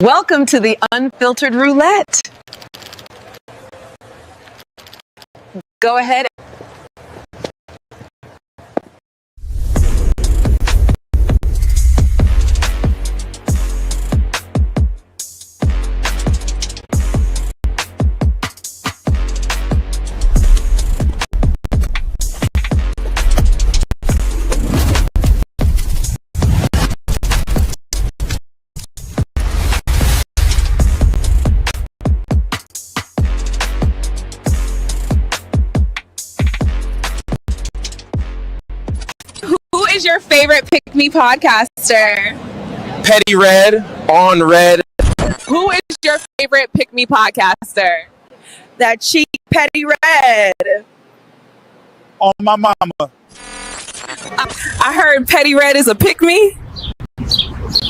Welcome to the Unfiltered Roulette. Go ahead. Who is your favorite Pick Me podcaster? Petty Red on Red. Who is your favorite Pick Me podcaster? That cheap Petty Red. On my mama. I heard Petty Red is a Pick Me.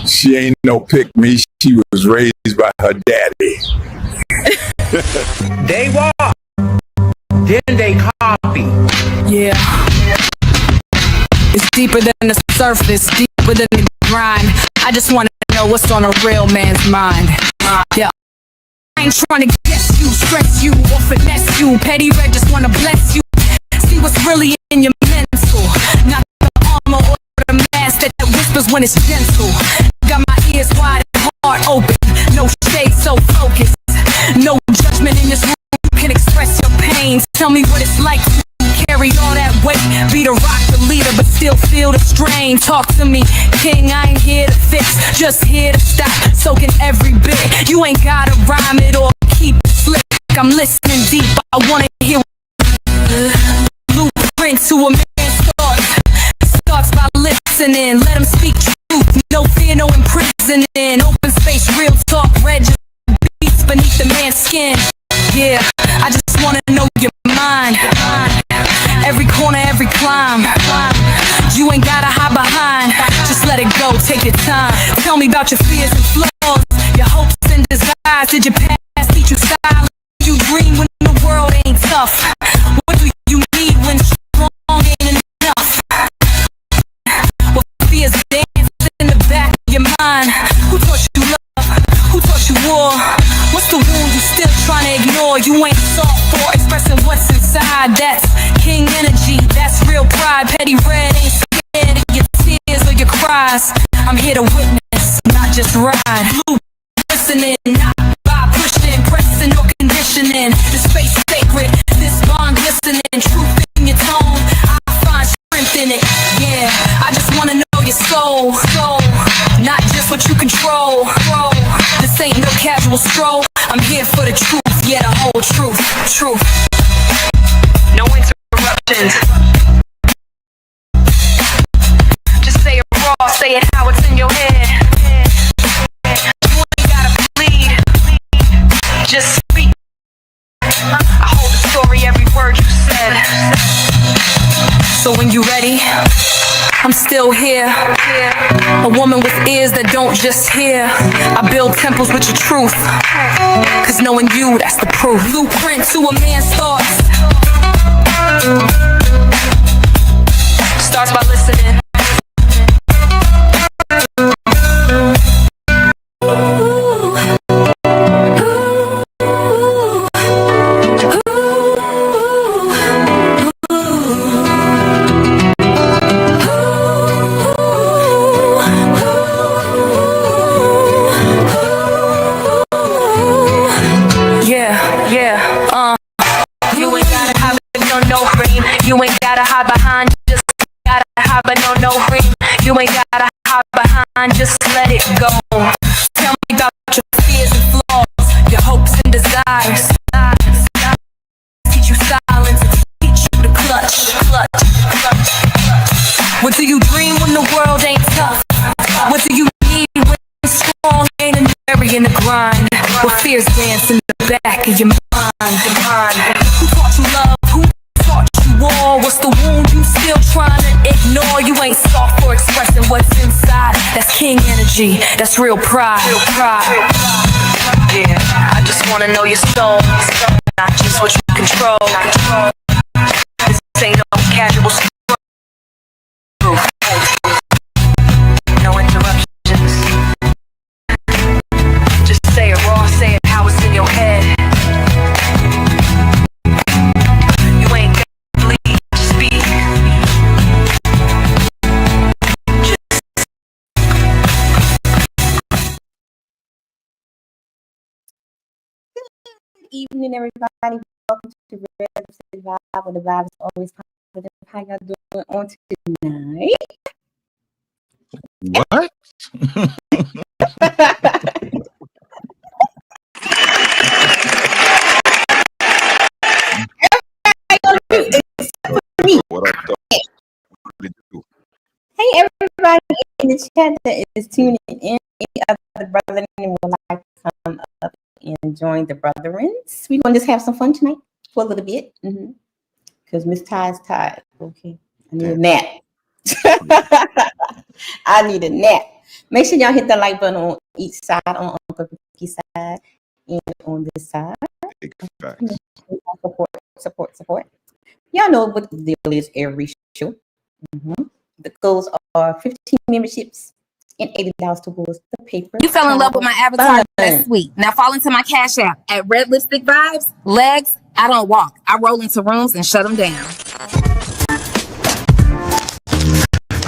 She ain't no pick me. She was raised by her daddy. They walk, then they copy. Yeah. It's deeper than the surface, deeper than the grind. I just wanna know what's on a real man's mind. Yeah. I ain't trying to guess you, stress you, or finesse you. Petty Red just wanna bless you. See what's really in your mental. Not the armor or the mask that whispers when it's gentle. Got my ears wide and heart open. No shade, so focused. No judgment in this room. You can express your pain. Tell me what it's like to carry all that weight. Be the rock, the leader, but still feel the strain. Talk to me, king, I ain't here to fix. Just here to stop, soaking every bit. You ain't gotta rhyme it or keep it slick. I'm listening deep, I wanna hear blueprint to a man's thoughts. Starts by listening, let him speak truth. No fear, no imprisoning. Open space, real talk, red just beats beneath the man's skin. Yeah, I just wanna know your mind. Every corner, every climb. You ain't gotta hide behind. Just let it go, take your time. Tell me about your fears and flaws, your hopes and desires. Did your past teach you style? Did you dream when the world ain't tough? What do you need when strong ain't enough? Well, fears dance in the back of your mind. Who taught you love? Who taught you war? What's the wound you still trying to ignore? You ain't soft for expressing what's inside. That's king energy, that's real pride. Petty Red ain't scared of your tears or your cries. I'm here to witness, not just ride. Blue, listening, not by pushing, pressing or conditioning. The space sacred, this bond glistening. Truth in your tone, I find strength in it. Yeah, I just wanna know your soul, not just what you control. This ain't no casual stroll. I'm here for the truth, yeah, the whole truth. No interruptions. Just say it raw, say it how it's in your head. You ain't gotta bleed, just speak. I hold the story, every word you said. So when you ready, I'm still here. A woman with ears that don't just hear. I build temples with your truth, cause knowing you, that's the proof. Blueprint to a man's thoughts. Starts by listening. You ain't gotta hide no frame. You ain't gotta hide behind. Just gotta hide but no frame. You ain't gotta hide behind. Just let it go. Tell me about your fears and flaws, your hopes and desires. Teach you silence and teach you to clutch. What do you dream when the world ain't tough? What do you need when strong ain't a berry in the grind? What fears dance in the back of your mind? Who taught you love? Who taught you war? What's the wound you still trying to ignore? You ain't soft for expressing what's inside. That's king energy, that's real pride. Yeah, I just wanna know your soul, not just what you control. This ain't no casual stroke. No interruptions. evening, everybody. Welcome to Red Lipstick Vibe, where the vibe is always positive. How y'all doing on tonight? What? What up, though? What did you do? Hey, everybody in the chat that is tuning in. Any other brethren would like to come up and join the brethrens? We gonna just have some fun tonight for a little bit. Because Miss Ty is tired. Okay, I need a nap. I need a nap. Make sure y'all hit the like button on each side, on Uncle Ricky's side and on this side. Big facts. Support. Y'all know what the deal is every show. The goals are 15 memberships and $80 towards the paper. You fell in love with my avatar last week. Now fall into my Cash App at Red Lipstick Vibes. Legs, I don't walk. I roll into rooms and shut them down.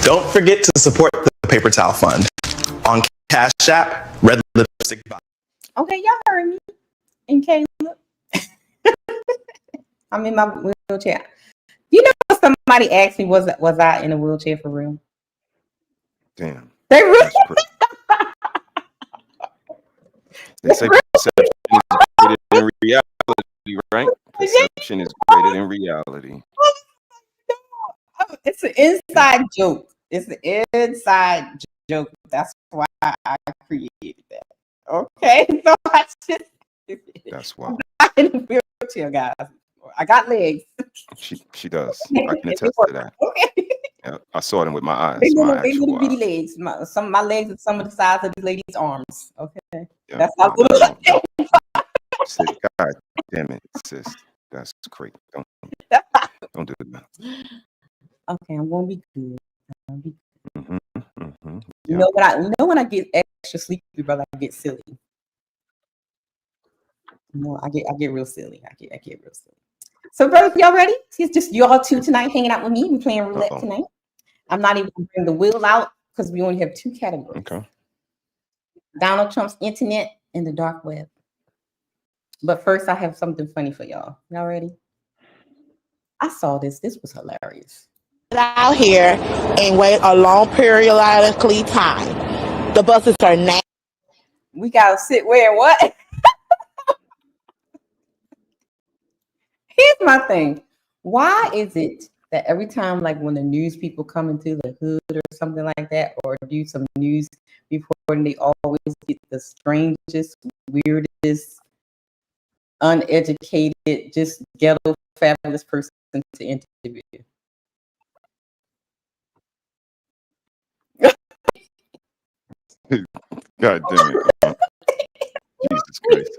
Don't forget to support the Paper Towel Fund on Cash App, Red Lipstick Vibes. Okay, y'all heard me. And Caleb. I'm in my wheelchair. You know, somebody asked me, was I in a wheelchair for real? Damn. They really? They say perception is greater than reality, right? Perception is greater than reality. It's an inside joke. It's an inside joke. That's why I created that. Okay, so That's why. I'm in a wheelchair, guys. I got legs. She does. I can attest to that. Okay. Yeah, I saw them with my eyes. They My little actual bitty eyes. legs. Some of my legs are some of the size of these ladies' arms. Okay, Yeah, that's how good it is. Sis, God damn it, sis. That's crazy. Don't do that. Okay, I'm gonna be good. Yeah. You know when I get extra sleepy, brother, I get silly. No, I get real silly. I get real silly. So, brothers, y'all ready? It's just y'all two tonight hanging out with me. We're playing roulette tonight. I'm not even gonna bring the wheel out because we only have two categories. Okay. Donald Trump's internet and the dark web. But first, I have something funny for y'all. Y'all ready? I saw this. This was hilarious. Out here and wait a long periodically time. The buses are now. We gotta sit where what? Here's my thing. Why is it that every time, like when the news people come into the hood or something like that, or do some news reporting, they always get the strangest, weirdest, uneducated, just ghetto, fabulous person to interview? God damn it. Jesus Christ.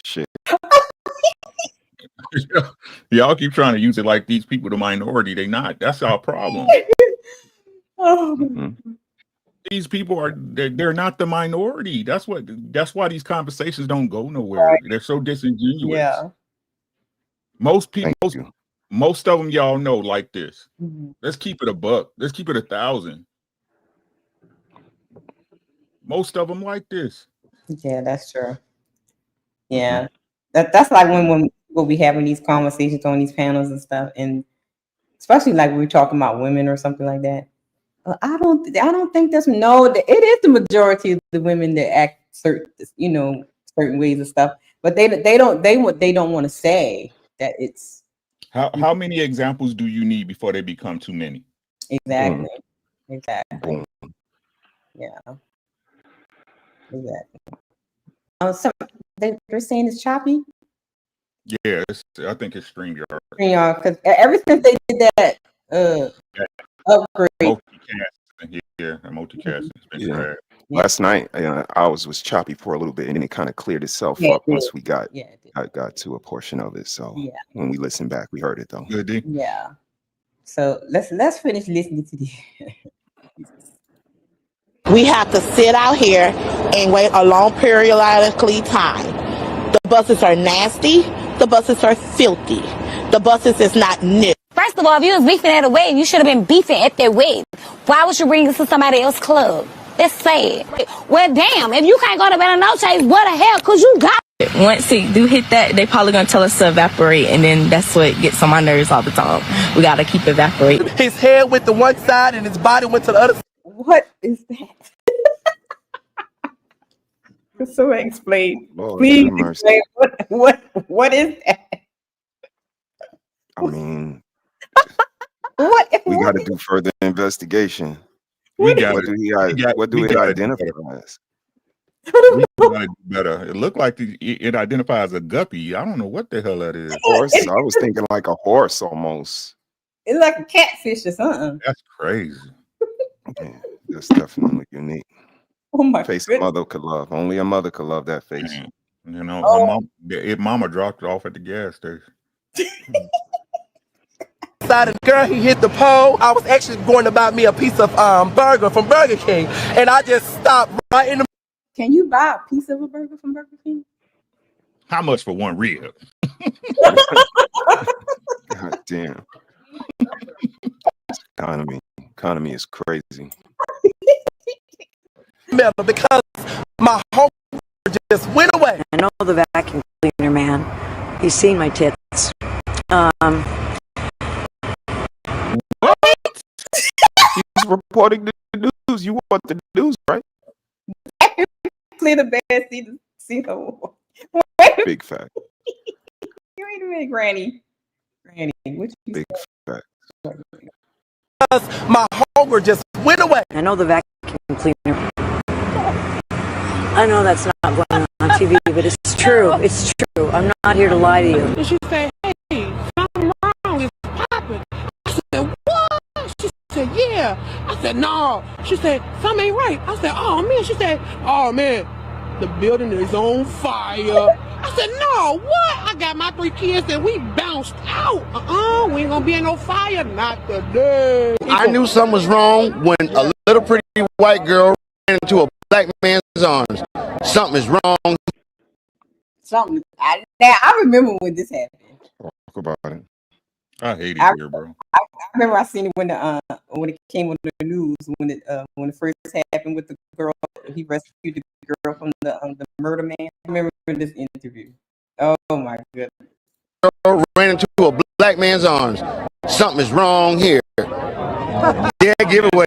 Shit. Y'all keep trying to use it like these people the minority. They not. That's our problem. These people they're not the minority. That's why these conversations don't go nowhere. Right. They're so disingenuous. Yeah. Most people, most of them, y'all know like this. Let's keep it a buck. Let's keep it 1,000. Most of them like this. Yeah, that's true. Yeah, that's like when we'll be having these conversations on these panels and stuff, and especially like we're talking about women or something like that. I don't think that's it is the majority of the women that act certain ways and stuff, but they don't want to say that it's. How many examples do you need before they become too many? Exactly. Yeah. Exactly. So they're saying it's choppy. Yeah, I think it's StreamYard. Because ever since they did that upgrade, multicasting here, multicasting has been bad. Last night, ours was choppy for a little bit, and then it kind of cleared itself up once we got to a portion of it. So when we listened back, we heard it though. Good. Yeah. So let's finish listening to this. We have to sit out here and wait a long periodically time. The buses are nasty. The buses are filthy. The buses is not new. First of all, if you was beefing at a wedding, you should have been beefing at their wedding. Why would you bring this to somebody else's club? That's sad. Well, damn, if you can't go to bed and no chase, what the hell could you got? Once they do hit that, they probably gonna tell us to evaporate, and then that's what gets on my nerves all the time. We gotta keep evaporating. His head went to one side and his body went to the other. What is that? So explain. Lord Please have mercy. explain what is that? I mean, we What got to do further investigation. We got What do it identify as? We gotta do better. It looked like it identifies a guppy. I don't know what the hell that is. Horse. I was thinking like a horse almost. It's like a catfish or something. That's crazy. Yeah, that's definitely unique. Oh my Face goodness. a mother could love. Only a mother could love that face. You know, Oh. mama dropped it off at the gas station. Side of the girl, he hit the pole. I was actually going to buy me a piece of burger from Burger King, and I just stopped right in the. Can you buy a piece of a burger from Burger King? How much for one rib? God damn. Economy is crazy. Because my whole just went away. I know the vacuum cleaner man. He's seen my tits. What? He's reporting the news. You want the news, right? Clear the bed, see the wall. Big fact. You ain't a minute, Granny. Granny, what you Big fact. Because my hunger just went away. I know the vacuum cleaner. I know that's not going on TV, but it's true. It's true. I'm not here to lie to you. And she said, hey, something wrong, it's popping. I said, what? She said, yeah. I said, no. She said, something ain't right. I said, oh man. She said, oh man, the building is on fire. I said, no, what? I got my 3 kids and we bounced out. We ain't gonna be in no fire, not today. I knew something was wrong when a little pretty white girl ran into a black man's arms. Something is wrong. something. I remember when this happened. Talk about it. I hate it here, bro. I remember I seen it when it came on the news when it first happened with the girl. He rescued the girl from the murder man. I remember this interview. Oh my goodness. Girl ran into a black man's arms. Something is wrong here. Dead giveaway.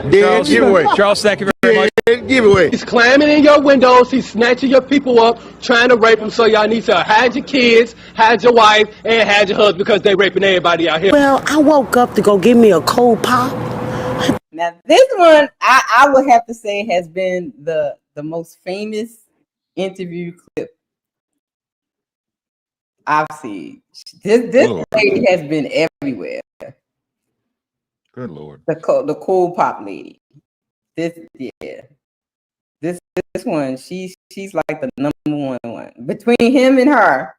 Dead giveaway. Charles, thank you very much. Dead giveaway. He's climbing in your windows. He's snatching your people up, trying to rape them. So y'all need to hide your kids, hide your wife, and hide your husband because they raping everybody out here. Well, I woke up to go give me a cold pop. Now this one I would have to say has been the most famous interview clip I've seen. This lady has been everywhere. Good Lord. The cold pop lady. This one, she's like the number one. Between him and her,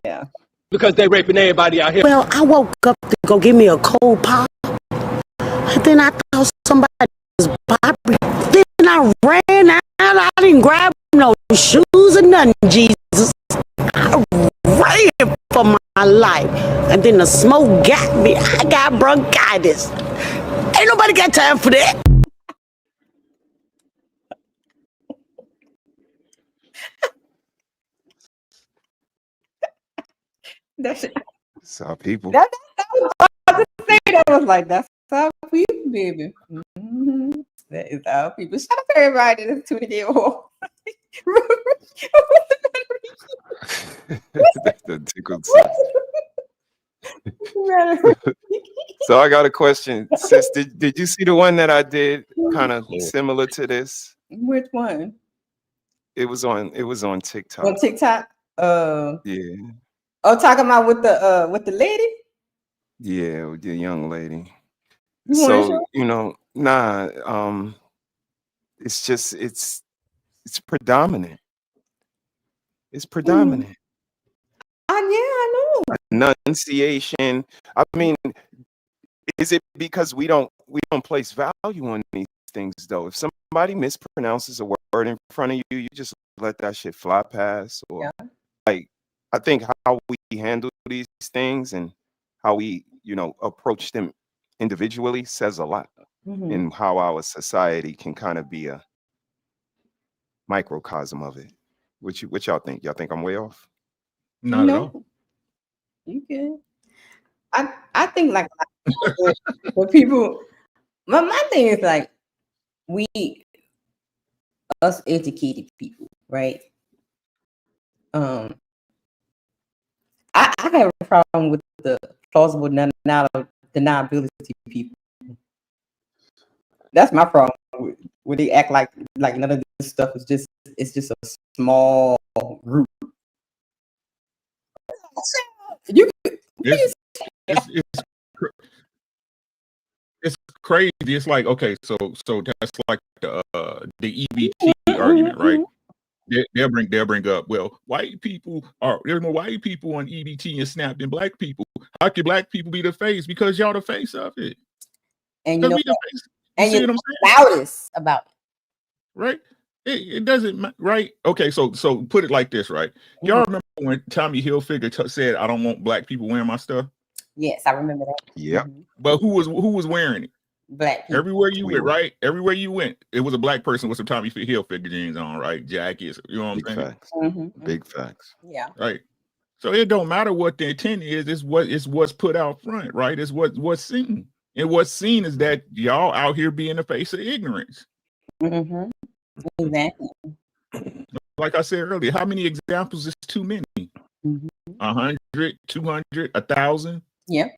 yeah. Because they raping everybody out here. Well, I woke up to go give me a cold pop. Then I thought somebody was popping. Then I ran out. I didn't grab no shoes or nothing, Jesus. I ran for my life. And then the smoke got me. I got bronchitis. Ain't nobody got time for that. That's how people. That was hard to say. That was like, that's how people, baby. Mm-hmm. That is how people. Shout out to everybody that's tuning in. That tickled. So I got a question. Sis, did you see the one that I did kind of similar to this? Which one? It was on TikTok. On TikTok? Yeah. Oh, talking about with the lady? Yeah, with the young lady. You wanna So, show? It's just it's predominant. It's predominant. Yeah, I know. Enunciation. I mean, is it because we don't place value on these things though? If somebody mispronounces a word in front of you, you just let that shit fly past. Or like, I think how we handle these things and how we, approach them individually says a lot in how our society can kind of be a microcosm of it. What y'all think? Y'all think I'm way off? Not at all. You good. I think like for people, my thing is like us educated people, right? I have a problem with the plausible deniability people. That's my problem where they act like none of this stuff is just a small group. It's crazy. It's like, okay, so that's like the EBT argument, right? They'll bring up, well, there's more white people on EBT and SNAP than black people. How can black people be the face? Because y'all the face of it. And you know, and you're the loudest about it. Right? It doesn't, right? Okay, so put it like this, right? Y'all remember when Tommy Hilfiger said, "I don't want black people wearing my stuff"? Yes, I remember that. Yeah. But who was wearing it? Black people. Everywhere you went, right? Everywhere you went, it was a black person with some Tommy Hilfiger jeans on, right? Jackets, you know what I'm saying? Facts. Big facts. Yeah. Right. So it don't matter what the intent is. It's what's put out front, right? It's what's seen, and what's seen is that y'all out here being the face of ignorance. Exactly. Like I said earlier, how many examples is too many? 100, 200, 1,000. Yep.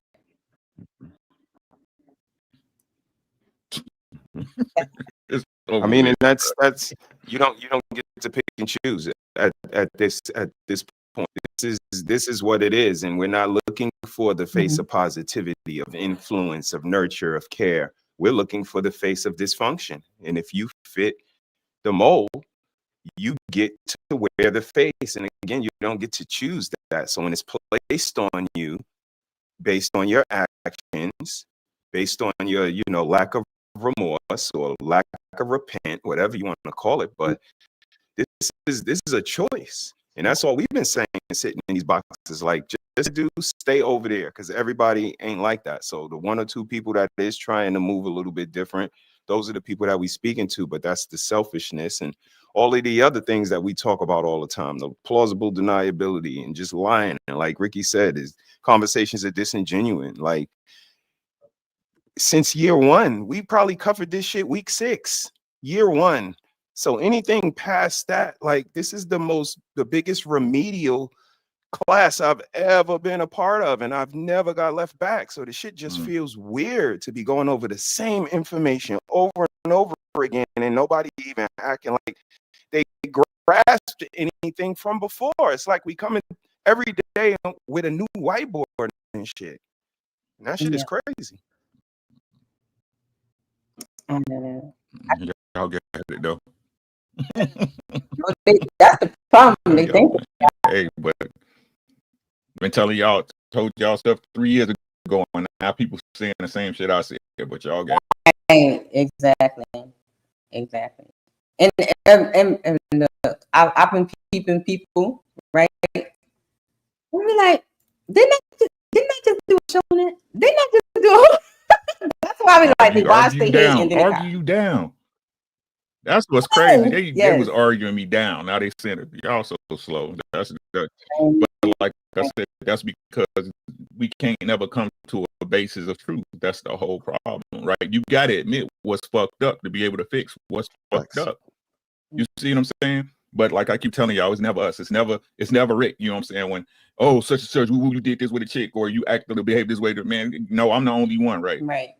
I mean, and that's you don't get to pick and choose at this point. This is what it is, and we're not looking for the face of positivity, of influence, of nurture, of care. We're looking for the face of dysfunction, and if you fit the mold, you get to wear the face. And again, you don't get to choose that. So when it's placed on you based on your actions, based on your lack of remorse or lack of repent, whatever you want to call it, but this is a choice. And that's all we've been saying, sitting in these boxes, like, just do stay over there, because everybody ain't like that. So the one or two people that is trying to move a little bit different, those are the people that we speaking to. But that's the selfishness and all of the other things that we talk about all the time, the plausible deniability and just lying. And like Ricky said, is conversations are disingenuous. Like, since year one, we probably covered this shit week 6, year one. So anything past that, like, this is the biggest remedial class I've ever been a part of, and I've never got left back. So the shit just feels weird to be going over the same information over and over again, and nobody even acting like they grasped anything from before. It's like we come in every day with a new whiteboard and shit. And that shit is crazy. I know. Y'all get it though. That's the problem. They think. Hey, but been telling y'all, told y'all stuff 3 years ago, and now people saying the same shit I said, but y'all got Exactly. And I've been peeping people, right? We be like, didn't they just do a show on it? Didn't I just do it? That's why we like, they watch the head and then argue you down. That's what's crazy. They was arguing me down. Now they sent it. Y'all so slow. But like I said, that's because we can't never come to a basis of truth. That's the whole problem, right? You got to admit what's fucked up to be able to fix what's fucked up. You see what I'm saying? But like I keep telling y'all, it's never us. It's never Rick. You know what I'm saying? When, oh, such and such, you did this with a chick, or you acted or behave this way to man. No, I'm the only one, right? Right.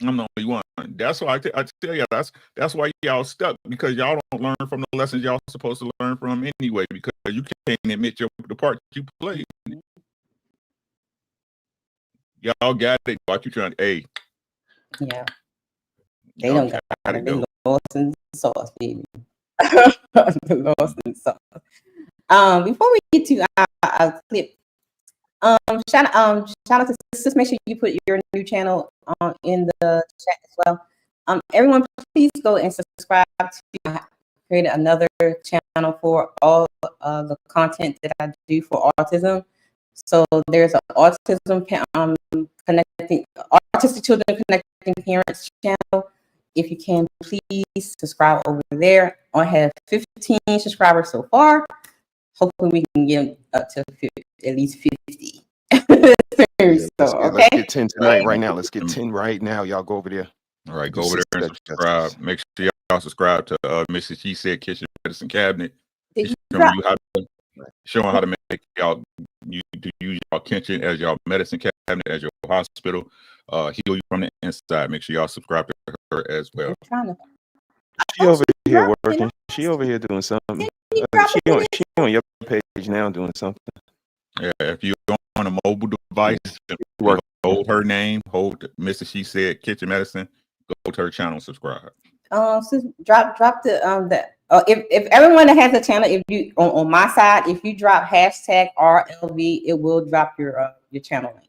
I'm the only one. That's why I tell y'all, that's why y'all stuck, because y'all don't learn from the lessons y'all supposed to learn from anyway, because you can't admit the part you played. Y'all got it. I keep trying to, hey. Yeah. They don't got it. They lost in sauce, baby. Lost in sauce. Before we get to our clip, shout out to Sis. Make sure you put your new channel in the chat as well. Everyone, please go and subscribe to create another channel for all the content that I do for autism. So there's an autism connecting autistic children connecting parents channel. if you can, please subscribe over there. I have 15 subscribers so far. Hopefully we can get up to at least 50. Let's get 10 tonight, right now. Let's get 10 right now. Y'all go over there. All right, go over there and subscribe. Make sure y'all subscribe to Mrs. She Said Kitchen Medicine Cabinet. Showing how to make y'all to use y'all kitchen as y'all medicine cabinet, as your hospital, heal you from the inside. Make sure y'all subscribe to her as well. She over here working. She over here doing something. She on your page now doing something. Yeah, if you're on a mobile device, hold her name, hold Mrs. She Said Kitchen Medicine, go to her channel and subscribe. So drop the if everyone that has a channel, if you on my side, if you drop hashtag RLV, it will drop your channel link.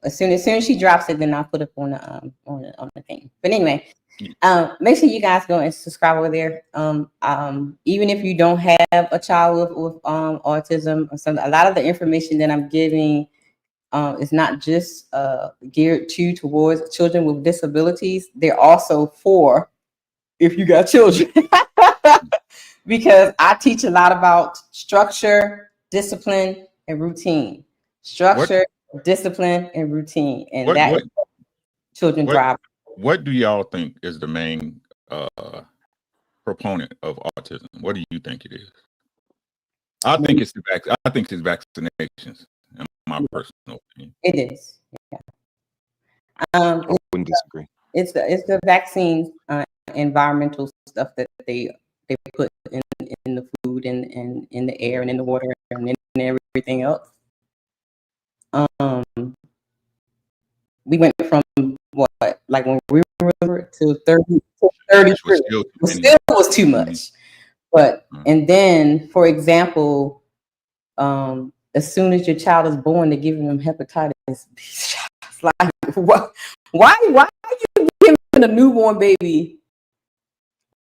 As soon as she drops it, then I'll put it on the thing. But anyway, make sure you guys go and subscribe over there. Even if you don't have a child with autism or something, a lot of the information that I'm giving is not just geared towards children with disabilities. They're also for if you got children, because I teach a lot about structure, discipline, and routine. Structure, discipline, and routine, and that children drive. What do y'all think is the main proponent of autism? What do you think it is? I think it's vaccinations. In my personal opinion, it is. Yeah. I wouldn't disagree. It's the vaccines, environmental stuff that they put in the food and in the air and in the water and in everything else. We went from like when we were to 30 to 33. Still was too much. But and then, for example, as soon as your child is born, they're giving them hepatitis B shots. Like, why are you giving a newborn baby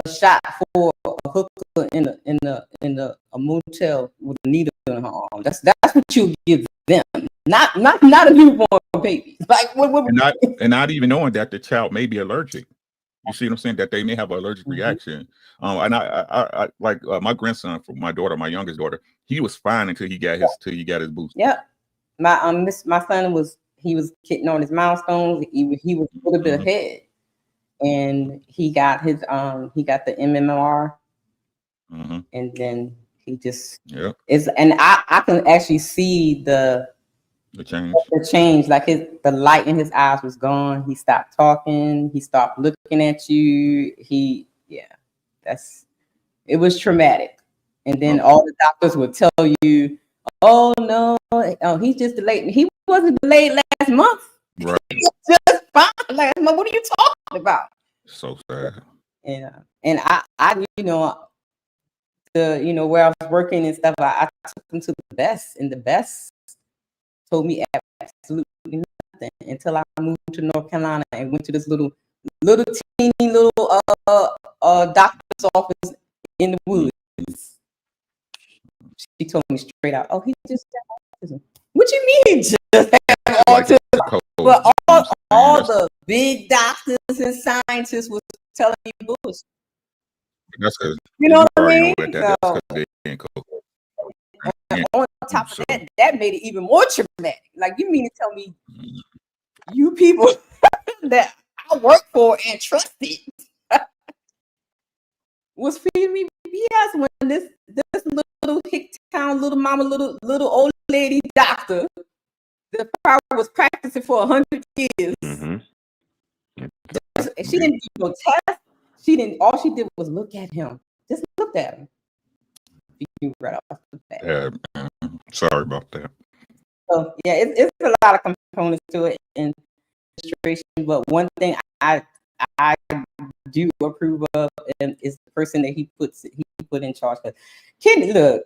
a shot for a hooker in a motel with a needle in her arm? That's what you give them, not a newborn baby. Like and not even knowing that the child may be allergic. You see what I'm saying? That they may have an allergic reaction. And I like my grandson, for my daughter, my youngest daughter, he was fine until he got his booster. Yeah, my son was getting on his milestones. He was a little bit ahead, and he got the MMR, and then he just is. And I can actually see the change. Like the light in his eyes was gone. He stopped talking. He stopped looking at you. It was traumatic. And then all the doctors would tell you, "Oh no, he's just delayed." He wasn't delayed last month. Right. He was just fine last month. What are you talking about? So sad. Yeah. And I where I was working and stuff, I took them to the best, and the best told me absolutely nothing until I moved to North Carolina and went to this little teeny doctor's office in the woods. She told me straight out, "Oh, he just had autism." What you mean just had autism? But all the big doctors and scientists was telling me bullshit. That's because you know what I mean? And on top of that made it even more traumatic. Like, you mean to tell me you people that I work for and trusted was feeding me BS when this little hick town little mama little old lady doctor that probably was practicing for 100 years. She didn't do no test. All she did was look at him. Just looked at him. Right off the bat. Yeah, sorry about that. So yeah, it's a lot of components to it in illustration. But one thing I do approve of is the person that he put in charge. Kenny, look,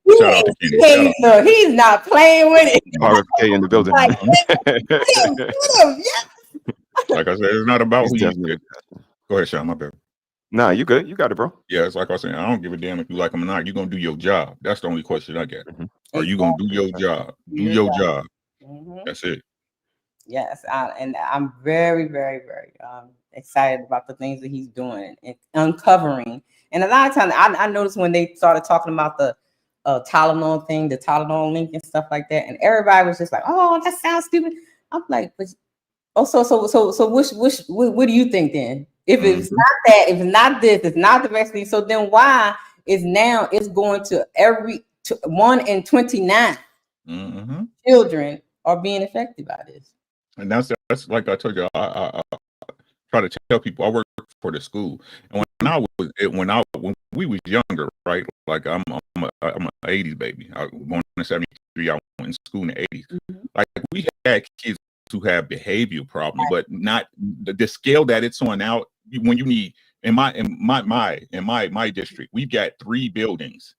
he's not playing with it. RFK in the building. Like, like I said, it's not about who you. Go ahead, Sean. My bad. Nah, you good. You got it, bro. Yeah, it's like I was saying, I don't give a damn if you like him or not. You're gonna do your job. That's the only question I get. Are you gonna do your job? Do your job. That's it. Yes, and I'm very, very, very excited about the things that he's doing and uncovering. And a lot of times, I noticed when they started talking about the Tylenol thing, the Tylenol link and stuff like that, and everybody was just like, "Oh, that sounds stupid." I'm like, "But what do you think then? If it's not that, if it's not this, it's not the vaccine. So then why is now it's going to 1 in 29 children are being affected by this?" And that's like I told you, I try to tell people I work for the school, and when we was younger, right? Like I'm an 80s baby. I was born in 73. I went to school in the 80s. Like we had kids who have behavioral problems, but not the scale that it's on now. When you need in my district, we've got 3 buildings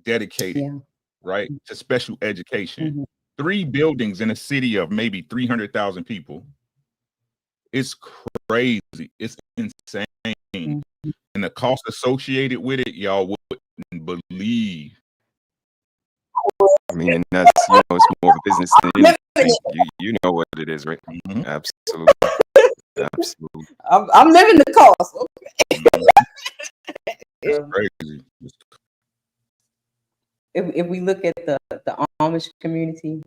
dedicated, right, to special education. 3 buildings in a city of maybe 300,000 people. It's crazy. It's insane. And the cost associated with it, y'all wouldn't believe. I mean, and that's, it's more of a business than anything. You know what it is, right? Absolutely. Absolutely. I'm living the cost. It's crazy. If we look at the Amish community,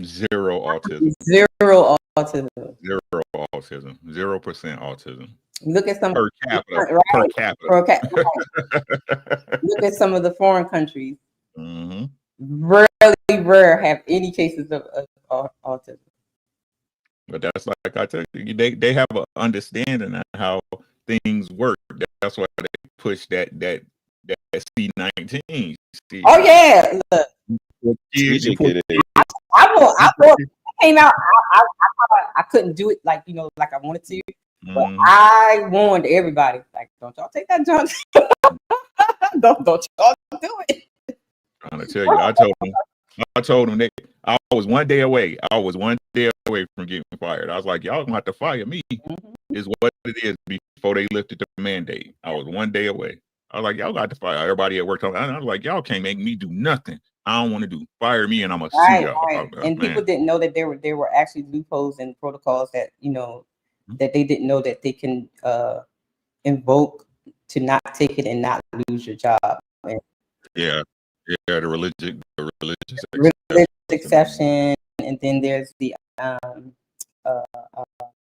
Zero autism. 0 autism. 0% autism. Look at some per capita. Right? Per capita. Look at some of the foreign countries. Rarely rare have any cases of autism. But that's like I tell you, they have an understanding of how things work. That's why they push that C-19. Oh yeah, look. I came out. I couldn't do it like I wanted to, but I warned everybody like, don't y'all take that junk. don't y'all do it. I'm trying to tell you, I told them that I was 1 day away. I was 1 day away from getting fired. I was like, y'all gonna have to fire me. Is what it is before they lifted the mandate. I was 1 day away. I was like, y'all got to fire everybody at work. I was like, y'all can't make me do nothing. I don't want to do. Fire me, and I'm gonna sue y'all. Right. And people didn't know that there were actually loopholes and protocols that that they didn't know that they can invoke to not take it and not lose your job. And the religious exception, and then there's the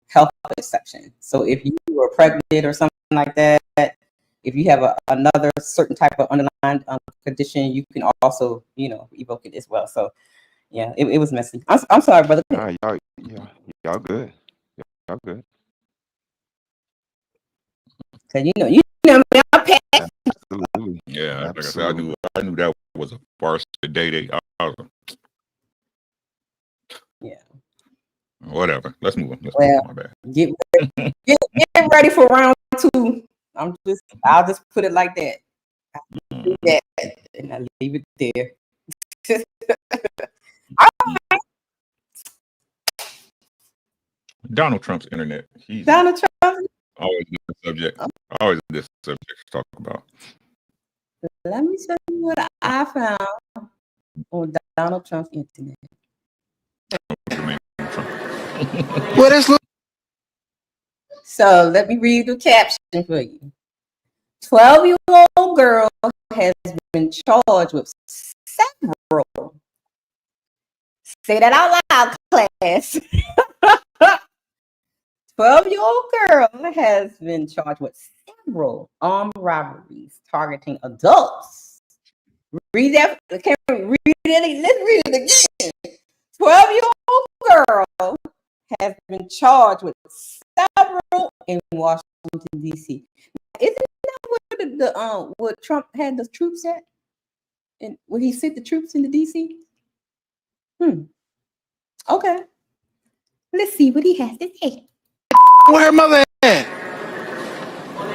health exception. So if you were pregnant or something like that, if you have another certain type of underlying condition, you can also, evoke it as well. So, yeah, it was messy. I'm sorry, brother. Y'all good. Y'all good. So you know, I'm past. Absolutely. Yeah, like I said, I knew that was a farce the day yeah. Whatever. Let's move on. My bad. Get ready for round 2. I'll just put it like that. Do that and I leave it there. Donald Trump's internet. Donald Trump. Always this subject. Always this subject to talk about. Let me tell you what I found on Donald Trump's internet. What is? So let me read the caption for you. 12-year-old girl has been charged with several. Say that out loud, class. 12-year-old girl has been charged with several armed robberies targeting adults. Read that. Can we read it? Let's read it again. 12-year-old girl has been charged with several in Washington, D.C. Isn't that where what Trump had the troops at? And when he sent the troops into D.C.? Okay. Let's see what he has to say. Where her mother at?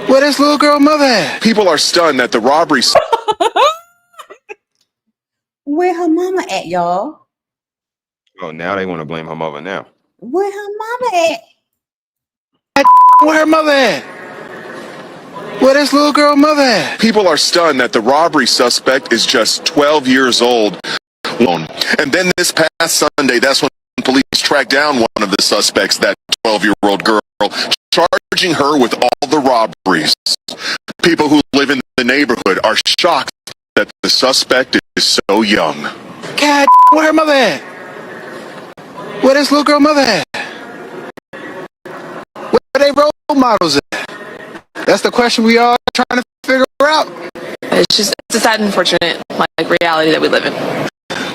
Where this little girl mother at? People are stunned that the robbery. Where her mama at, y'all? Oh, now they want to blame her mother now. Where her mama at? Where her mother at? Where this little girl mother at? People are stunned that the robbery suspect is just 12 years old. And then this past Sunday, that's when police tracked down one of the suspects, that 12-year-old girl, charging her with all the robberies. People who live in the neighborhood are shocked that the suspect is so young. God, where her mother at? Where this little girl mother at? Where they role models at? That's the question we all trying to figure out. It's a sad and unfortunate reality that we live in.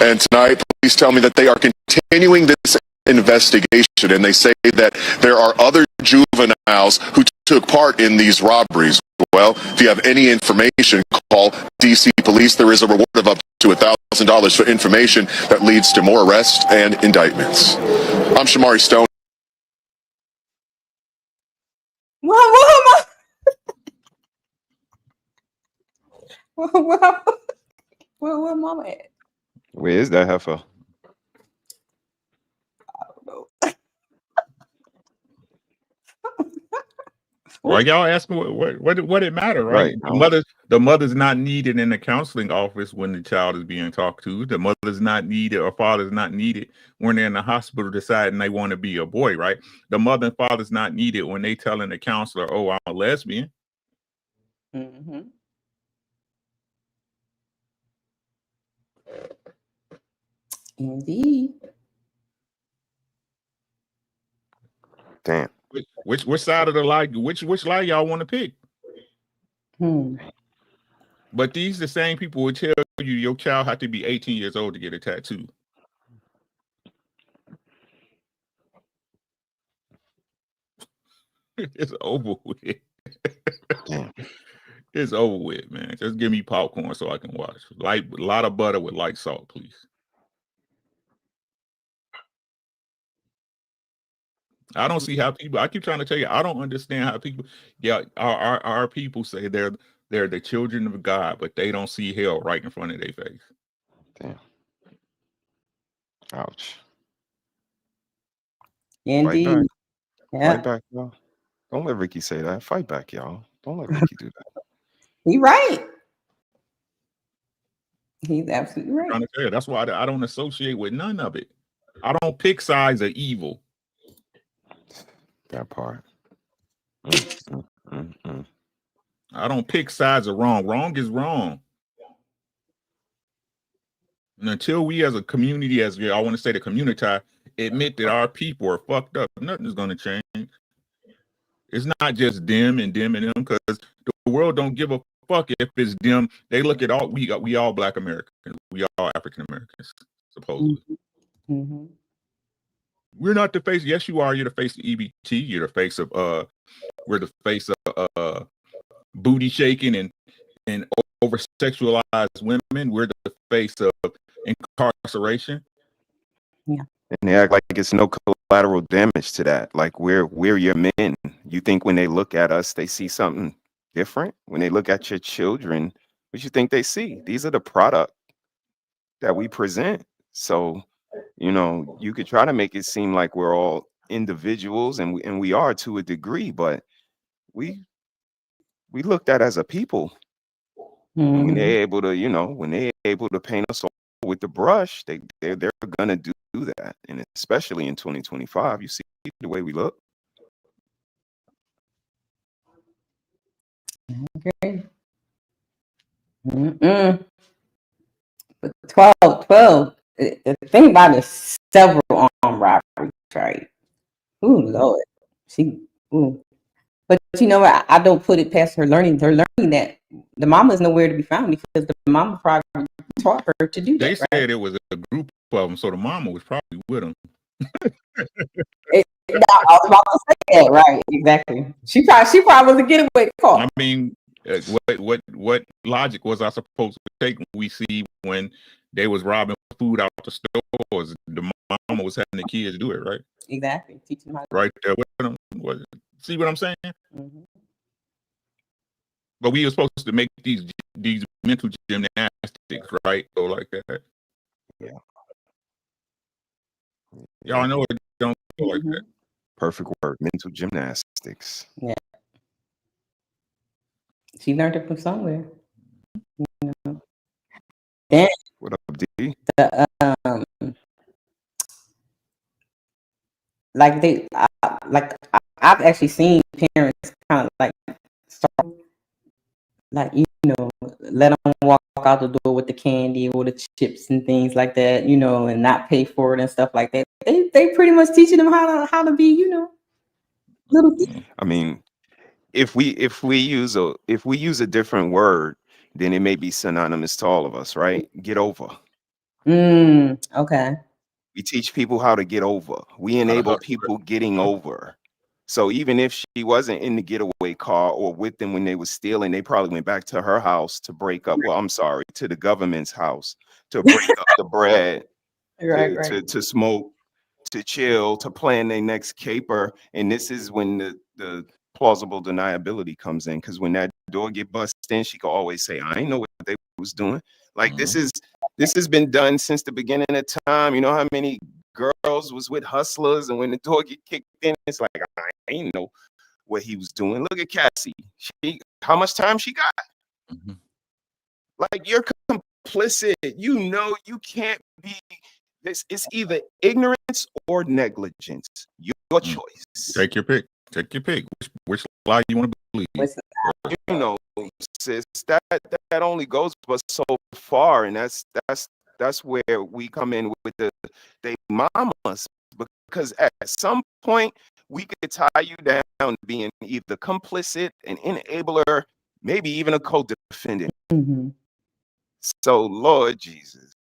And tonight, police tell me that they are continuing this investigation, and they say that there are other juveniles who took part in these robberies. Well, if you have any information, call DC Police. There is a reward of up to $1,000 for information that leads to more arrests and indictments. I'm Shamari Stone. Where mama at? Where is that heifer? Why y'all asking what it matter, right? The mother's not needed in the counseling office when the child is being talked to. The mother's not needed or father's not needed when they're in the hospital deciding they want to be a boy, right? The mother and father's not needed when they telling the counselor, "Oh, I'm a lesbian." Mm-hmm. Indeed. Damn. Which side of the lie? Which lie y'all want to pick? But these the same people will tell you your child had to be 18 years old to get a tattoo. It's over with. Damn. It's over with, man. Just give me popcorn so I can watch. A lot of butter with light salt, please. I don't see how people. I keep trying to tell you, I don't understand how people. Yeah, our people say they're the children of God, but they don't see hell right in front of their face. Damn. Ouch. Indeed. Fight back. Yeah. Fight back, y'all. Don't let Ricky say that. Fight back, y'all. Don't let Ricky do that. He's right. He's absolutely right. I'm trying to tell you, that's why I don't associate with none of it. I don't pick sides of evil. That part. I don't pick sides of wrong. Wrong is wrong. And until we as a community, I want to say the community, admit that our people are fucked up, nothing is going to change. It's not just them and them, because the world don't give a fuck if it's them. They look at all, we all Black Americans. We all African Americans, supposedly. Mm-hmm. We're not the face. Yes, you are. You're the face of EBT. You're the face of we're the face of booty shaking and over sexualized women. We're the face of incarceration. Yeah. And they act like it's no collateral damage to that. Like we're your men. You think when they look at us, they see something different? When they look at your children, what you think they see? These are the product that we present. So, you could try to make it seem like we're all individuals, and we are to a degree, but we looked at as a people. And when they're able to paint us all with the brush, they're gonna do that. And especially in 2025, you see the way we look. Okay. But 12. The thing about it, several armed robberies, right? Ooh, Lord. But you know what? I don't put it past her learning. They're learning that the mama is nowhere to be found because the mama probably taught her to do that. They said it was a group of them, so the mama was probably with them. I was about to say that, right? Exactly. She probably was a getaway call. I mean, what logic was I supposed to take when they was robbing food out the stores? The mama was having the kids do it, right? Exactly. Teach them how to right there with them. See what I'm saying? Mm-hmm. But we were supposed to make these mental gymnastics, right? Go like that. Yeah. Y'all know it don't go like that. Perfect word, mental gymnastics. Yeah. She learned it from somewhere. Then what up, D? like I've actually seen parents kind of like start, like, you know, let them walk out the door with the candy or the chips and things like that, you know, and not pay for it and stuff like that. They pretty much teaching them how to be, you know, little. I mean, if we use a different word, then it may be synonymous to all of us, right? Get over. Okay. We teach people how to get over. We enable people getting over. So even if she wasn't in the getaway car or with them when they were stealing, they probably went back to her house to break up. Well, I'm sorry, to the government's house to break up the bread, Right. to smoke, to chill, to plan their next caper. And this is when the plausible deniability comes in, because when that door get busted in, she could always say, I ain't know what they was doing. Like this has been done since the beginning of time. You know how many girls was with hustlers, and when the door get kicked in, it's like, I ain't know what he was doing. Look at Cassie. How much time she got? Like, you're complicit. You know you can't be this. It's either ignorance or negligence. Your choice. Take your pick. Take your pick. Which lie you want to believe? You know, sis, that only goes but so far, and that's where we come in with they mamas, because at some point we could tie you down to being either complicit, an enabler, maybe even a co-defendant. So, Lord Jesus.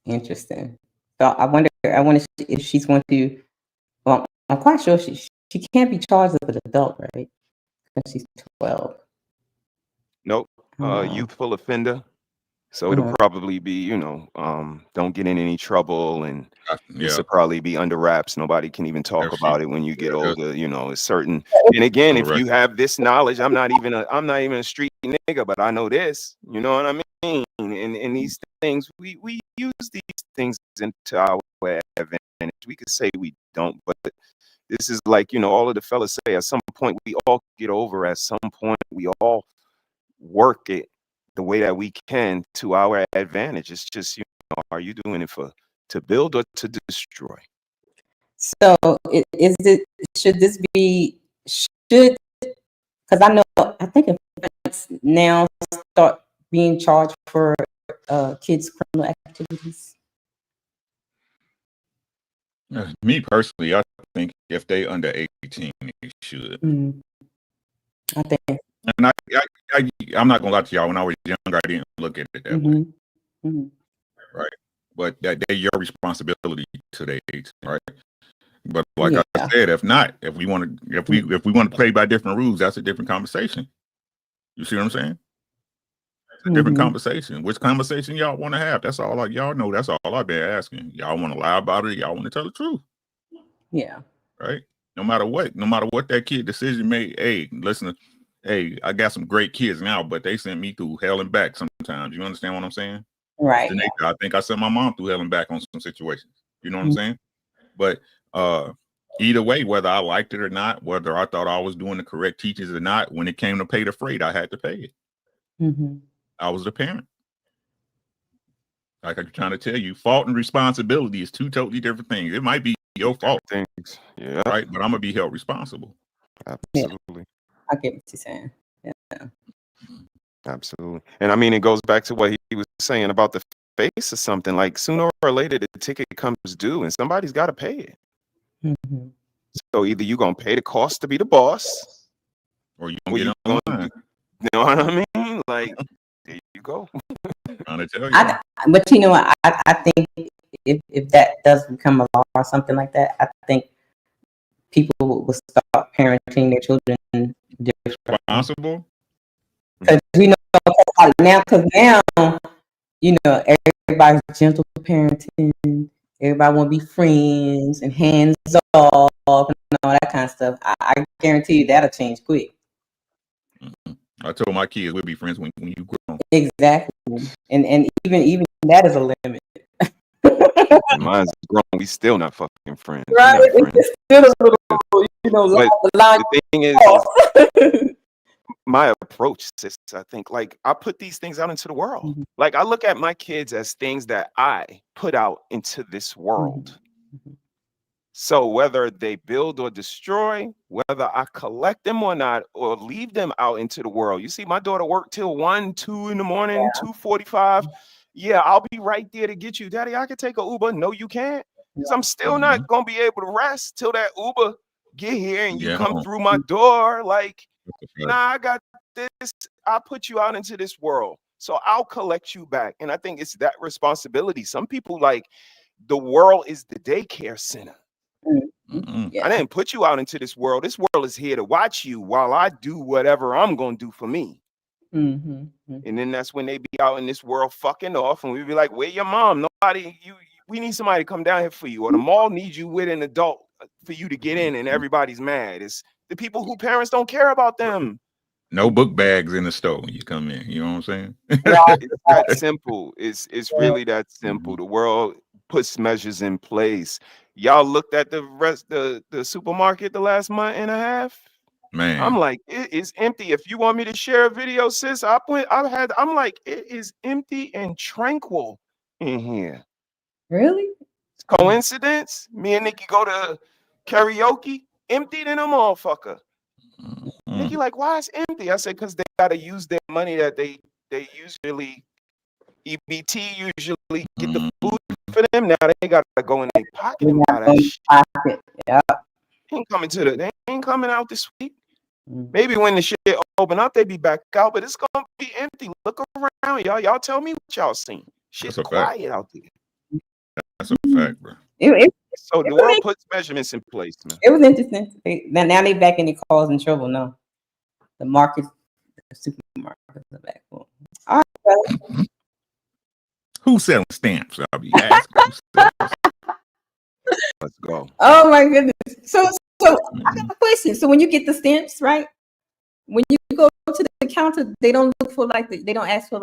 Interesting. So I wonder if she's going to. Well, I'm quite sure she can't be charged as an adult, right? Because she's 12. Nope. Youthful offender. So it'll probably be, you know, don't get in any trouble, and this will probably be under wraps. Nobody can even talk about it when you get older. You know, it's certain. And again, if you have this knowledge, I'm not even a street nigga, but I know this. You know what I mean? And these things, we use these things into our advantage. We could say we don't, but this is like, you know, all of the fellas say, at some point we all get over. At some point we all work it the way that we can to our advantage. It's just, you know, are you doing it to build or to destroy? So should this be, because I think if parents now start being charged for kids' criminal activities. Me personally, I think if they under 18, they should. I think. And I'm not gonna lie to y'all. When I was younger, I didn't look at it that way. Right, but they're your responsibility to their age, right? But like I said, if we want to play by different rules, that's a different conversation. You see what I'm saying? It's a different conversation. Which conversation y'all want to have? That's all. Like, y'all know, that's all I've been asking. Y'all want to lie about it? Y'all want to tell the truth? Yeah. Right. No matter what that kid decision made. Hey, listen. Hey, I got some great kids now, but they sent me through hell and back sometimes. You understand what I'm saying? Right. I think I sent my mom through hell and back on some situations. You know what I'm saying? But either way, whether I liked it or not, whether I thought I was doing the correct teachings or not, when it came to pay the freight, I had to pay it. I was the parent. Like I'm trying to tell you, fault and responsibility is two totally different things. It might be your fault, yeah, right? But I'm gonna be held responsible. Absolutely. I get what you're saying. Yeah. Absolutely. And I mean, it goes back to what he was saying about the face or something. Like, sooner or later, the ticket comes due, and somebody's got to pay it. So either you're gonna pay the cost to be the boss, or you're gonna get online. You know what I mean? Like, there you go. Trying to tell you. But you know what? I think if that does become a law or something like that, I think people will start parenting their children responsible. Because we know now, you know, everybody's gentle parenting. Everybody want to be friends and hands off and all that kind of stuff. I guarantee you that'll change quick. I told my kids we'll be friends when you grow. Exactly, and even that is a limit. Mine's grown. We still not fucking friends. Right? It's still a little, you know, the thing is, my approach approach, sis. I think like I put these things out into the world. Like I look at my kids as things that I put out into this world. So whether they build or destroy, whether I collect them or not, or leave them out into the world. You see, my daughter worked till 1, 2 in the morning, 2:45. Yeah, I'll be right there to get you. Daddy, I can take a Uber. No, you can't. Because I'm still not gonna be able to rest till that Uber get here and you come through my door. Like, nah, I got this. I put you out into this world. So I'll collect you back. And I think it's that responsibility. Some people like the world is the daycare center. I didn't put you out into this world. This world is here to watch you while I do whatever I'm gonna do for me. And then that's when they be out in this world fucking off, and we be like, "Where your mom? Nobody. We need somebody to come down here for you, or the mall needs you with an adult for you to get in." And everybody's mad. It's the people who parents don't care about them. No book bags in the store when you come in. You know what I'm saying? It's that simple. It's really that simple. The world puts measures in place. Y'all looked at the supermarket the last month and a half. Man, I'm like, it is empty. If you want me to share a video, sis, I'm like, it is empty and tranquil in here. Really? Coincidence? Me and Nikki go to karaoke, empty than a motherfucker. Nikki like, why is empty? I said, because they gotta use their money that they usually EBT usually get the food for them. Now they gotta go in their pocket and buy that shit. They ain't coming out this week. Maybe when the shit open up, they be back out, but it's gonna be empty. Look around, y'all. Y'all tell me what y'all seen. Shit's quiet out there. That's a fact, bro. So the world puts measurements in place, man. It was interesting. Now they back in the causing trouble. No, the markets, the supermarkets are back. All right, brother. Who's selling stamps? I'll be asking. Let's go. Oh my goodness. So I got a question. So when you get the stamps, right? When you go to the counter, they don't look for they don't ask for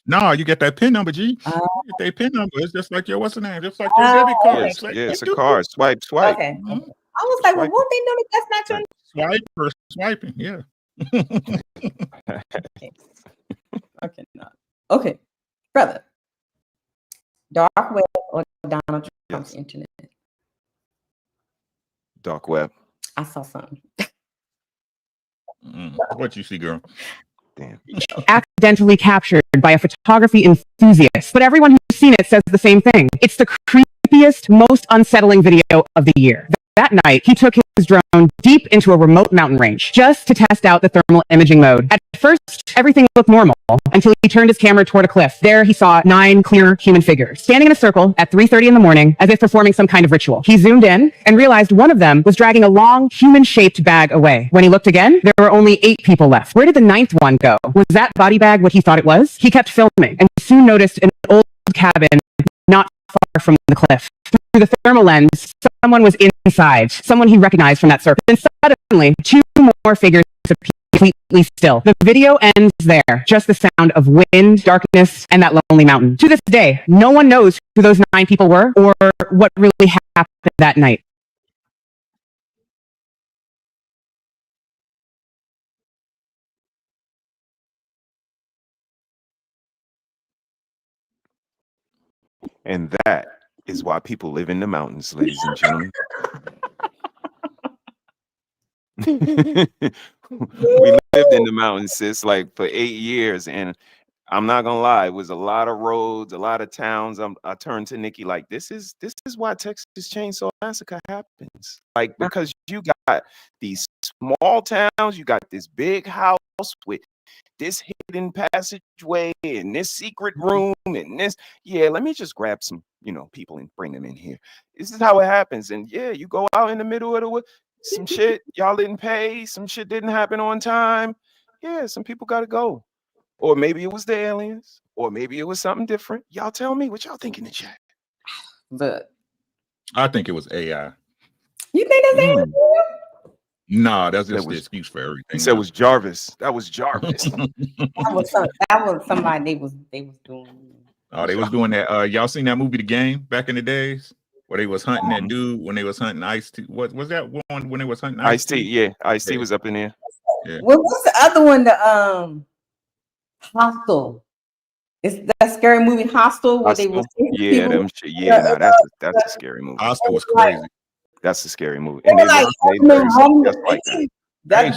No, you get that PIN number, G. You get that PIN number. It's just like your what's the name? Just like your debit card. It's a card. Swipe. Okay. I was like, well, won't they know that that's not your swipe or swiping? Yeah. Okay, no. Okay, brother. Dark web or Donald Trump's internet? Dark web. I saw something. What you see, girl? Damn. Accidentally captured by a photography enthusiast, but everyone who's seen it says the same thing. It's the creepiest, most unsettling video of the year. That night, he took his drone deep into a remote mountain range just to test out the thermal imaging mode. At first, everything looked normal until he turned his camera toward a cliff. There, he saw 9 clear human figures standing in a circle at 3:30 in the morning as if performing some kind of ritual. He zoomed in and realized one of them was dragging a long, human-shaped bag away. When he looked again, there were only 8 people left. Where did the 9th one go? Was that body bag what he thought it was? He kept filming and soon noticed an old cabin not far from the cliff. Through the thermal lens, someone was inside, someone he recognized from that circle. Then suddenly, 2 more figures appeared completely still. The video ends there, just the sound of wind, darkness, and that lonely mountain. To this day, no one knows who those 9 people were or what really happened that night. And that is why people live in the mountains, ladies and gentlemen. We lived in the mountains, sis, like for 8 years, and I'm not gonna lie, it was a lot of roads, a lot of towns. I turned to Nikki like, this is why Texas Chainsaw Massacre happens. Like, because you got these small towns, you got this big house with this hidden passageway and this secret room and this. Yeah, let me just grab some, people and bring them in here. This is how it happens. And yeah, you go out in the middle of the woods, some shit y'all didn't pay, some shit didn't happen on time. Yeah, some people got to go. Or maybe it was the aliens, or maybe it was something different. Y'all tell me what y'all think in the chat. But I think it was AI. You think that's AI? Nah, that's just the excuse for everything. He said it was Jarvis. That was Jarvis. that was somebody they was doing. Oh, they was doing that. Y'all seen that movie, The Game, back in the days? Where they was hunting that dude when they was hunting Ice-T. What was that one when they was hunting Ice-T? Yeah, Ice-T was up in there. Yeah. What's the other one? The Hostel. It's that scary movie Hostel where they was Yeah, people. nah, that's a scary movie. Hostel was crazy. That's a scary movie. They And were they like, just like that.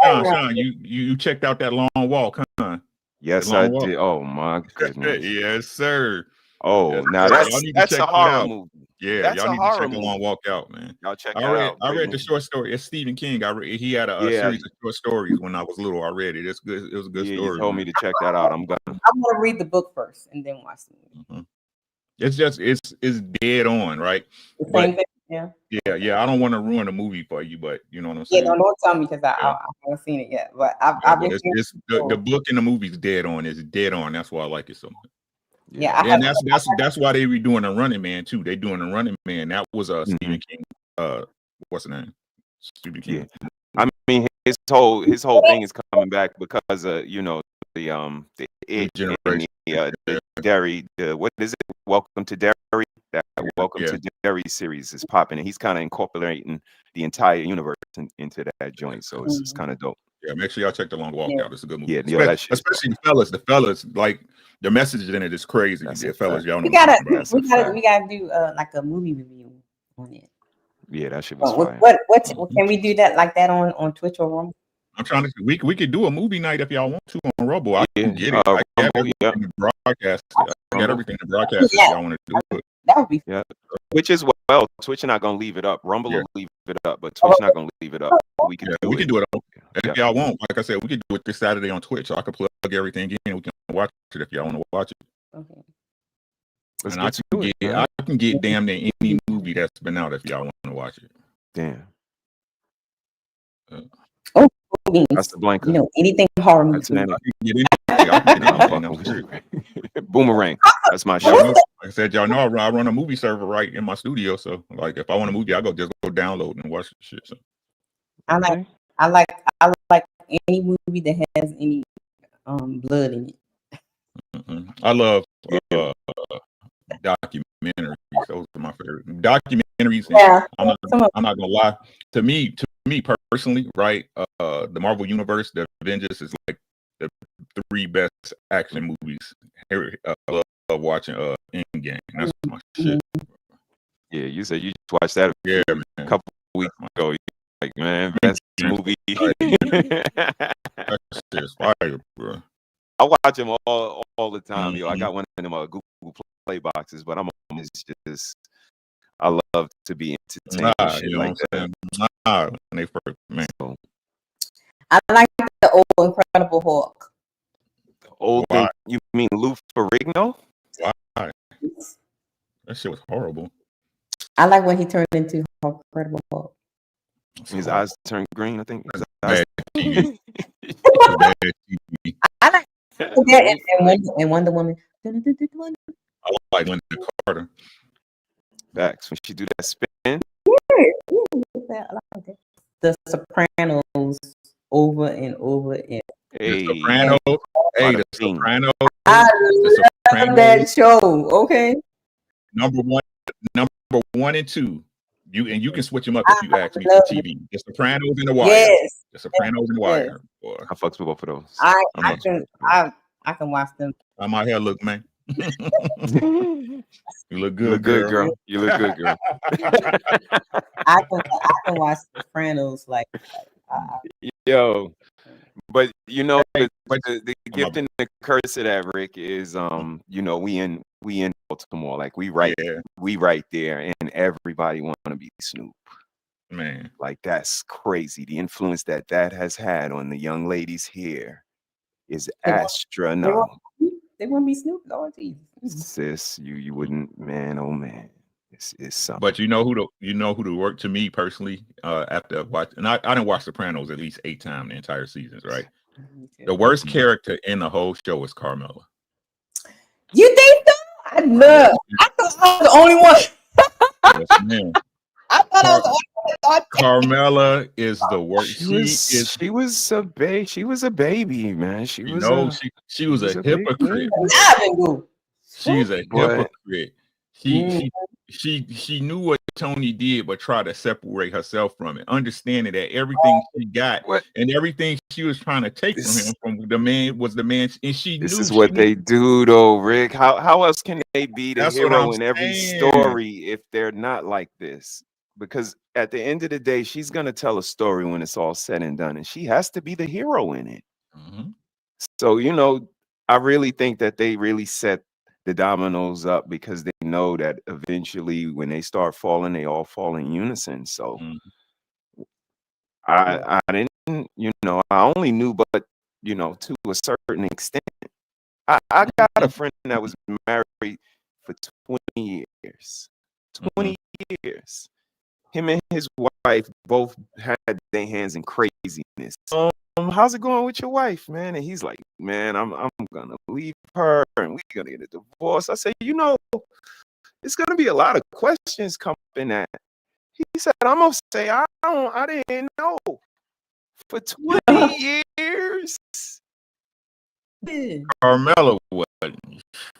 Hey, Sean, you checked out that long walk, huh? Yes, I did. Oh my goodness. Yes, sir. Oh, Yes, now sir. Y'all need to that's check a that horror out. movie. Yeah, That's y'all a need to horror check the movie. long walk out, man. Y'all check I that out. read Great the movie. short story. It's Stephen King. He had a series of short stories when I was little. I read it. It's good. It was a good Yeah, story. you told me to check that out. I'm gonna. I'm gonna read the book first and then watch the movie. It's just it's dead on, right? The same thing. Yeah. Yeah. I don't want to ruin the movie for you, but you know what I'm Yeah, saying. don't tell me because I haven't seen it yet. But I've been. But it's the book and the movie's dead on. It's dead on. That's why I like it so much. Yeah, and that's why they redoing the Running Man too. They doing the Running Man. That was Stephen King. What's the name? Stephen King. Yeah. I mean, his whole thing is coming back because you know the generation. The Derry. What is it? Welcome to Derry. That Welcome to Derry series is popping, and he's kind of incorporating the entire universe into that joint. So it's kind of dope. Yeah, make sure y'all check the long walk out. It's a good movie. Yeah, especially the fellas. The fellas, like the message in it is crazy. The fellas, y'all know. We gotta do like a movie review on it. Yeah, that shit was fire. What can we do that like that on Twitch or Rumble? I'm trying to. We could do a movie night if y'all want to on Rumble. I can get it. I got everything in the broadcast. I got everything in the broadcast. If y'all want to do it. That would be Twitch as well. Twitch not gonna leave it up. Rumble will leave it up, but Twitch not gonna leave it up. We can do it. And if y'all want, like I said, we could do it this Saturday on Twitch. So I could plug everything in. We can watch it if y'all want to watch it. Okay. And I can get damn near any movie that's been out if y'all want to watch it. Damn. That's the blank. You know, anything horror movie. Boomerang. That's my show. Like I said, y'all know I run a movie server right in my studio. So like if I want a movie, I just go download and watch the shit. So I like any movie that has any blood in it. I love documentaries. Those are my favorite documentaries. Yeah. I'm not gonna lie. To me personally, right? The Marvel Universe, the Avengers is like the 3 best action movies. I love watching Endgame. That's my shit. Yeah, you said you just watched that a couple weeks ago. You're like, man, best movie. That shit is fire, bro. I watch them all the time, yo. I got one of them Google Play boxes, but it's just I love to be entertained and shit like that. When they first, man. I like the old Incredible Hulk. The old thing, you mean Lou Ferrigno? Why? That shit was horrible. I like when he turned into Incredible Hulk. His eyes turned green, I think. Bad TV. I like that and Wonder Woman. I like Linda Carter. Facts. When she do that spin. The Sopranos over and over and The Sopranos. The Sopranos. I love that show. Okay. Number one and 2. You can switch them up if you ask me for TV. The Sopranos and The Wire. Yes. The Sopranos and The Wire. Boy. I fucks with both of those. I can watch them. How my hair look, man? You look good, girl. You look good, girl. I can watch The Sopranos like yo. But you know the gift and the curse of that, Rick, is you know, we in Baltimore, like we right there, and everybody want to be Snoop. Man, like that's crazy. The influence that has had on the young ladies here is astronomical. They want to be Snoop, Lord Jesus. Sis, you wouldn't, man. Oh man, it's something. But you know who to work to me personally after watching, and I didn't watch Sopranos at least 8 times the entire seasons, right? The worst character in the whole show is Carmela. You think so? I thought I was the only one. Yes, man. I thought I was the only one that thought Carmela is the worst. She was a baby, man. She was a hypocrite. She's a hypocrite. She knew what Tony did, but tried to separate herself from it, understanding that everything she got and everything she was trying to take from him, from the man, was the man, and she This knew is what they do, though, Rick. How else can they be the That's what I'm hero in every saying. story if they're not like this? Because at the end of the day, she's gonna tell a story when it's all said and done, and she has to be the hero in it. Mhm. So, you know, I really think that they really set the dominoes up because they know that eventually when they start falling, they all fall in unison. So I didn't, you know, I only knew, but you know, to a certain extent. I got a friend that was married for 20 years. 20 years. Him and his wife both had their hands in craziness. How's it going with your wife, man? And he's like, man, I'm gonna leave her and we're gonna get a divorce. I said, you know, it's gonna be a lot of questions coming at. He said, I'm gonna say, I didn't know for 20 years. Carmela wasn't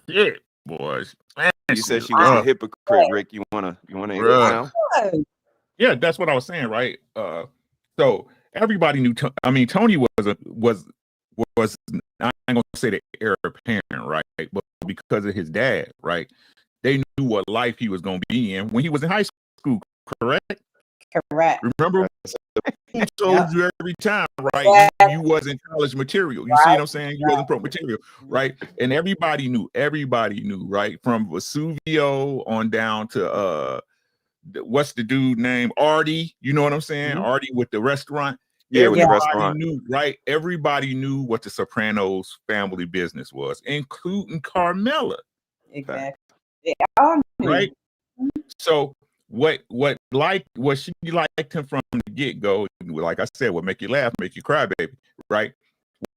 shit, boys. Man, You said she was a hypocrite, Rick. You wanna Bruh. expound? Yeah, that's what I was saying, right? So everybody knew. I mean, Tony was I ain't gonna say the heir apparent, right? But because of his dad, right? They knew what life he was gonna be in when he was in high school. Correct. Correct. Remember, he told you every time, right? You wasn't college material. You see what I'm saying? You wasn't pro material, right? And everybody knew, right? From Vesuvio on down to what's the dude name? Artie. You know what I'm saying? Artie with the restaurant. Yeah, with the Everybody restaurant. knew, right? Everybody knew what the Sopranos family business was, including Carmela. Exactly. They all knew. Right? So what she liked him from the get-go, like I said, what make you laugh, make you cry, baby, right?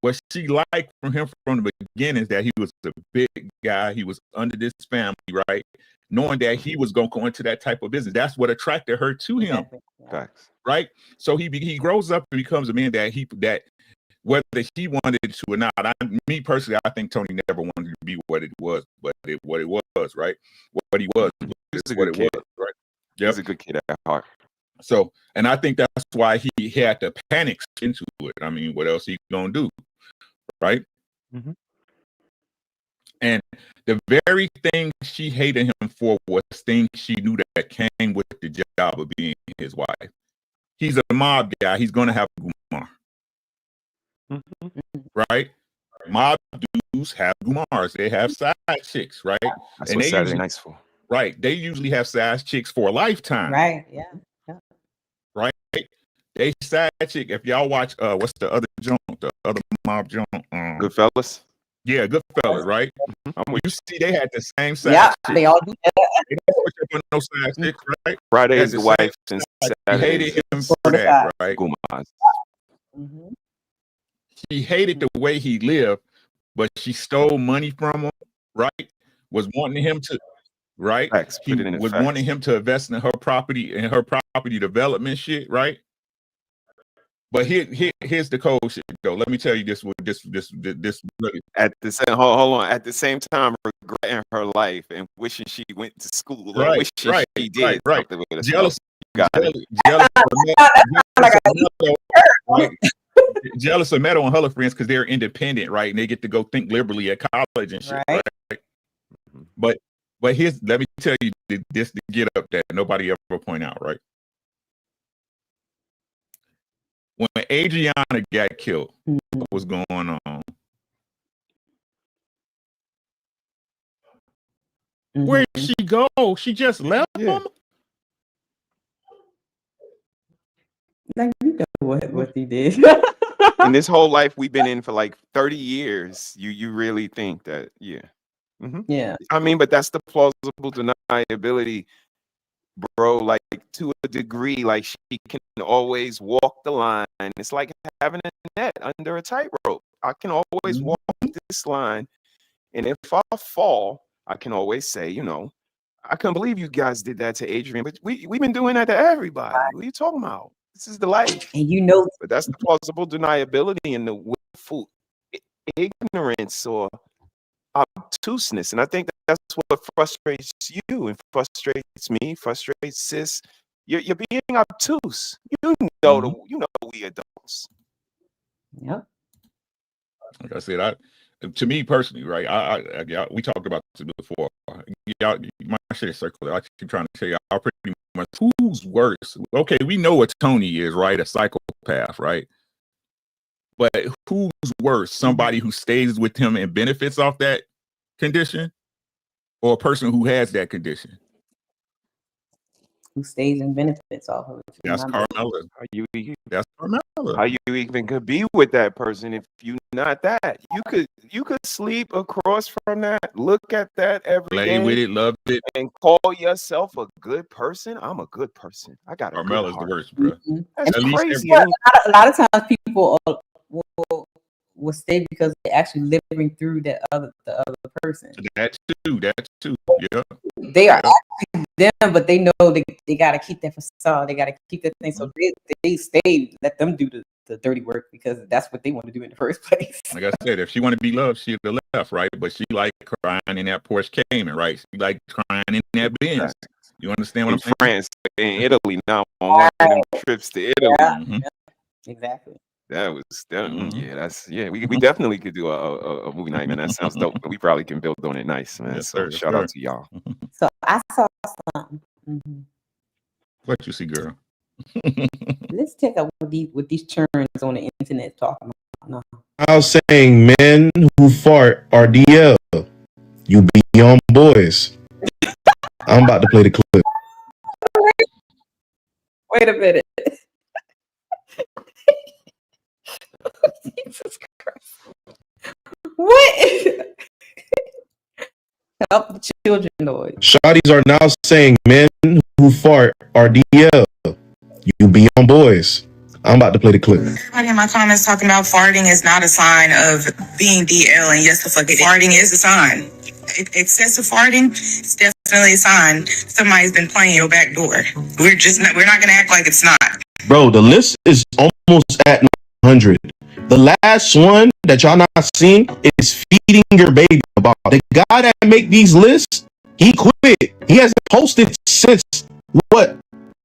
What she liked from him from the beginning is that he was a big guy, he was under this family, right? Knowing that he was gonna go into that type of business. That's what attracted her to him. Facts. Right? So he grows up and becomes a man that whether he wanted to or not. Me personally, I think Tony never wanted to be what it was, but what it was, right? What he was, He's a what good it kid. was, right? He's a good kid at heart. So, and I think that's why he had to panic into it. I mean, what else he gonna do, right? And the very thing she hated him for was things she knew that came with the job of being his wife. He's a mob guy. He's gonna have Gumar, right? Mob dudes have Gumars. They have side chicks, right? That's and what they Saturday usually, Night's for. right? They usually have side chicks for a lifetime, Right. Yeah. right? They side chick. If y'all watch, what's the other joint? The other mob joint? Goodfellas. Yeah, Goodfellas, right? You see, they had the same side. Yeah, chick. they all do that. They don't switch up on no side chick, right? Friday They is had the same wife and side. She Saturday hated him for that, right? Gumas. She hated the way he lived, but she stole money from him, right? Was wanting him to, right? Facts. He Put it in was facts. wanting him to invest in her property and her property development shit, right? But here's the cold shit, though. Let me tell you this really. At the same hold on. At the same time, regretting her life and wishing she went to school or wishing she did something with herself. Jealous, You got it. jealous of Meadow and her friends because they're independent, right? And they get to go think liberally at college and shit, right? But let me tell you this to get up that nobody ever point out, right? When Adriana got killed, what was going on? Where did she go? She just left him? Like, you know what he did. In this whole life we've been in for like 30 years, you really think that, yeah. Yeah. I mean, but that's the plausible deniability, bro. Like, to a degree, like she can always walk the line. It's like having a net under a tightrope. I can always walk this line, and if I fall, I can always say, you know, I can't believe you guys did that to Adrian, but we've been doing that to everybody. What are you talking about? This is the life. And you know, but that's the plausible deniability and the willful ignorance or obtuseness. And I think that's what frustrates you and frustrates me, frustrates sis. You're being obtuse. You know we adults. Yep. Like I said, to me personally, right? We talked about this before. Y'all, my shit circle. I keep trying to tell y'all pretty much who's worse. Okay, we know what Tony is, right? A psychopath, right? But who's worse? Somebody who stays with him and benefits off that condition, or a person who has that condition? Who stays and benefits off of it? That's Carmela. That's Carmela. How you even could be with that person if you not that? You could sleep across from that, look at that every Play day, with it, love it, and call yourself a good person. I'm a good person. I got a Carmela's good heart. the worst, bro. That's At least crazy. A lot of times people will stay because they're actually living through the other person. That too. Yeah. They are actually them, but they know they gotta keep that facade. They gotta keep that thing. So they stay, let them do the dirty work because that's what they want to do in the first place. Like I said, if she want to be loved, she'd have left, right? But she like crying in that Porsche Cayman, right? She like crying in that Benz. You understand what I'm saying? France, in Italy now, on one of them trips to Italy. Yeah, exactly. That was we definitely could do a movie night, man. That sounds dope. We probably can build on it nice, man. Yes, So sir, shout out to y'all. So I saw something. What you see, girl? Let's check out what these churns on the internet talking about. No. I was saying men who fart are DL. You be on boys. I'm about to play the clip. Wait a minute. Jesus Christ. What? Help the children, Lord. Shotties are now saying men who fart are DL. You be on boys. I'm about to play the clip. Everybody in my comments talking about farting is not a sign of being DL, and yes, the fuck it. Farting is a sign. Excessive farting is definitely a sign somebody's been playing your back door. We're not gonna act like it's not. Bro, the list is almost at 100. The last one that y'all not seen is feeding your baby about. The guy that make these lists, he quit. He hasn't posted since what?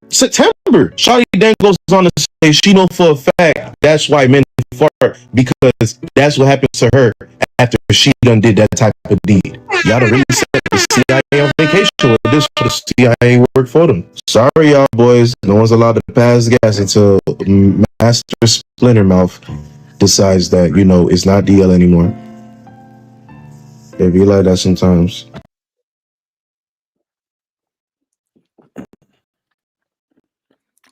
September. Shawty then goes on to say she know for a fact that's why men fart, because that's what happens to her after she done did that type of deed. Y'all done really set the CIA on vacation with this for the CIA work for them. Sorry, y'all boys. No one's allowed to pass gas until Master Splintermouth decides that, it's not DL anymore. It be like that sometimes.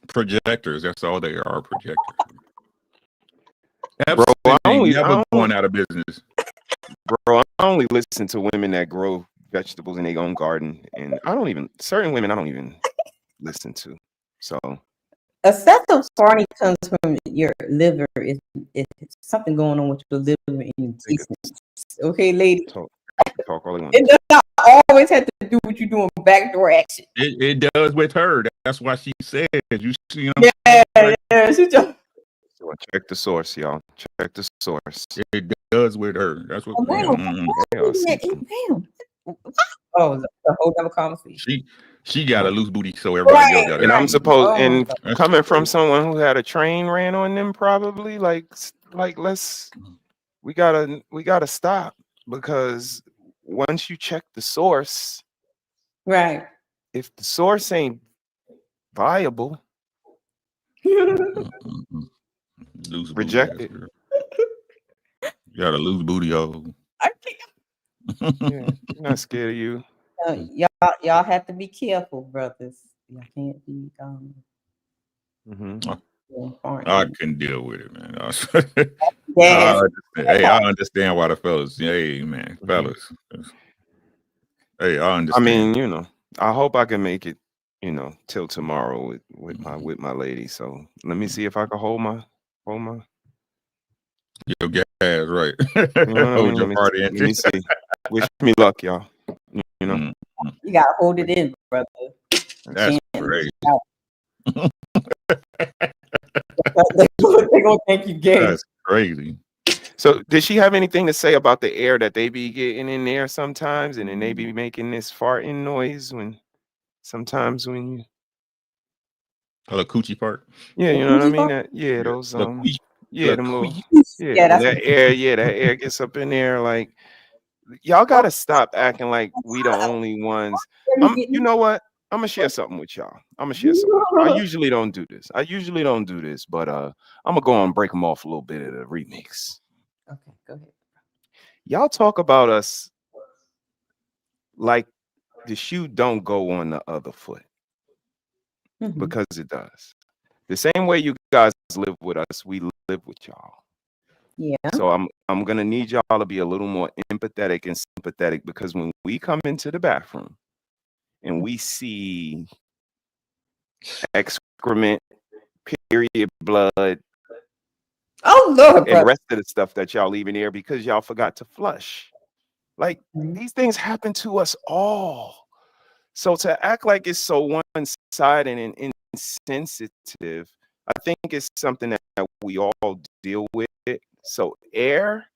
Projectors. That's all they are. Projectors. Bro, Absolutely never going out of business. Bro, I only listen to women that grow vegetables in their own garden, and certain women I don't even listen to. So excessive farting comes from your liver. Is something going on with your liver and your intestines. Okay, lady. Talk all they want. It does not always have to do with you doing backdoor action. It does with her. That's why she said. You see what I'm saying? Yeah. She just. So check the source, y'all. Check the source. It does with her. That's what. Damn. Oh, the whole other conversation. She got a loose booty, so everybody else got it. And I'm supposed, and coming from someone who had a train ran on them, probably we gotta stop, because once you check the source, right? If the source ain't viable, reject it. You got a loose booty, Yeah, I'm not scared of you. Y'all have to be careful, brothers. Y'all can't be I can deal with it, man. I understand why the fellas. Hey, man, fellas. Hey, I understand. I mean, I hope I can make it, till tomorrow with my lady. So let me see if I can hold my. Your gas, right? Hold your party. Let me see. Wish me luck, y'all. You gotta hold it in, brother. That's crazy. They're gonna think you gay. That's crazy. So did she have anything to say about the air that they be getting in there sometimes, and then they be making this farting noise when you the coochie part? Yeah, you know what I mean? Those Yeah, them little, yeah, Yeah, and that's that air gets up in there. Like, y'all gotta stop acting like we the only ones. You know what? I'm gonna share something with y'all. I usually don't do this. But I'm gonna go and break them off a little bit of the remix. Okay, go ahead. Y'all talk about us like the shoe don't go on the other foot because it does. The same way you guys live with us, we live with y'all. Yeah. So I'm gonna need y'all to be a little more empathetic and sympathetic, because when we come into the bathroom and we see excrement, period, blood, oh Lord, and the rest of the stuff that y'all leave in there because y'all forgot to flush. Like, these things happen to us all. So to act like it's so one-sided and insensitive, I think it's something that we all deal with. So air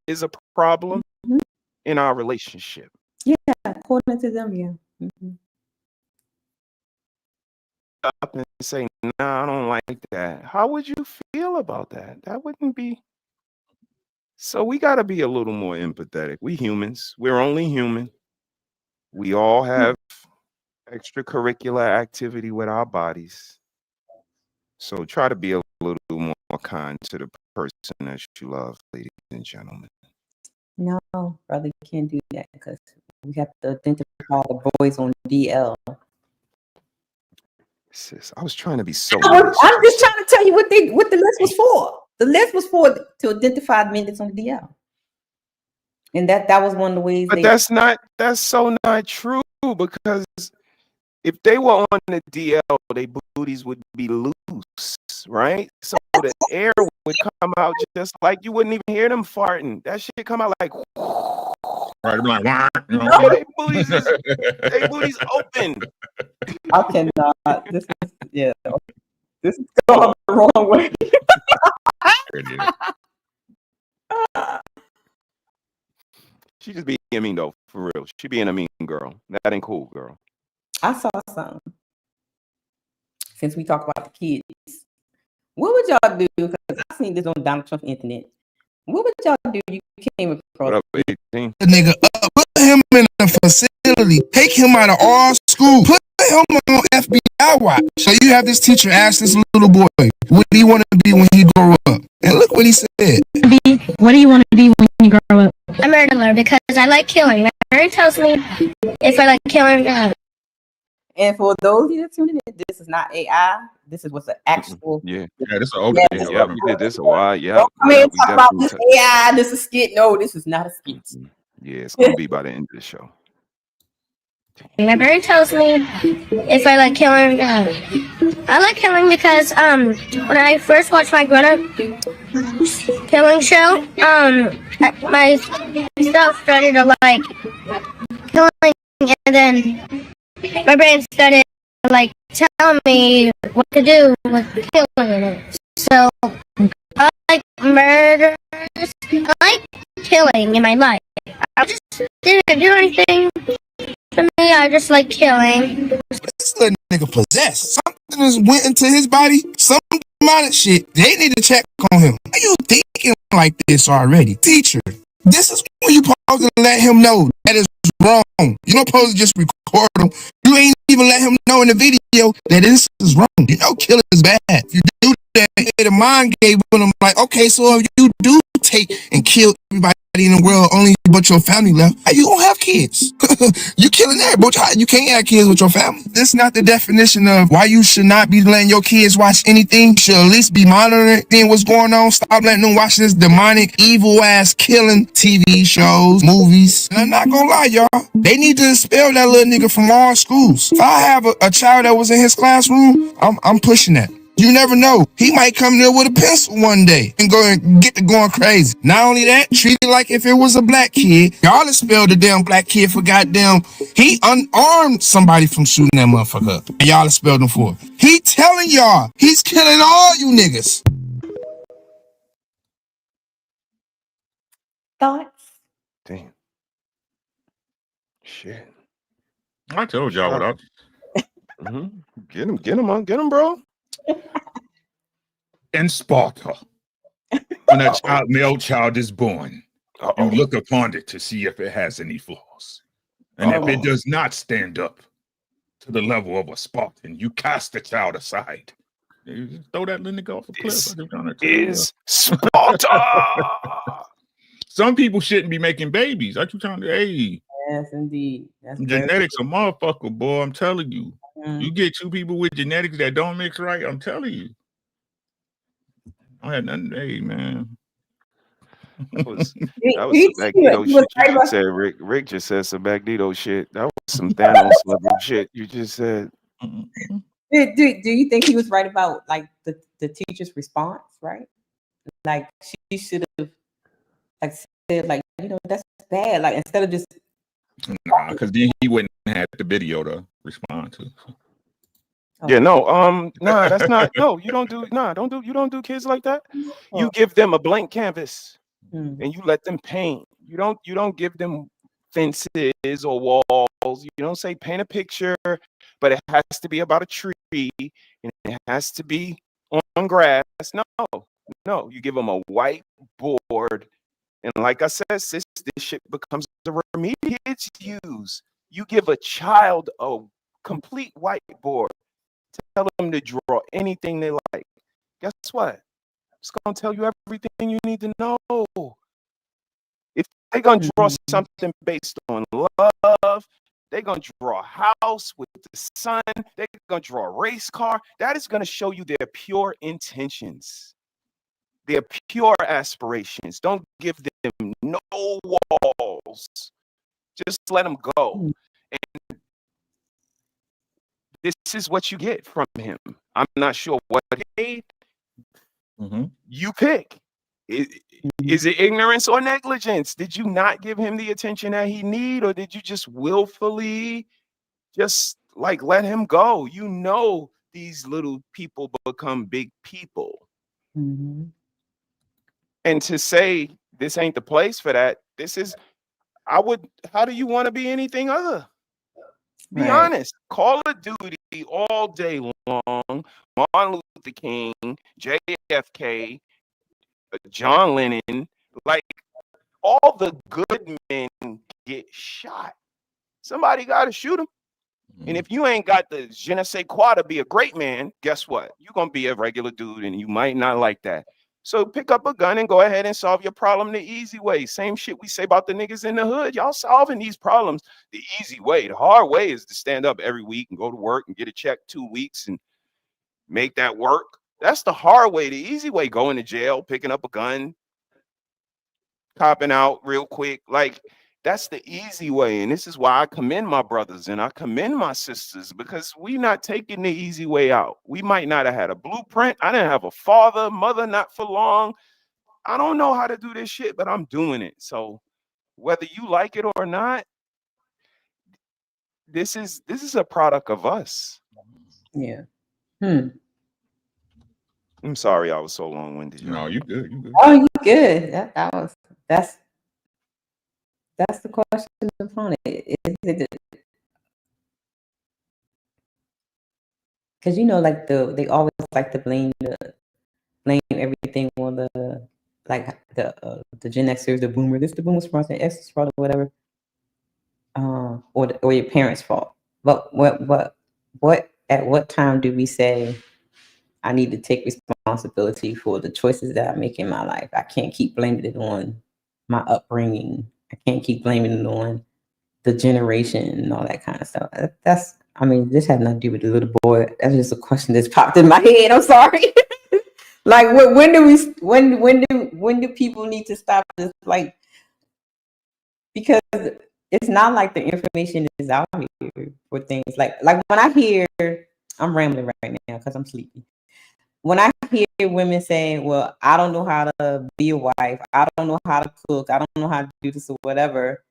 is a problem in our relationship. Yeah, according to them, yeah. Up and say, "Nah, I don't like that." How would you feel about that? That wouldn't be. So we got to be a little more empathetic. We humans. We're only human. We all have extracurricular activity with our bodies. So try to be a little more kind to the person that you love, ladies and gentlemen. No, brother, you can't do that because we have to identify the boys on DL. Sis, I was trying to be so I'm nice. just trying to tell you what the list was for. The list was for to identify minutes on the DL. And that was one of the ways. But that's so not true, because if they were on the DL, their booties would be loose, right? So the air would come out just like you wouldn't even hear them farting. That shit come out like right. I'm like, wah, you know? Yeah, they booties open. I cannot. This is going the wrong way. She just being mean though, for real. She being a mean girl. That ain't cool, girl. I saw something. Since we talk about the kids, what would y'all do? Because I seen this on Donald Trump's internet. What would y'all do? You came across. What up, 18? The nigga up, put him in a facility, take him out of all school, put him on FBI watch. So you have this teacher ask this little boy, what do you want to be when he grow up? And look what he said. What do you want to be when you grow up? A murderer, because I like killing. My brain tells me if I like killing. And for those of you that tuned in, this is not AI. This is what's an actual. Yeah, this is old. Yeah, we did this a while. Yeah, Don't come in and we talk about definitely this AI. This is skit. No, this is not a skit. Yeah, it's gonna be by the end of the show. My brain tells me if I like killing. I like killing because when I first watched my grown-up killing show, my stuff started to like killing, and then my brain started like telling me what to do with killing in it. So I like murders. I like killing in my life. I just didn't do anything. For me, I just like killing. This little nigga possessed. Something just went into his body. Some demonic shit. They need to check on him. Why you thinking like this already? Teacher, this is when you supposed to let him know that is wrong. You don't supposed to just record him. You ain't even let him know in the video that this is wrong. You know killing is bad. If you do that, the mind game with him like, okay, so if you do take and kill everybody in the world, only but your family left, how you gonna have kids? You killing everybody. You can't have kids with your family. This is not the definition of why you should not be letting your kids watch anything. You should at least be monitoring what's going on. Stop letting them watch this demonic, evil ass killing TV shows, movies. And I'm not gonna lie, y'all. They need to expel that little nigga from all schools. If I have a child that was in his classroom, I'm pushing that. You never know. He might come there with a pencil one day and go and get to going crazy. Not only that, treat it like if it was a black kid. Y'all expelled the damn black kid for goddamn. He unarmed somebody from shooting that motherfucker up. And y'all expelled him for it. He telling y'all he's killing all you niggas. Thoughts? Damn. Shit. I told y'all what I. Get him, bro. In Sparta, when a male child is born, you look upon it to see if it has any flaws. And if it does not stand up to the level of a Spartan, you cast the child aside. You just throw that nigga off a cliff. Is Sparta. Some people shouldn't be making babies. Aren't you trying to? Hey, yes, indeed. That's genetics a motherfucker, boy. I'm telling you. Mm. You get two people with genetics that don't mix right. I'm telling you. I had nothing. Hey, man. That was some Magneto shit you just said, Rick. Rick just said some Magneto shit. That was some Thanos level shit you just said. Do you think he was right about like the teacher's response, right? Like she should have like said like, you know, that's bad. Like instead of just Nah, because then he wouldn't have the video to respond to. Yeah, no, nah, that's not. No, you don't do. Nah, you don't do kids like that. You give them a blank canvas and you let them paint. You don't give them fences or walls. You don't say paint a picture, but it has to be about a tree and it has to be on grass. No, you give them a whiteboard, and like I said, sis, this shit becomes a remedial kids use. You give a child a complete whiteboard. Tell them to draw anything they like. Guess what? It's gonna tell you everything you need to know. If they're gonna draw something based on love, they're gonna draw a house with the sun, they're gonna draw a race car. That is gonna show you their pure intentions, their pure aspirations. Don't give them no walls. Just let them go. And this is what you get from him. I'm not sure what he you pick. Is it ignorance or negligence? Did you not give him the attention that he need, or did you just willfully just like let him go? You know, these little people become big people. And to say this ain't the place for that, how do you want to be anything other? Be honest. Call of Duty all day long. Martin Luther King, JFK, John Lennon, like all the good men get shot. Somebody got to shoot them. And if you ain't got the je ne sais quoi to be a great man, guess what? You're going to be a regular dude and you might not like that. So pick up a gun and go ahead and solve your problem the easy way. Same shit we say about the niggas in the hood. Y'all solving these problems the easy way. The hard way is to stand up every week and go to work and get a check 2 weeks and make that work. That's the hard way. The easy way, going to jail, picking up a gun, copping out real quick. Like, that's the easy way. And this is why I commend my brothers and I commend my sisters, because we not taking the easy way out. We might not have had a blueprint. I didn't have a father, mother, not for long. I don't know how to do this shit, but I'm doing it. So whether you like it or not, this is a product of us. Yeah. I'm sorry I was so long-winded. No, you good. You good. Oh, you good. That's the question upon it. Because you know, like they always like to blame everything on the Gen Xers, the boomer. This the boomer's fault, the X's fault, or whatever. Or your parents' fault. But at what time do we say I need to take responsibility for the choices that I make in my life? I can't keep blaming it on my upbringing. I can't keep blaming it on the generation and all that kind of stuff. This had nothing to do with the little boy. That's just a question that's popped in my head. I'm sorry. Like, when do people need to stop this? Like, because it's not like the information is out here for things like when I hear, I'm rambling right now because I'm sleepy. When I hear women saying, well, I don't know how to be a wife, I don't know how to cook, I don't know how to do this or whatever,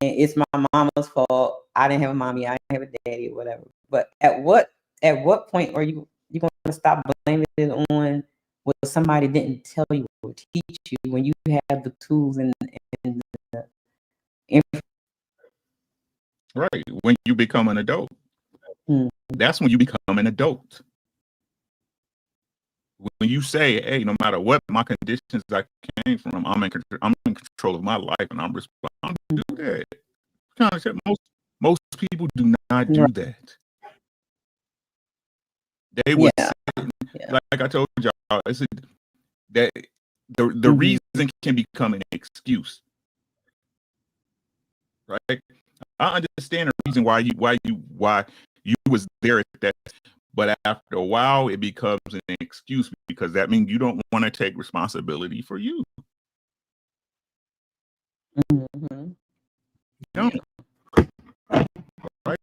and it's my mama's fault, I didn't have a mommy, I didn't have a daddy or whatever. But at what point are you going to stop blaming it on what somebody didn't tell you or teach you when you have the tools and the Right. When you become an adult, that's when you become an adult. when you say, "Hey, no matter what my conditions I came from, I'm in control of my life, and I'm responsible to do that." Kind of shit. Most people do not do that. They would say, like I told y'all, I said that the reason can become an excuse, right? I understand the reason why you was there at that, but after a while it becomes an excuse because that means you don't want to take responsibility for you. You don't, right?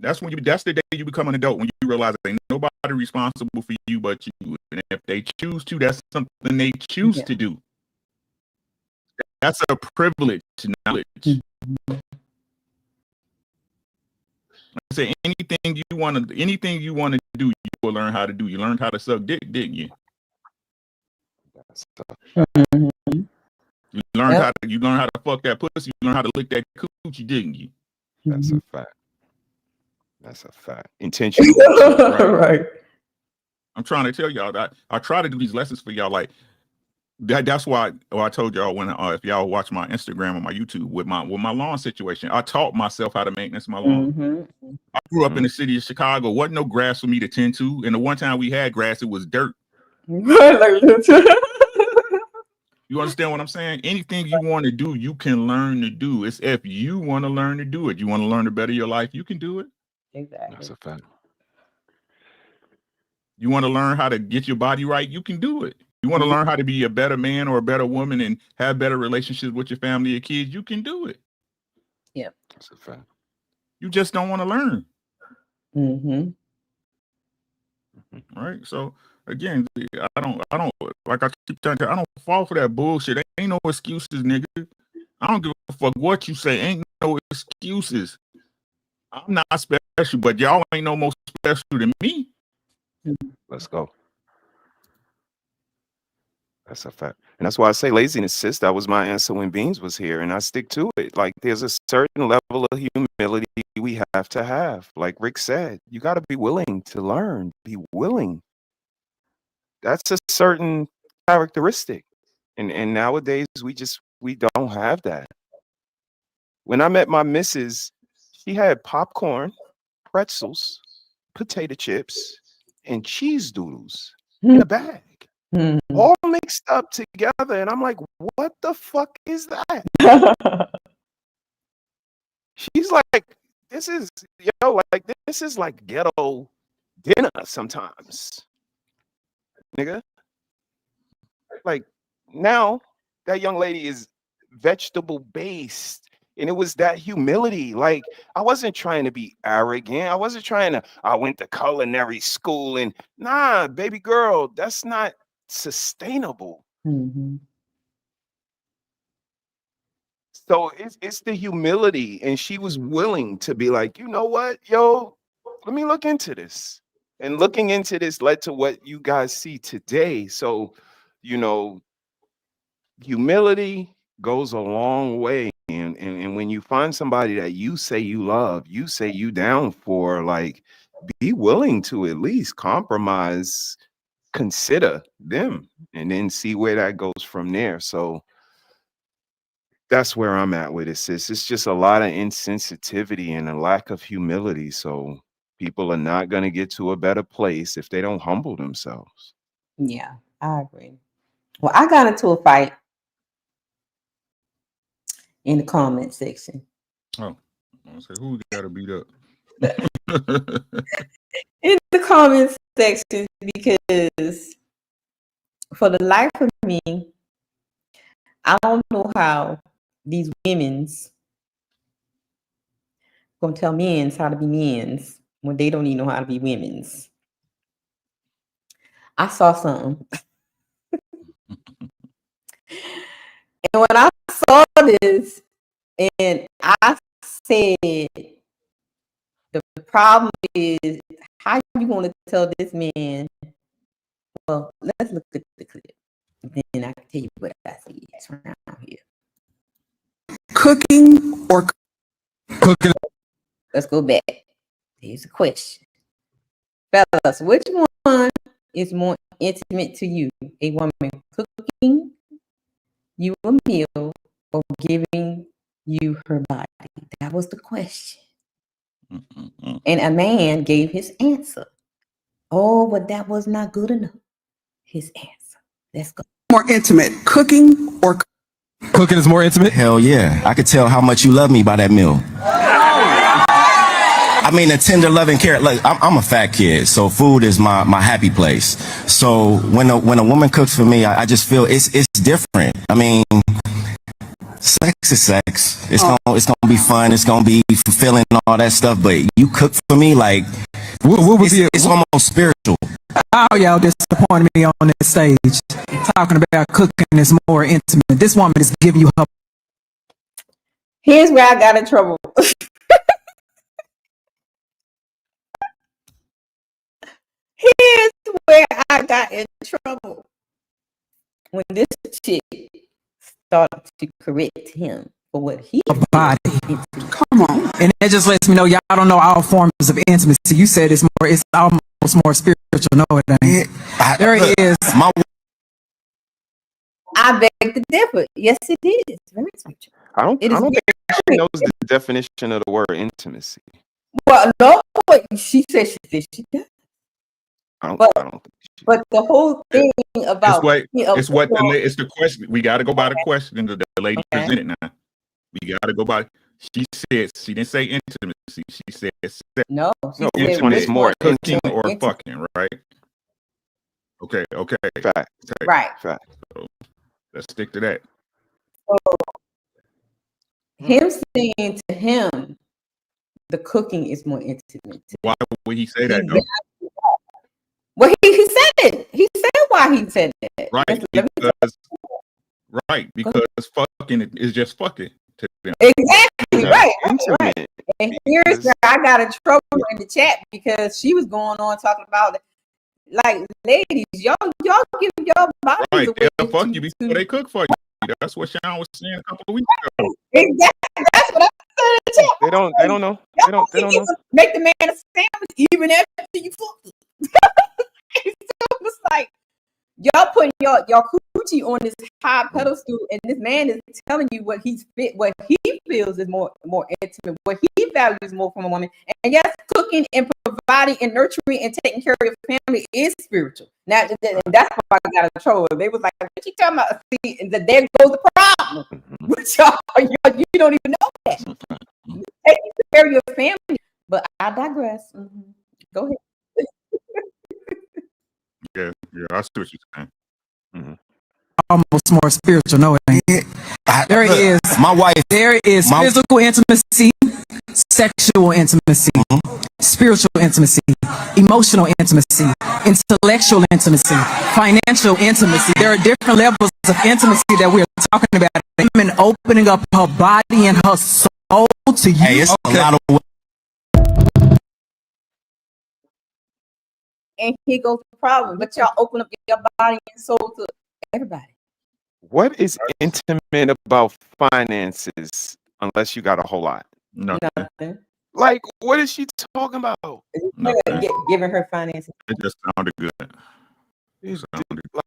That's the day you become an adult, when you realize that ain't nobody responsible for you but you. And if they choose to, that's something they choose to do. That's a privilege knowledge. I say anything you want to do, you will learn how to do. You learned how to suck dick, didn't you? You learned how to fuck that pussy. You learned how to lick that coochie, didn't you? That's a fact. That's a fact. Intentional. Right. I'm trying to tell y'all that I try to do these lessons for y'all. Like that's why I told y'all when if y'all watch my Instagram or my YouTube with my lawn situation, I taught myself how to maintenance my lawn. I grew up in the city of Chicago. Wasn't no grass for me to tend to, and the one time we had grass, it was dirt. You understand what I'm saying? Anything you want to do, you can learn to do. It's if you want to learn to do it. You want to learn to better your life, you can do it. Exactly. That's a fact. You want to learn how to get your body right, you can do it. You want to learn how to be a better man or a better woman and have better relationships with your family or kids, you can do it. Yep. That's a fact. You just don't want to learn. Right? So again, I don't like I keep telling you, I don't fall for that bullshit. Ain't no excuses, nigga. I don't give a fuck what you say. Ain't no excuses. I'm not special, but y'all ain't no more special than me. Let's go. That's a fact. And that's why I say laziness, sis. That was my answer when Beans was here. And I stick to it. Like there's a certain level of humility we have to have. Like Rick said, you got to be willing to learn. Be willing. That's a certain characteristic. And nowadays we don't have that. When I met my missus, she had popcorn, pretzels, potato chips, and cheese doodles in a bag. All mixed up together, and I'm like, what the fuck is that? She's like, this is like ghetto dinner sometimes, nigga. Like now that young lady is vegetable based, and it was that humility. Like I wasn't trying to be arrogant. I went to culinary school and nah, baby girl, that's not sustainable. So it's the humility, and she was willing to be like, you know what, yo, let me look into this. And looking into this led to what you guys see today. So, humility goes a long way. And when you find somebody that you say you love, you say you down for, like, be willing to at least compromise, consider them, and then see where that goes from there. So that's where I'm at with it, sis. It's just a lot of insensitivity and a lack of humility. So people are not going to get to a better place if they don't humble themselves. Yeah, I agree. Well, I got into a fight in the comment section. Oh, I say who got to beat up? In the comment section, because for the life of me, I don't know how these women's gonna tell men's how to be men's when they don't even know how to be women's. I saw something. And when I saw this, and I said, the problem is, how you going to tell this man? Well, let's look at the clip. Then I can tell you what I see around here. Cooking or cooking? Let's go back. Here's a question. Fellas, which one is more intimate to you? A woman cooking you a meal or giving you her body? That was the question. And a man gave his answer. Oh, but that was not good enough. His answer. Let's go. More intimate, cooking or Cooking is more intimate? Hell yeah. I could tell how much you love me by that meal. I mean, a tender, loving care. Like, I'm a fat kid, so food is my happy place. So when a woman cooks for me, I just feel it's different. I mean, sex is sex. It's gonna be fun. It's gonna be fulfilling and all that stuff. But you cook for me, like, it's almost spiritual. How y'all disappointed me on this stage talking about cooking is more intimate. This woman is giving you her. Here's where I got in trouble. Here's where I got in trouble. When this chick started to correct him for what he body. Come on. And it just lets me know y'all don't know all forms of intimacy. You said it's almost more spiritual. No, it ain't. There it is. I beg to differ. Yes, it is. Very spiritual. I don't think she knows the definition of the word intimacy. Well, no, she said she does. I don't think but the whole thing about it's the question. We got to go by the question that the lady presented. Now we got to go by. She said she didn't say intimacy. She said sex. No, which one is more cooking intimate or fucking? Right. Okay. Fact. Right. Fact. So let's stick to that. So, him saying to him, the cooking is more intimate. Why would he say that? Though? Well, he said it. He said why he said it. Because fucking is just fucking to them. Exactly, right. And here's where I got in trouble in the chat because she was going on talking about like, ladies, y'all give your bodies right. away. They'll fuck you before they cook for you. That's what Sean was saying a couple of weeks ago. Exactly. That's what I said in the chat. They don't know. They don't know. Make the man a sandwich even after you fuck him. So it's like y'all putting your coochie on this high pedestal, and this man is telling you what he feels is more intimate, what he values more from a woman. And yes, cooking and providing and nurturing and taking care of your family is spiritual. Now, and that's why I got in trouble. They was like, "What you talking about?" See, and there goes the problem. With y'all, you don't even know that. Taking care of your family, but I digress. Go ahead. Yeah, I see what you're saying. Almost more spiritual. No, it ain't. There it is. My wife. There is physical intimacy, sexual intimacy, spiritual intimacy, emotional intimacy, intellectual intimacy, financial intimacy. There are different levels of intimacy that we're talking about. Women opening up her body and her soul to you. Hey, it's a lot of. And here goes the problem. But y'all open up your body and soul to everybody. What is intimate about finances unless you got a whole lot? Nothing. Like, what is she talking about? Giving her finances. It just sounded good.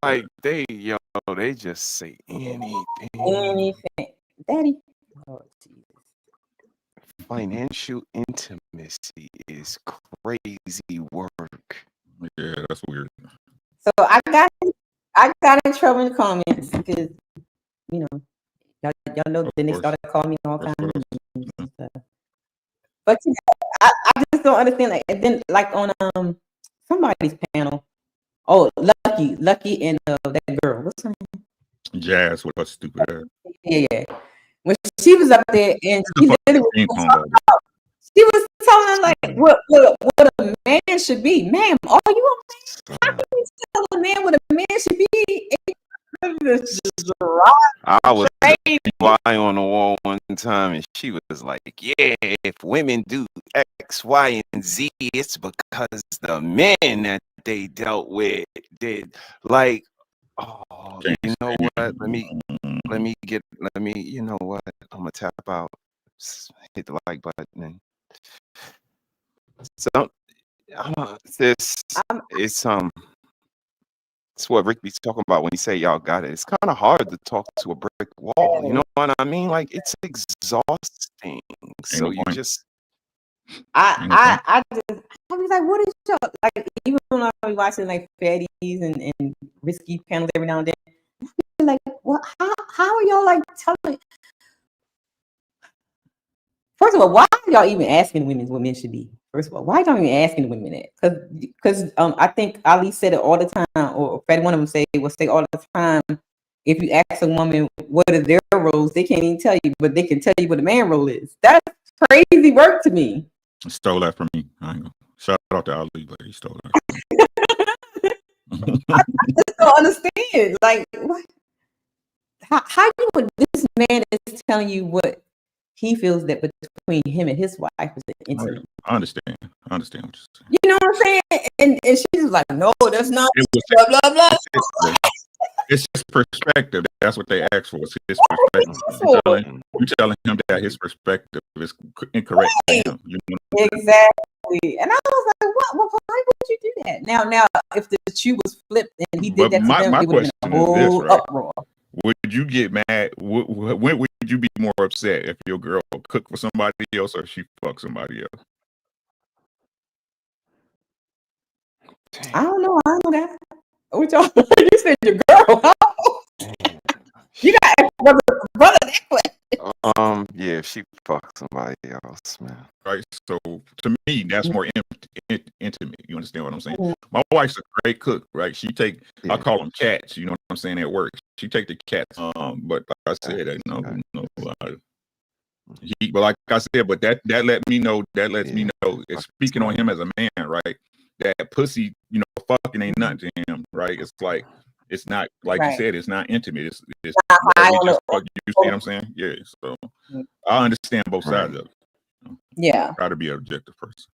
Like they just say anything. Daddy. Oh, Jesus. Financial intimacy is crazy work. Yeah, that's weird. So I got in trouble in the comments because y'all know that they started calling me all kinds of names and stuff. But I just don't understand. Like, and then like on somebody's panel, Lucky and that girl, what's her name? Jazz with her stupid ass. Yeah. When she was up there and she was telling her like what a man should be. Ma'am, are you a man? How can you tell a man what a man should be? I was fly on the wall one time and she was like, yeah, if women do X, Y, and Z, it's because the men that they dealt with did. Like, oh, you know what? You know what? I'm gonna tap out, hit the like button, and so it's That's what Rick be talking about when he say y'all got it. It's kind of hard to talk to a brick wall. You know what I mean? Like it's exhausting. So you just I be like, what is y'all like? Even when I be watching like fatties and risky panels every now and then, I be like, well, how are y'all like telling? First of all, why are y'all even asking women what men should be? First of all, why y'all even asking women that? Because I think Ali said it all the time, or Freddie one of them will say all the time. If you ask a woman what are their roles, they can't even tell you, but they can tell you what a man role is. That's crazy work to me. Stole that from me. I ain't gonna shout out to Ali, but he stole that. I just don't understand. Like, what? How you would this man is telling you what he feels that between him and his wife is intimate. I understand. I understand what you're saying. You know what I'm saying? And she's like, no, that's not blah blah blah. It's his perspective. That's what they asked for. It's his perspective. You telling him that his perspective is incorrect. Right. Exactly. And I was like, what? Well, why would you do that? Now, if the shoe was flipped and he did that to them, my it would have been a whole is this, right? uproar. Would you get mad? When would you be more upset if your girl cooked for somebody else or she fucked somebody else? I don't know. I don't know that. What y'all? You said your girl. You got to ask brother that question. Yeah, if she fucked somebody else, man. Right. So to me, that's more intimate. You understand what I'm saying? My wife's a great cook, right? She take I call them cats. You know what I'm saying? At work, she take the cats. But like I said, but like I said, but that let me know. That lets me know. Speaking on him as a man, right? That pussy, fucking ain't nothing to him, right? It's like it's not like you said. It's not intimate. It's just fuck. You see what I'm saying? Yeah. So I understand both sides of it. Yeah. Try to be an objective person.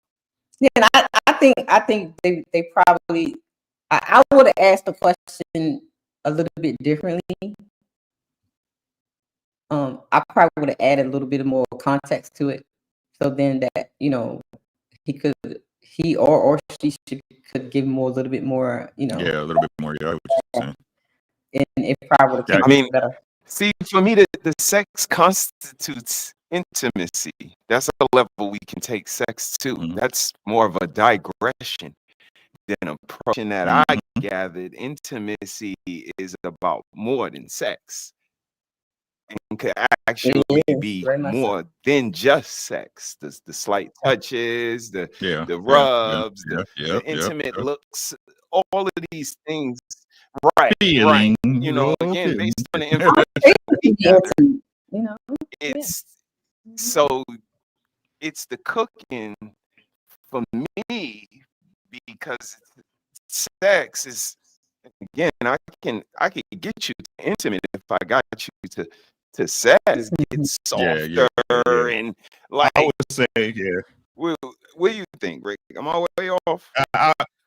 Yeah, and I think they probably I would have asked the question a little bit differently. I probably would have added a little bit more context to it, so then that he or she could give more a little bit more, Yeah, a little bit more. Yeah, what you're saying. And it probably would have came better. See, for me, the sex constitutes intimacy. That's a level we can take sex to. That's more of a digression than approaching that I gathered. Intimacy is about more than sex. And could actually be more than just sex. The slight touches, the rubs, the intimate looks, all of these things. Right. Feeling, Again, based on the information. It's so it's the cooking for me because sex is again I can get you to intimate if I got you to sex, get softer and like I would say, yeah. What do you think, Rick? Am I way off?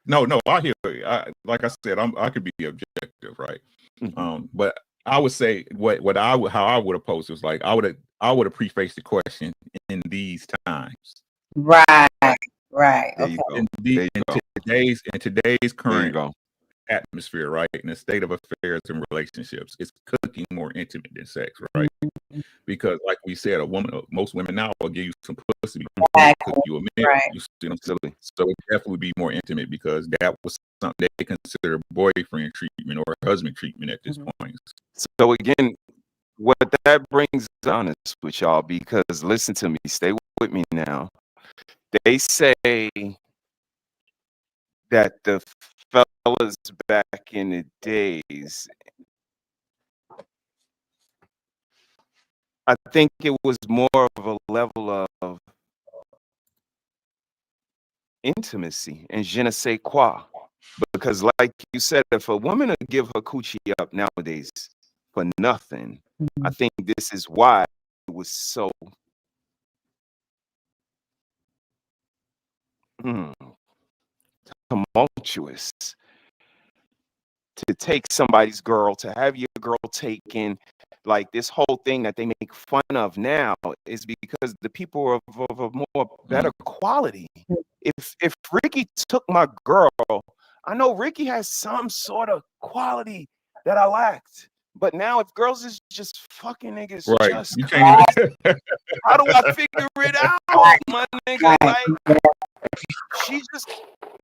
No, I hear you. Like I said, I could be objective, right? But I would say how I would have posed was like I would have prefaced the question in these times. Right. Okay. In today's current atmosphere, right? In the state of affairs and relationships, it's cooking more intimate than sex, right? Because, like we said, most women now will give you some pussy, cook you a meal. Right. You see what I'm saying? So it definitely be more intimate because that was something they consider boyfriend treatment or husband treatment at this point. So again, what that brings honest with y'all, because listen to me, stay with me now. They say that the fellas back in the days, I think it was more of a level of intimacy and je ne sais quoi. Because like you said, if a woman would give her coochie up nowadays for nothing, I think this is why it was so tumultuous to take somebody's girl, to have your girl taken. Like this whole thing that they make fun of now is because the people are of a more better quality. If Ricky took my girl, I know Ricky has some sort of quality that I lacked. But now, if girls is just fucking niggas, Right. just You can't even. how do I figure it out, my nigga? Like, she just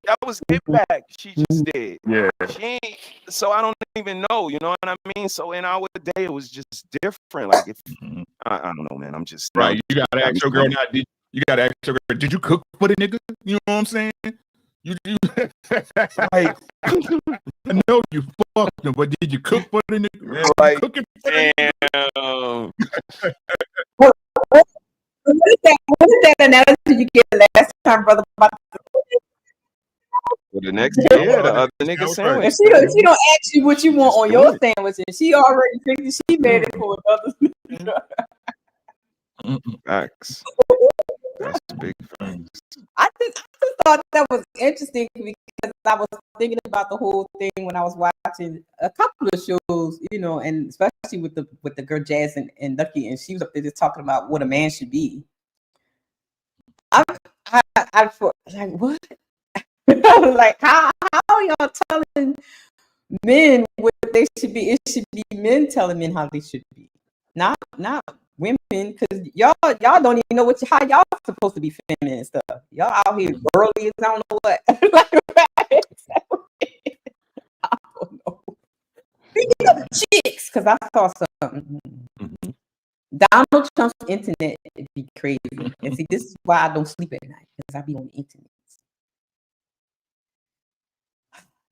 that was Get Back. She just did. Yeah. She ain't, so I don't even know. You know what I mean? So in our day, it was just different. Like if I don't know, man. I'm just Right. You gotta ask your girl. You gotta ask your girl. Did you cook for the nigga? You know what I'm saying? You like, I know you fucked him, but did you cook for the nigga? Man, like, cooking for the damn. What is that analogy you get last time, brother? For the next year, the other nigga sandwich. If she don't ask you what you want on your sandwich, and she already figured she made it for another. Facts. That's big facts. I just thought that was interesting because I was thinking about the whole thing when I was watching a couple of shows, you know, and especially with the girl Jazz and Lucky, and she was up there just talking about what a man should be. I like what? Like how are y'all telling men what they should be? It should be men telling men how they should be, not women, because y'all don't even know how y'all supposed to be feminine and stuff. Y'all out here girly as I don't know what. I don't know. Chicks, because I saw something. Donald Trump's internet be crazy. And see, this is why I don't sleep at night, because I be on the internet.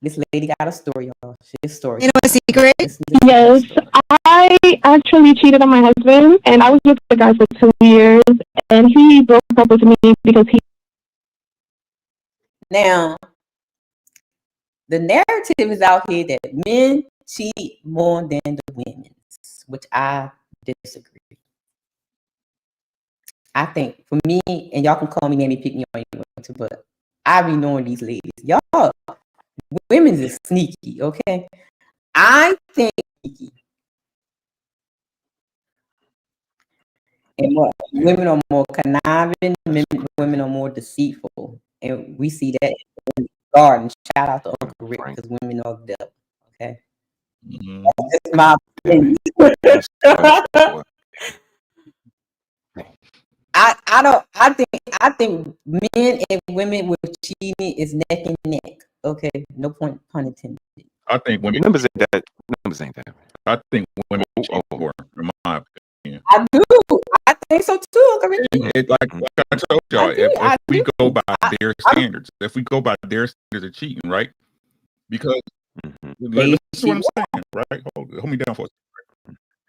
This lady got a story, y'all. She's a story. You know a secret? Yes, I actually cheated on my husband, and I was with the guy for 2 years, and he broke up with me because he. Now, the narrative is out here that men cheat more than the women, which I disagree. I think for me, and y'all can call me Nanny, pick me on you want to, but I be knowing these ladies. Y'all, women is sneaky, okay? I think and what women are more conniving, women are more deceitful, and we see that in the garden. Shout out to Uncle Rick, because women are the devil. Okay, that's just my opinion. I think men and women with cheating is neck and neck. Okay, no pun intended. I think women numbers ain't that. I think women cheat more, in my opinion. I do. I think so too. Like I told y'all, if we go by their standards, of cheating, right? Because listen to what I'm saying, right? Hold me down for a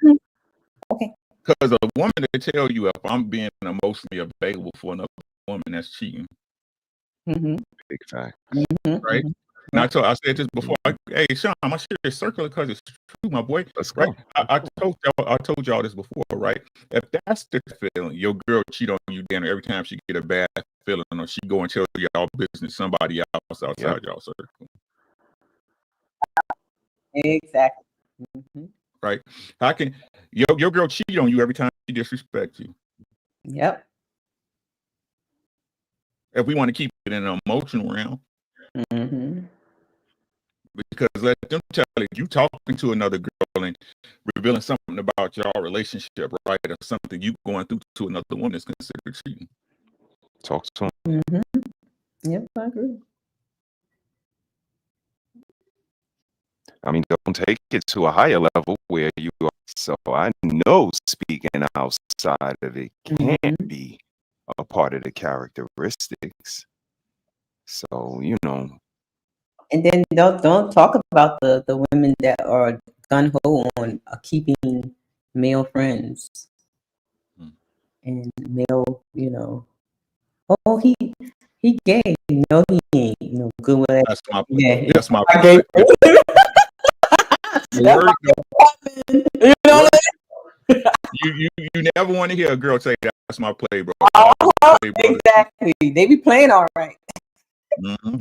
second. Okay. Because a woman that tell you if I'm being emotionally available for another woman, that's cheating. Big fact. Right? And I said this before. Hey, Sean, my shit is circular because it's true, my boy. Let's right? go. I told y'all this before, right? If that's the feeling, your girl cheat on you, then every time she get a bad feeling, or she go and tell y'all business somebody else outside y'all circle. Exactly. Right? How can your girl cheat on you every time she disrespects you? Yep. If we want to keep it in an emotional realm. Because let them tell you talking to another girl and revealing something about your relationship, right? Or something you going through to another woman is considered cheating. Talk to him. Yep, I agree. I mean, don't take it to a higher level where you are. So I know speaking outside of it can't be a part of the characteristics. So, you know. And then don't talk about the women that are gun-ho on keeping male friends and male, you know. Oh, he gay. No, he ain't. You know, good with that. That's my yeah. That's my gay. You never want to hear a girl say that's my play, bro. Exactly. They be playing all right.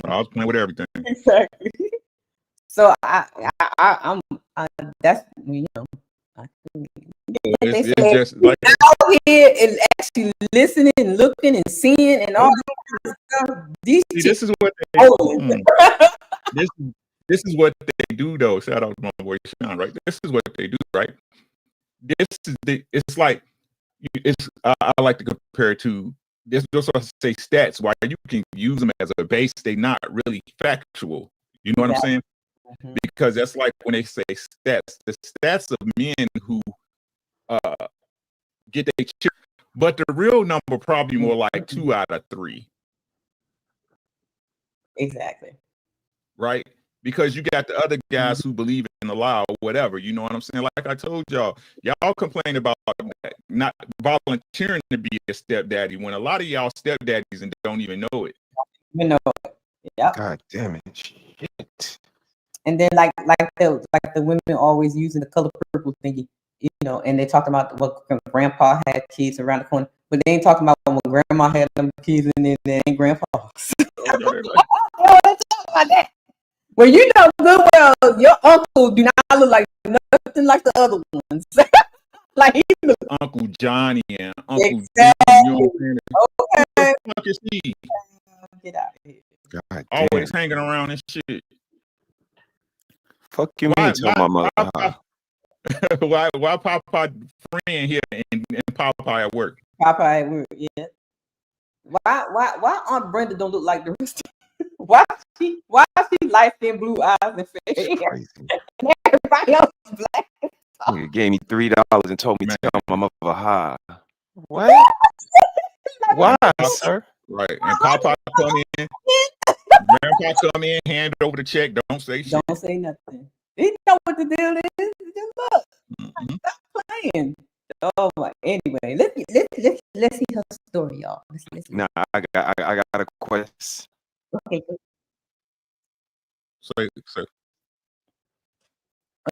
I was playing with everything. Exactly. So I'm that's you know. It's just like out here and actually listening and looking and seeing and all that stuff. These this is what they this is what they do though. Shout out to my boy Sean, right? This is what they do, right? It's like I like to compare it to this. Those sort of say stats. Why you can use them as a base, they not really factual. You know what I'm saying? Because that's like when they say stats. The stats of men who get their chip, but the real number probably more like 2 out of 3. Exactly. Right? Because you got the other guys who believe in the law or whatever. You know what I'm saying? Like I told y'all complain about not volunteering to be a stepdaddy when a lot of y'all stepdaddies and don't even know it. You know, yeah. God damn it. Shit. And then like the women always using the color purple thingy, you know, and they talking about what grandpa had kids around the corner, but they ain't talking about when grandma had them kids and they ain't grandpa's. About that. Well, you know good well your uncle do not look like nothing like the other ones. Like he look Uncle Johnny and Uncle exactly. Jim, you know what I'm saying? What the fuck is he? Get out of here. God Always damn. hanging around and shit. Fuck you mean tell my mother. Why Papa friend here and Papa at work? Papa at work, yeah. Why Aunt Brenda don't look like the rest of why she light skinned, blue eyes and fair hair? And everybody else is black. Nigga gave me $3 and told me to tell my mother hi. What? Why, sir? Right. And Papa come in. Grandpa come in, hand over the check. Don't say shit. Don't say nothing. They know what the deal is. Just look. Stop playing. Oh my. Anyway, let's see her story, y'all. Let's Nah, I got a question. Okay. Say.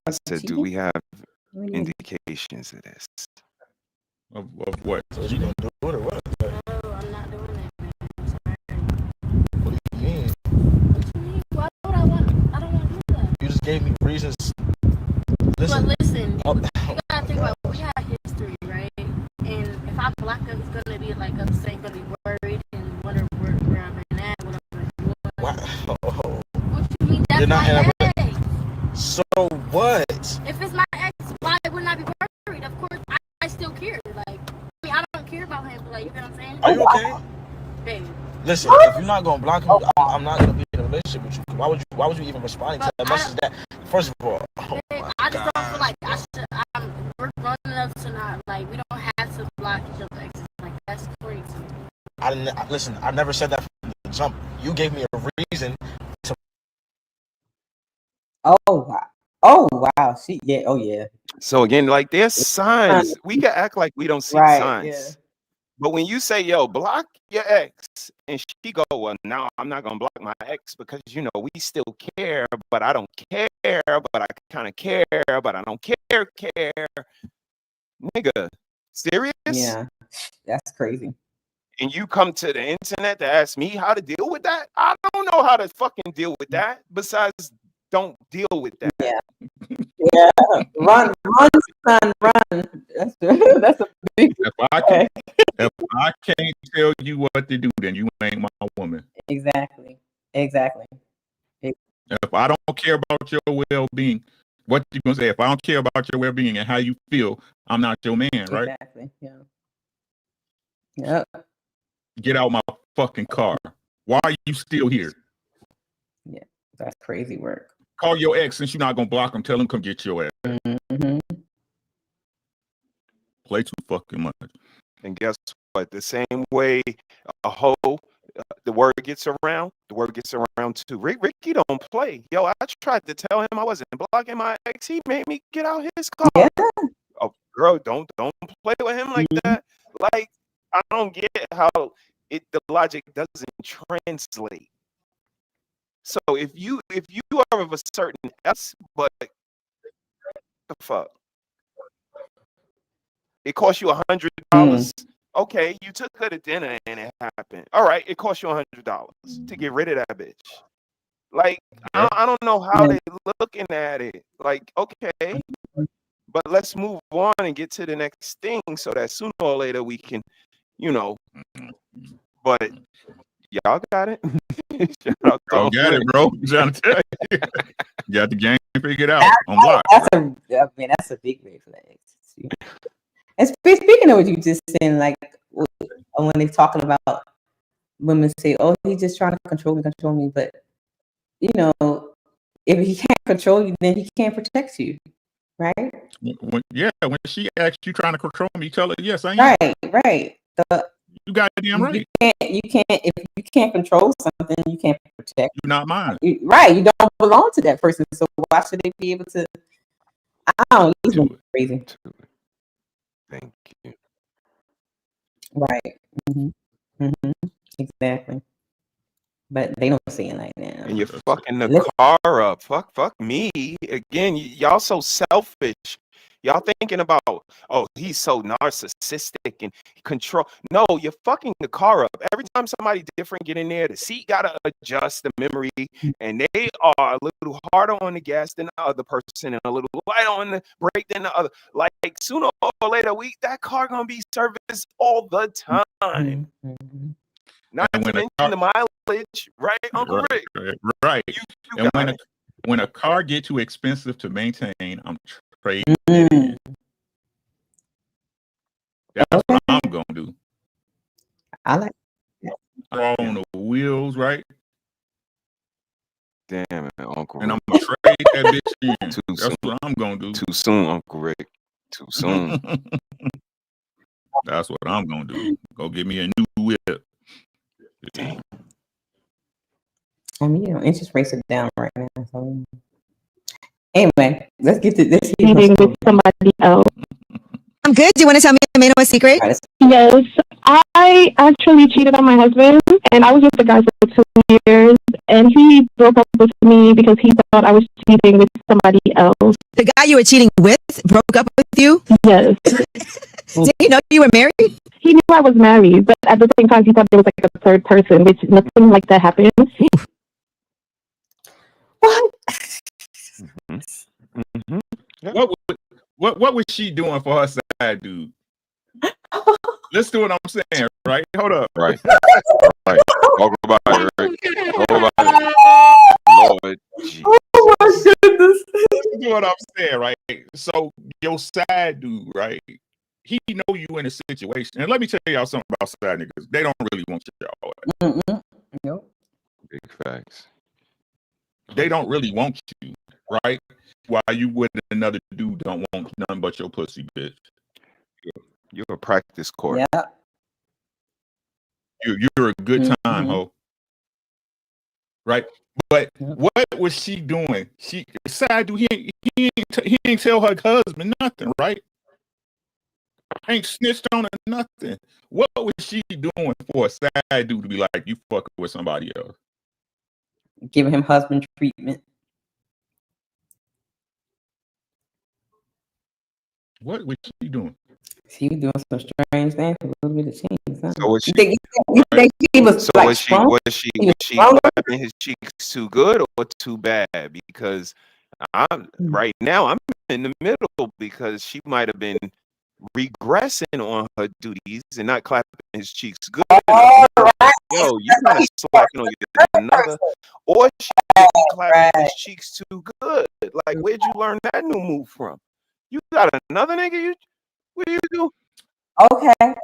I said, do we have indications of this? Of what? So you gonna do it or what? No, I'm not doing it. What do you mean? What you mean? Why would I want? I don't want to do that. You just gave me reasons. Listen. But listen, you gotta think about we have history, right? And if I block up, it's gonna be like upset, gonna be worried and wonder where I've been at, what I'm doing. Wow. What you mean? That's my ex. So what? If it's my ex, why wouldn't I be worried? Of course, I still care. Like, I mean, I don't care about him, but like, you know what I'm saying? Are you okay? Babe. Listen, if you're not gonna block him, I'm not gonna be in a relationship with you. Why would you even respond to that message? That first of all, I just don't feel like we're grown enough to not like we don't have to block each other exes. Like that's crazy. Listen. I never said that from the jump. You gave me a reason to. Oh wow. Oh wow. Oh yeah. So again, like there's signs. We can act like we don't see signs. Yeah. But when you say, yo, block your ex, and she go, well, no, I'm not going to block my ex because, you know, we still care, but I don't care, but I kind of care, but I don't care. Nigga, serious? Yeah, that's crazy. And you come to the internet to ask me how to deal with that? I don't know how to fucking deal with that. Besides, don't deal with that. Yeah. Run, son, run. That's a big. If I can't tell you what to do, then you ain't my woman. Exactly. If I don't care about your well-being, what you gonna say? If I don't care about your well-being and how you feel, I'm not your man, right? Exactly. Yeah. Yep. Get out my fucking car. Why are you still here? Yeah, that's crazy work. Call your ex since you're not gonna block him. Tell him come get your ass. Mm-hmm. Play too fucking much. And guess what? The same way a hoe, the word gets around too. Ricky don't play. Yo, I tried to tell him I wasn't blocking my ex. He made me get out his car. Yeah. Oh, girl, don't play with him like that. Like, I don't get how the logic doesn't translate. So if you are of a certain S, but the fuck, it costs you $100. Okay, you took her to dinner and it happened. All right, it costs you $100 to get rid of that bitch. Like, I don't know how they looking at it. Like, okay, but let's move on and get to the next thing so that sooner or later we can, you know. But Y'all got it. Shout out to Oh, got it, bro. I'm trying to tell you. Got the game figured out on lock. That's a big red flag. And speaking of what you just saying, like when they're talking about women say, "Oh, he's just trying to control me," but you know, if he can't control you, then he can't protect you, right? When she asks you trying to control me, tell her yes, I am. Right. You got damn right. You can't. If you can't control something, you can't protect. You're not mine. Right. You don't belong to that person. So why should they be able to? I don't know. It's crazy. Thank you. Right. Exactly. But they don't see it like that. And you're fucking the car up. Fuck me. Again, y'all so selfish. Y'all thinking about, oh, he's so narcissistic and control. No, you're fucking the car up. Every time somebody different get in there, the seat gotta adjust the memory, and they are a little harder on the gas than the other person, and a little lighter on the brake than the other. Like sooner or later, that car gonna be serviced all the time. Not to mention the mileage, right, Uncle Rick? Right. You And when a car get too expensive to maintain, I'm trading it in. That's what I'm gonna do. I like throw on the wheels, right? Damn it, Uncle and Rick. I'm gonna trade that bitch in. Too That's soon. what I'm gonna do. Too soon, Uncle Rick. Too soon. That's what I'm gonna do. Go get me a new whip. Damn. I mean, interest rates are down right now. So anyway, let's get to this. Cheating with somebody else. I'm good. Do you want to tell me the main secret? Yes, I actually cheated on my husband, and I was with the guy for 2 years, and he broke up with me because he thought I was cheating with somebody else. The guy you were cheating with broke up with you? Yes. Did he know you were married? He knew I was married, but at the same time, he thought there was like a third person, which nothing like that happened. What? What was she doing for her side dude? Listen to what I'm saying, right? Hold up. Right. Right. Talk about it, right? Talk about it. Lord Jesus. Oh my goodness. Listen to what I'm saying, right? So your side dude, right? He know you in a situation. And let me tell y'all something about side niggas. They don't really want y'all. Nope. Big facts. They don't really want you, right? While you with another dude don't want nothing but your pussy, bitch. You're a practice court. Yeah. You're a good time, ho. Right? But what was she doing? She side dude, he ain't tell her husband nothing, right? Ain't snitched on her nothing. What was she doing for a side dude to be like, you fucking with somebody else? Giving him husband treatment. What was she doing? She was doing some strange things for a little bit of change. Huh? So was she? You think he was So like was she clapping his cheeks too good or too bad? Because I'm right now I'm in the middle because she might have been regressing on her duties and not clapping his cheeks good. Yo, you kind of slacking on your another, or she could be clapping his cheeks too good. Like, where'd you learn that new move from? You got another nigga? What do you do? Okay.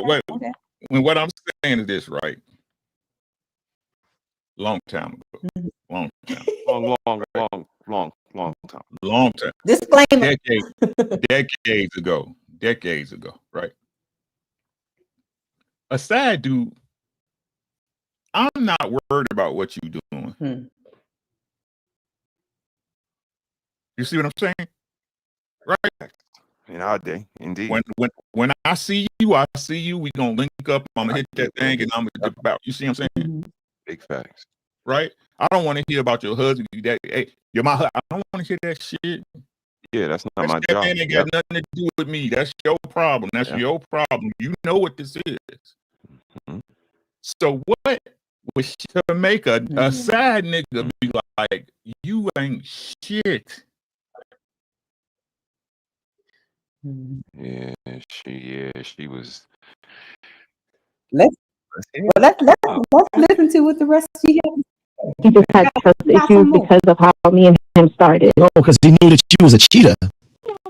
Wait. What I'm saying is this, right? Long time ago. Long time. Long time. Disclaimer. Decades ago, right? A side dude, I'm not worried about what you doing. You see what I'm saying? Right? In our day, indeed. When I see you, we gonna link up, I'm gonna hit that thing and I'm gonna dip out. You see what I'm saying? Big facts. Right? I don't want to hear about your husband. Hey, you're my husband. I don't want to hear that shit. Yeah, that's not my That job. man ain't got nothing to do with me. That's your problem. That's your problem. You know what this is. So what was to make a side nigga be like, you ain't shit? Yeah, she was. Well, let's listen to what the rest she had. He just had trust issues because of how me and him started. No, because he knew that you was a cheater.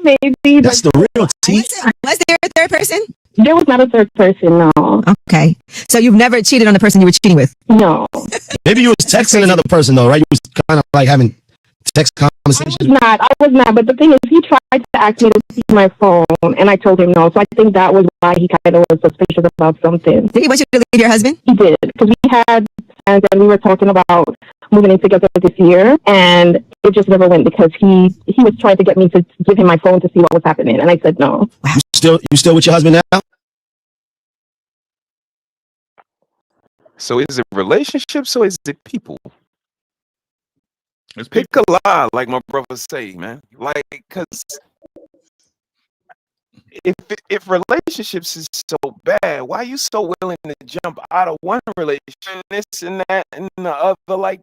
Maybe That's the real tea. Was there a third person? There was not a third person, no. Okay. So you've never cheated on the person you were cheating with? No. Maybe you was texting another person though, right? You was kind of like having text conversations. I was not. But the thing is, he tried to ask me to see my phone, and I told him no. So I think that was why he kind of was suspicious about something. Did he want you to leave your husband? He did, because we had plans and we were talking about moving in together this year, and it just never went because he was trying to get me to give him my phone to see what was happening, and I said no. You still with your husband now? So is it relationships or is it people? Let's pick a lie, like my brothers say, man. Like, because if relationships is so bad, why are you so willing to jump out of one relationship, this and that, and the other? Like,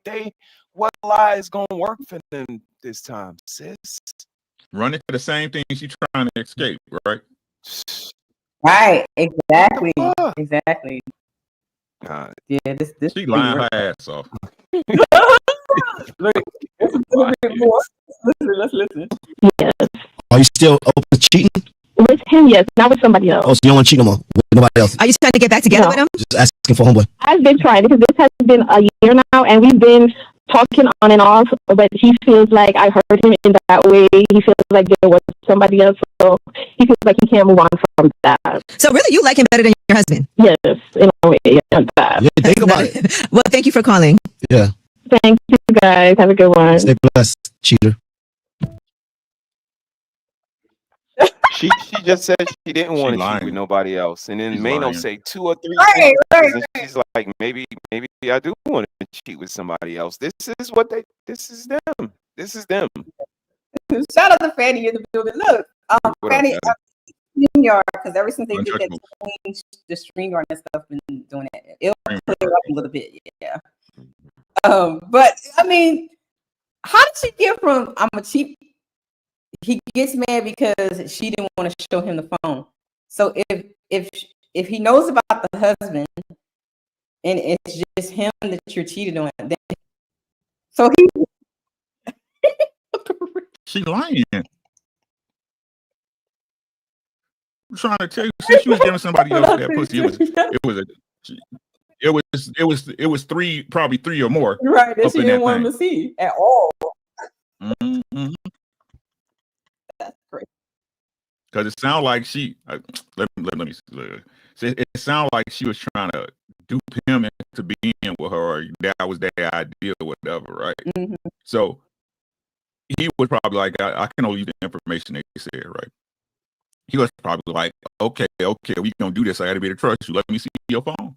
what lie is gonna work for them this time, sis? Run into the same things you're trying to escape, right? Right, exactly. Exactly. Yeah, this she lying her ass off. Look, it's a little bit more. Let's listen. Yes. Are you still open to cheating? With him, yes. Not with somebody else. Oh, so you don't want to cheat no more with nobody else? Are you trying to get back together with him? Just asking for homeboy. I've been trying because this has been a year now, and we've been talking on and off, but he feels like I hurt him in that way. He feels like there was somebody else, so he feels like he can't move on from that. So really, you like him better than your husband? Yes, in a way. Like that. Yeah, think about it. Well, thank you for calling. Yeah. Thank you, guys. Have a good one. Stay blessed, cheater. She just said she didn't want to cheat with nobody else, and then Mano say 2 or 3 Right. and she's like, maybe I do want to cheat with somebody else. This is them. This is them. Shout out to Fanny in the building. Look, Fanny, StreamYard, because ever since they did that change, the StreamYard and stuff, been doing it. It'll clear up a little bit, yeah. But I mean, how did she get from I'm a cheap? He gets mad because she didn't want to show him the phone. So if he knows about the husband and it's just him that you're cheated on, then so she lying. I'm trying to tell you, since she was giving somebody else that pussy, it was probably three or more. Right, that up she in didn't that want him thing. to see at all. Mm-hmm. That's great. Because it sounded like she. Let me. It sounded like she was trying to dupe him into being with her. Or that was their idea, or whatever, right? Mm-hmm. So he was probably like, I can only use the information they said, right? He was probably like, okay, we gonna do this. I got to be able to trust you. Let me see your phone.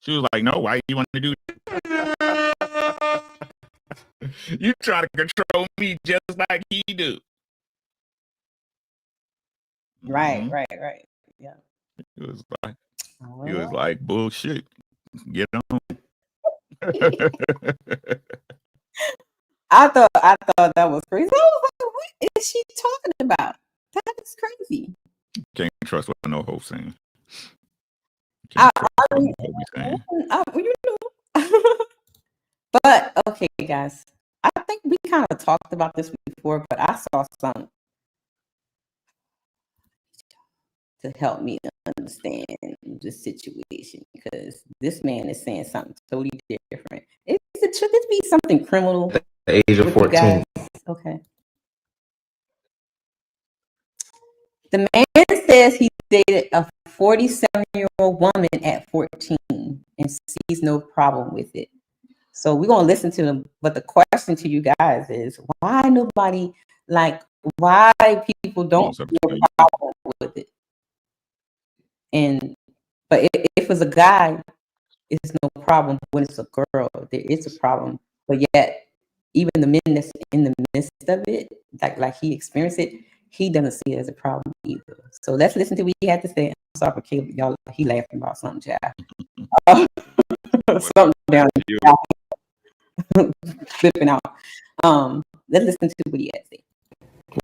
She was like, no, why you want to do that? You trying to control me just like he do. Right. Yeah. It was like bullshit. Get on. I thought that was crazy. I was like, what is she talking about? That is crazy. Can't trust what no hope saying. But okay, guys. I think we kind of talked about this before, but I saw something to help me understand the situation because this man is saying something totally different. Should this be something criminal? The age of 14. Okay. The man says he dated a 47-year-old woman at 14 and sees no problem with it. So we're gonna listen to them. But the question to you guys is why people don't see a problem with it. But if it's a guy, it's no problem. When it's a girl, there is a problem. But yet, even the men that's in the midst of it, like he experienced it, he doesn't see it as a problem either. So let's listen to what he had to say. I'm sorry for Caleb, y'all. He laughing about something, child. Something down here. Flipping out. Let's listen to what he had to say.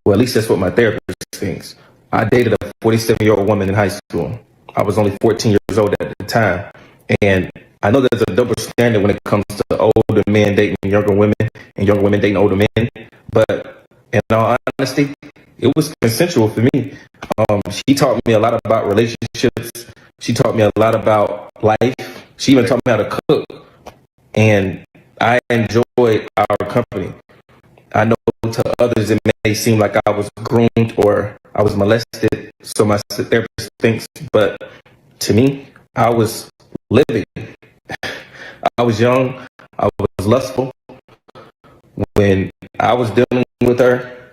Well, at least that's what my therapist thinks. I dated a 47-year-old woman in high school. I was only 14 years old at the time. And I know there's a double standard when it comes to older men dating younger women and younger women dating older men. But in all honesty, it was consensual for me. She taught me a lot about relationships. She taught me a lot about life. She even taught me how to cook. And I enjoyed our company. I know to others it may seem like I was groomed or I was molested, so my therapist thinks, but to me, I was living. I was young, I was lustful. When I was dealing with her,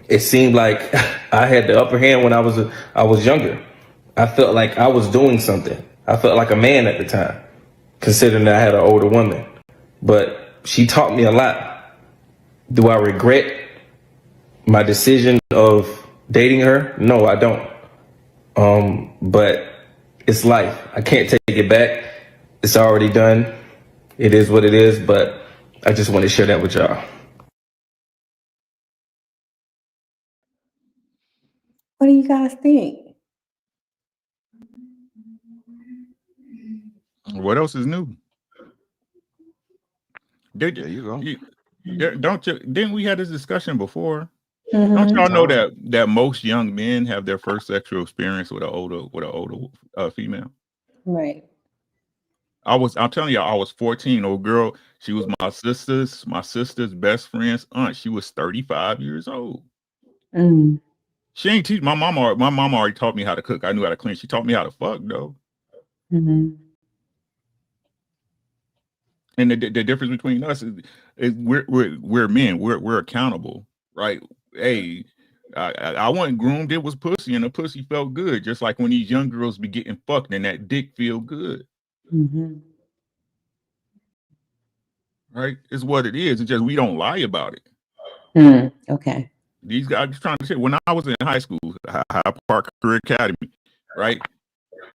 it seemed like I had the upper hand when I was younger. I felt like I was doing something. I felt like a man at the time, considering that I had an older woman. But she taught me a lot. Do I regret my decision of dating her? No, I don't. But it's life. I can't take it back. It's already done. It is what it is, but I just want to share that with y'all. What do you guys think? What else is new? There you go. Didn't we have this discussion before? Mm-hmm. Don't y'all know that most young men have their first sexual experience with an older female? Right. I'm telling you, I was 14. Old girl, she was my sister's best friend's aunt. She was 35 years old. Mm. She ain't teach my mom already taught me how to cook. I knew how to clean. She taught me how to fuck though. Mm-hmm. And the difference between us is we're men. We're accountable, right? Hey, I wasn't groomed. It was pussy, and the pussy felt good. Just like when these young girls be getting fucked, and that dick feel good. Mm-hmm. Right? It's what it is. It's just we don't lie about it. Okay. These guys, I'm just trying to say, when I was in high school, High Park Career Academy, right?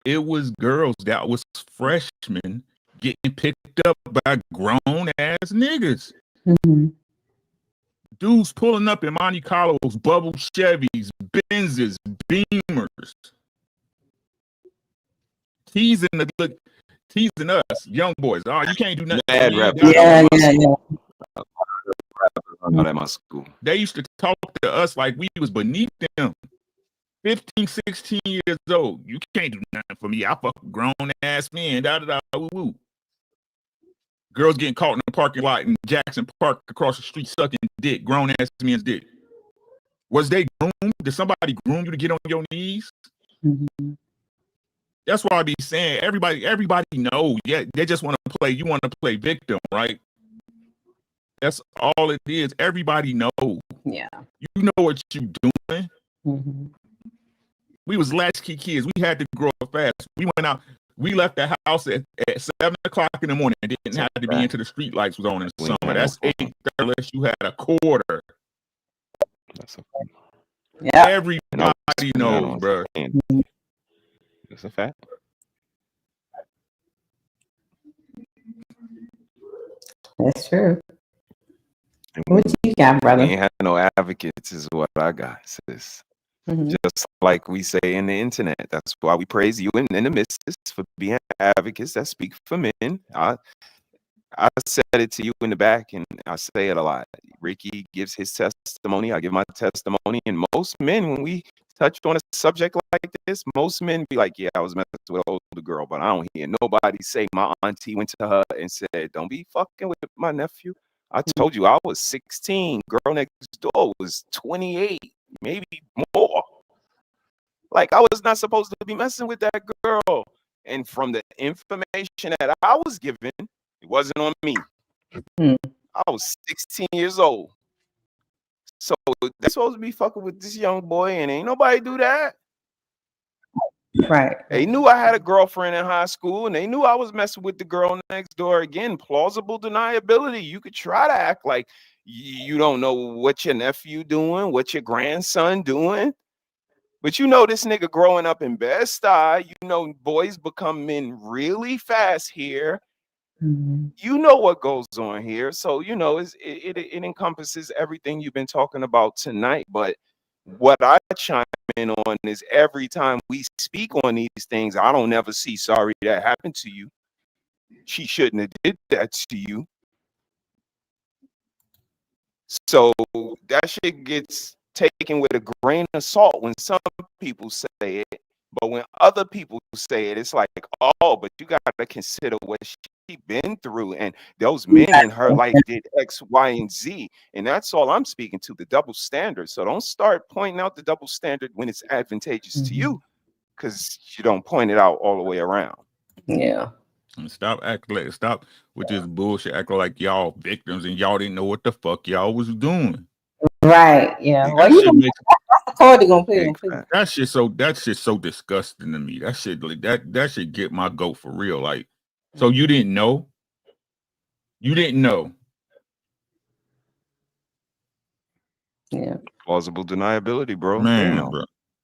It was girls that was freshmen getting picked up by grown ass niggas. Mm-hmm. Dudes pulling up in Monte Carlos, bubble Chevys, Benzes, Beamers, teasing us, young boys. Oh, you can't do nothing. Mad rap. Yeah. Not at my school. They used to talk to us like we was beneath them. 15, 16 years old. You can't do nothing for me. I fuck grown ass men. Da da da. Woo woo. Girls getting caught in the parking lot in Jackson Park across the street sucking dick. Grown ass men's dick. Was they groomed? Did somebody groom you to get on your knees? Mm-hmm. That's why I be saying everybody know. Yeah, they just want to play. You want to play victim, right? That's all it is. Everybody know. Yeah. You know what you doing. Mm-hmm. We was latchkey kids. We had to grow up fast. We went out. We left the house at 7 o'clock in the morning and didn't have to be into the street lights was on in the summer. That's 8:30 unless you had a quarter. Yeah. Everybody knows, bro. That's a fact. That's true. What you got, brother? We ain't had no advocates is what I got, sis. Mm-hmm. Just like we say in the internet. That's why we praise you and the missus for being advocates that speak for men. I said it to you in the back, and I say it a lot. Ricky gives his testimony. I give my testimony. And most men, when we touch on a subject like this, most men be like, yeah, I was messing with an older girl, but I don't hear nobody say my auntie went to her and said, don't be fucking with my nephew. I told you I was 16. Girl next door was 28, maybe more. Like, I was not supposed to be messing with that girl. And from the information that I was given, it wasn't on me. I was 16 years old. So they're supposed to be fucking with this young boy, and ain't nobody do that. Right. They knew I had a girlfriend in high school, and they knew I was messing with the girl next door. Again, plausible deniability. You could try to act like you don't know what your nephew doing, what your grandson doing. But you know this nigga growing up in Bed-Stuy, you know boys become men really fast here. Mm-hmm. You know what goes on here. So, you know, it encompasses everything you've been talking about tonight. But what I chime in on is every time we speak on these things, I don't ever see sorry that happened to you. She shouldn't have did that to you. So that shit gets taken with a grain of salt when some people say it, but when other people say it, it's like, oh, but you got to consider what she been through, and those men in her life did X, Y, and Z, and that's all I'm speaking to, the double standard. So don't start pointing out the double standard when it's advantageous to you, because you don't point it out all the way around. Yeah. And stop with this bullshit, acting like y'all victims and y'all didn't know what the fuck y'all was doing. Right. Yeah. Well, That shit makes that shit's so disgusting to me. That shit like that should get my goat for real. Like, so you didn't know? You didn't know. Yeah. Plausible deniability, bro. Man, they know. bro.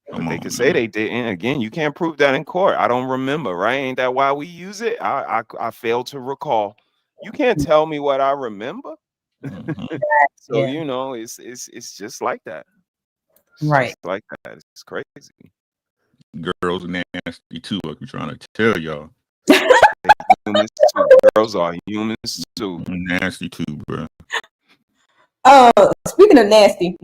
But they could say they didn't. Again, you can't prove that in court. I don't remember, right? Ain't that why we use it? I fail to recall. You can't tell me what I remember. So you know, it's just like that. It's right. just like that. It's crazy. Girls are nasty too. Like we trying to tell y'all. Humans too. Girls are humans too. Nasty too, bro. Speaking of nasty,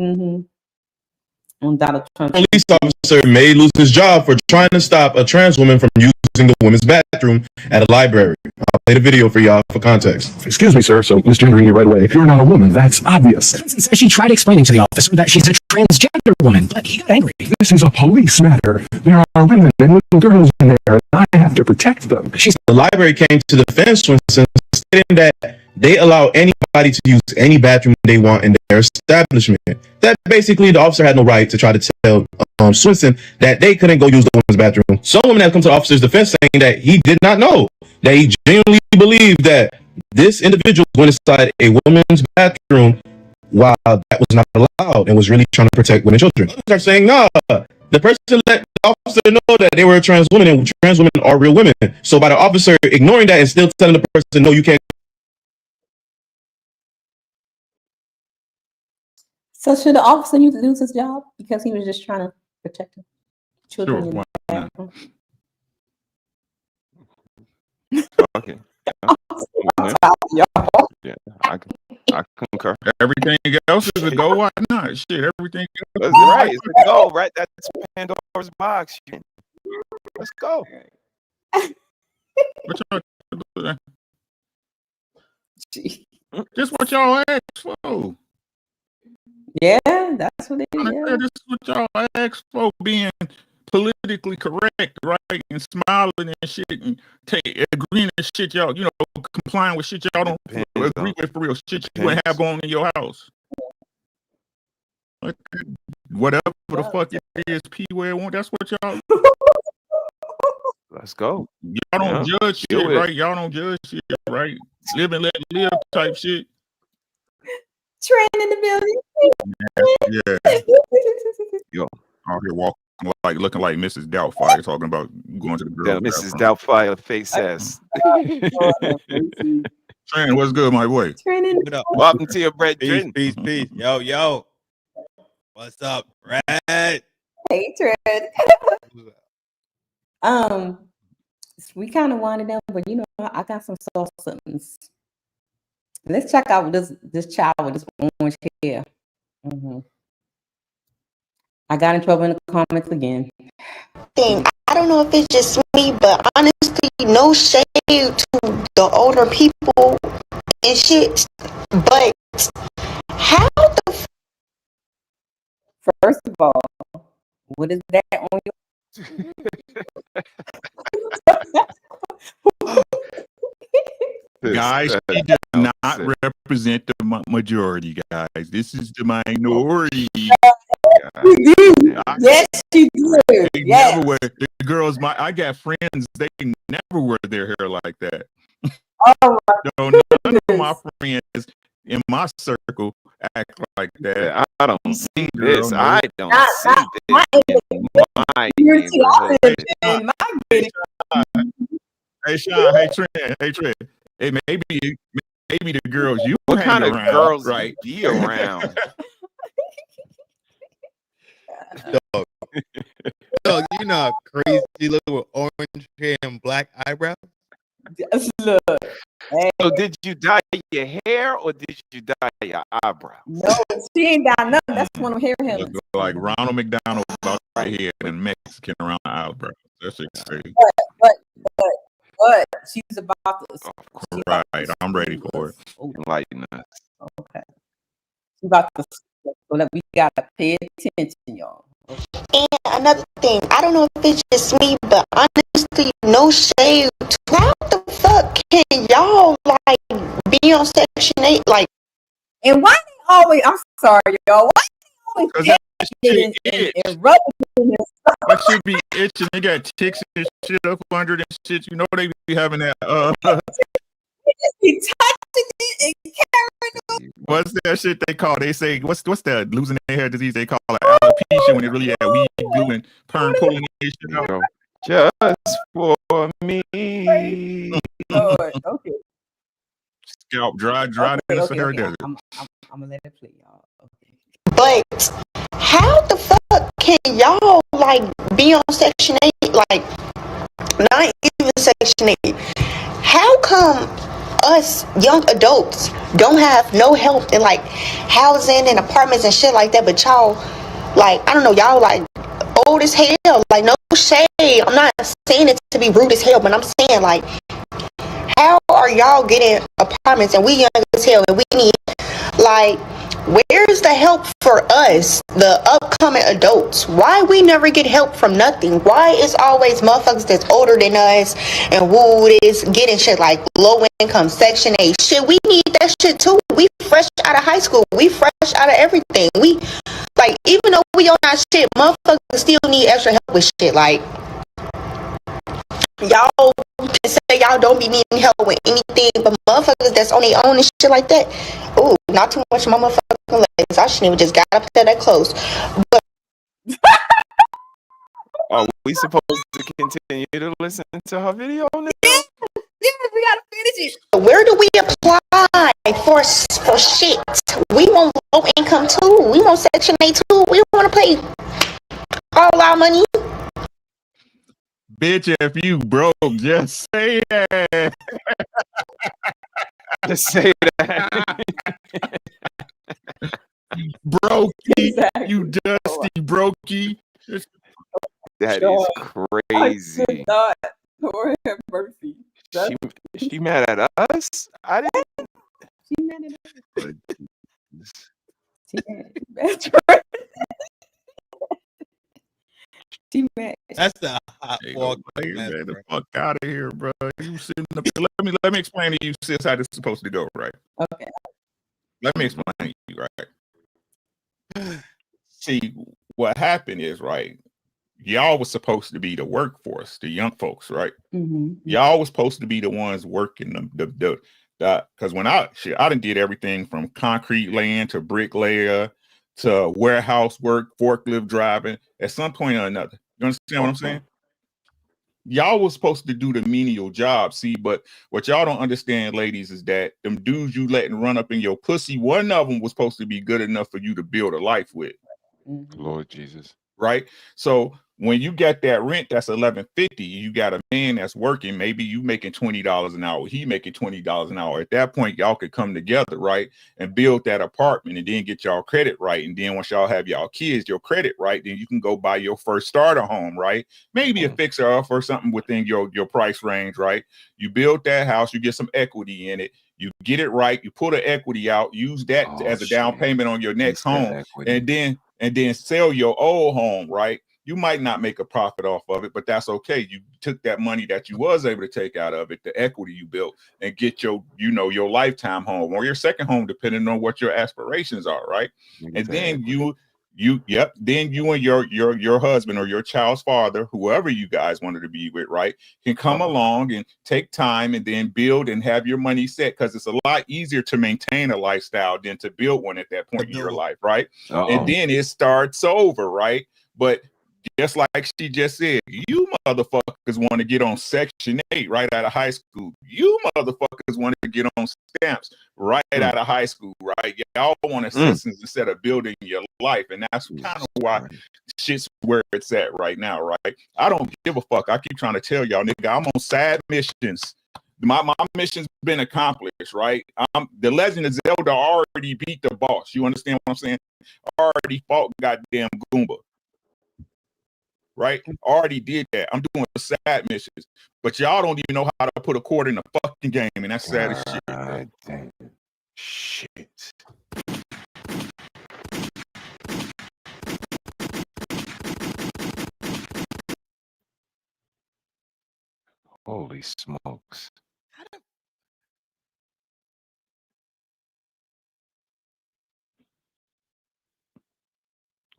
on Donald Trump. Police officer may lose his job for trying to stop a trans woman from using the women's bathroom at a library. I'll play the video for y'all for context. Excuse me, sir. So misgendering you right away. If you're not a woman, that's obvious. She tried explaining to the officer that she's a transgender woman, but he got angry. This is a police matter. There are women and little girls in there, and I have to protect them. The library came to the defense stating that they allow anybody to use any bathroom they want in their establishment. That basically the officer had no right to try to tell Swinson that they couldn't go use the women's bathroom. Some women have come to the officer's defense saying that he did not know, that he genuinely believed that this individual went inside a women's bathroom while that was not allowed and was really trying to protect women and children. Others are saying, nah, the person let the officer know that they were a trans woman and trans women are real women. So by the officer ignoring that and still telling the person, no, you can't. So should the officer lose his job because he was just trying to protect him? Children. Sure, why not? Okay. Yeah, I concur. Everything else is a go. Why not? Shit, everything else. That's right. It's a go. Right. That's Pandora's box. Let's go. What y'all doing? Just what y'all asked for. Yeah, that's what it is. Yeah. This is what y'all asked for, being politically correct, right? And smiling and shit and agreeing to shit y'all, you know, complying with shit y'all don't agree with for real. Shit you wouldn't have going in your house. Like, whatever the fuck it is, P where it won't, that's what y'all. Let's go. Y'all don't judge shit, right? Y'all don't judge shit, right? Live and let live type shit. Trend in the building. Yeah. Yo, out here walking like looking like Mrs. Doubtfire, talking about going to the girl. Yeah, Mrs. Doubtfire face ass. Trent, what's good, my boy? What up? Welcome to your bread. Peace. Yo. What's up, Red? Hey, Trent. We kind of wanted them, but you know, I got some soft somethings. Let's check out this child with this orange hair. I got in trouble in the comments again. I don't know if it's just me, but honestly, no shade to the older people and shit. But how the First of all, what is that on your? Guys, she does not represent the majority, guys. This is the minority. Yes, she did. Yes. Never wear, the girls, I got friends, they never wear their hair like that. Oh no, none of my friends in my circle act like that. I don't see this. No. I don't see this in my neighborhood. Hey, Sean. Hey, Trent. Hey, maybe the girls you what hang kind around, of girls right? be around? You know how crazy she look with orange hair and black eyebrows? Look. So did you dye your hair or did you dye your eyebrow? No, she ain't got nothing. That's one of her hair. Look like Ronald McDonald about right here and Mexican around the eyebrow. That shit crazy. But she's about to. Right, I'm ready for it. Enlighten us. Okay. She's about to. So we gotta pay attention, y'all. And another thing, I don't know if it's just me, but honestly, no shade. How the fuck can y'all like be on Section 8? Like, and why they always? I'm sorry, y'all. Why they always and rubbing in his stuff? That should be itching. They got ticks and shit up under and shit. You know they be having that. He touching it and carrying it. What's that shit they call? They say what's that losing their hair disease? They call it alopecia when it really had weed glue and perm pulling their shit out. Just for me. Lord, okay. Scalp dry in the Sahara Desert. I'm gonna let it play, y'all. Okay. but how the fuck can y'all like be on Section 8? Like, not even Section 8. How come us young adults don't have no help in like housing and apartments and shit like that? But y'all, like, I don't know, y'all like old as hell. Like, no shade. I'm not saying it to be rude as hell, but I'm saying like, how are y'all getting apartments and we young as hell and we need like, where's the help for us, the upcoming adults? Why we never get help from nothing? Why is always motherfuckers that's older than us and woo is getting shit like low income Section 8 shit? We need that shit too. We fresh out of high school. We fresh out of everything. We like, even though we on our shit, motherfuckers still need extra help with shit. Like, y'all can say y'all don't be needing help with anything, but motherfuckers that's on their own and shit like that, ooh, not too much my motherfucking legs. I shouldn't even just got up to that close. But are we supposed to continue to listen to her video now? Yeah, we gotta finish it. where do we apply for shit? We want low income too. We want Section 8 too. We want to pay all our money. Bitch, if you broke, just say that. Just say that. Brokey, exactly. You dusty brokey. That is crazy. Lord have mercy. She mad at us? I didn't. She mad at us. She mad. That's the hot walk. Get the fuck out of here, bro. You sitting up there. Let me explain to you, sis, how this is supposed to go, right? Okay. Let me explain to you, right? See, what happened is, right, y'all was supposed to be the workforce, the young folks, right? Mm-hmm. Y'all was supposed to be the ones working the because when I done did everything from concrete laying to bricklayer to warehouse work, forklift driving at some point or another. You understand what I'm saying? Y'all was supposed to do the menial job, see, but what y'all don't understand, ladies, is that them dudes you letting run up in your pussy, one of them was supposed to be good enough for you to build a life with. Lord Jesus. Right? So when you get that rent, that's $11.50. You got a man that's working. Maybe you making $20 an hour. He making $20 an hour. At that point, y'all could come together, right, and build that apartment, and then get y'all credit right. And then once y'all have y'all kids, your credit right, then you can go buy your first starter home, right? Maybe a fixer up or something within your price range, right? You build that house, you get some equity in it. You get it right. You pull the equity out. Use that as a down payment on your next home, and then sell your old home, right? You might not make a profit off of it, but that's okay. You took that money that you was able to take out of it, the equity you built, and get your lifetime home or your second home, depending on what your aspirations are, right? And then then you and your husband or your child's father, whoever you guys wanted to be with, right, can come along and take time and then build and have your money set, because it's a lot easier to maintain a lifestyle than to build one at that point in your life, right? And then it starts over, right? But just like she just said, you motherfuckers want to get on Section 8 right out of high school. You motherfuckers want to get on stamps right out of high school, right? Y'all want assistance instead of building your life. And that's kind of why shit's where it's at right now, right? I don't give a fuck. I keep trying to tell y'all, nigga, I'm on side missions. My mission's been accomplished, right? The Legend of Zelda already beat the boss. You understand what I'm saying? Already fought goddamn Goomba. Right? Already did that. I'm doing side missions. But y'all don't even know how to put a quarter in a fucking game, and that's sad as shit. God damn. Shit. Holy smokes.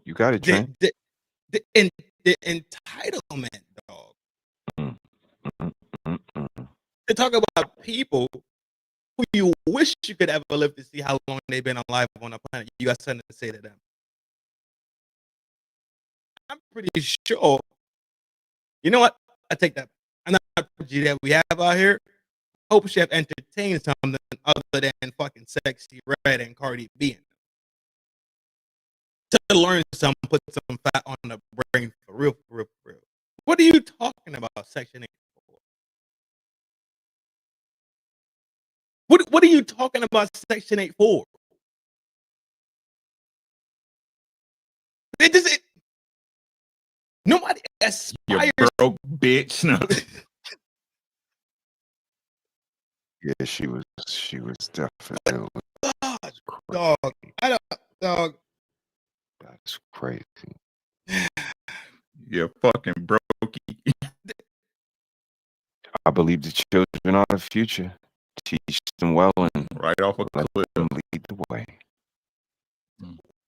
You got it, Trent. The entitlement, dog. To talk about people who you wish you could ever live to see how long they've been alive on the planet. You got something to say to them. I'm pretty sure. You know what? I take that. I'm not pretty that we have out here. I hope she have entertained something other than fucking Sexy Red and Cardi B in them. To learn something, put some fat on the brain for real, for real, for real. What are you talking about, Section 8? What are you talking about Section 8 for? Nobody aspires. You broke bitch. No. Yeah, she was definitely. Dog. Dog. That's crazy. You're fucking brokey. I believe the children are the future. Teach them well and right off a let cliff. them lead the way.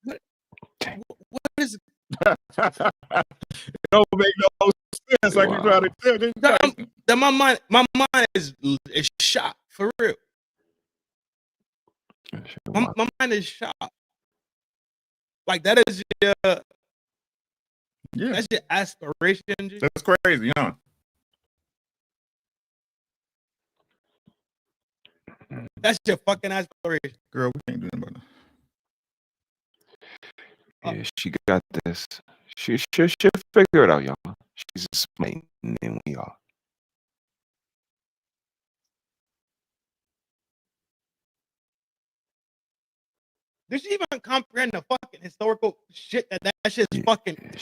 What is it? Don't make no sense. Like you try to tell that my mind is shot for real. My mind is shot. Like that is your that's your aspiration. G? That's crazy, huh? That's your fucking aspiration. Girl, we can't do nothing about that. Yeah, she got this. She'll figure it out, y'all. She's a smart than we are. Did she even comprehend the fucking historical shit that shit's fucking?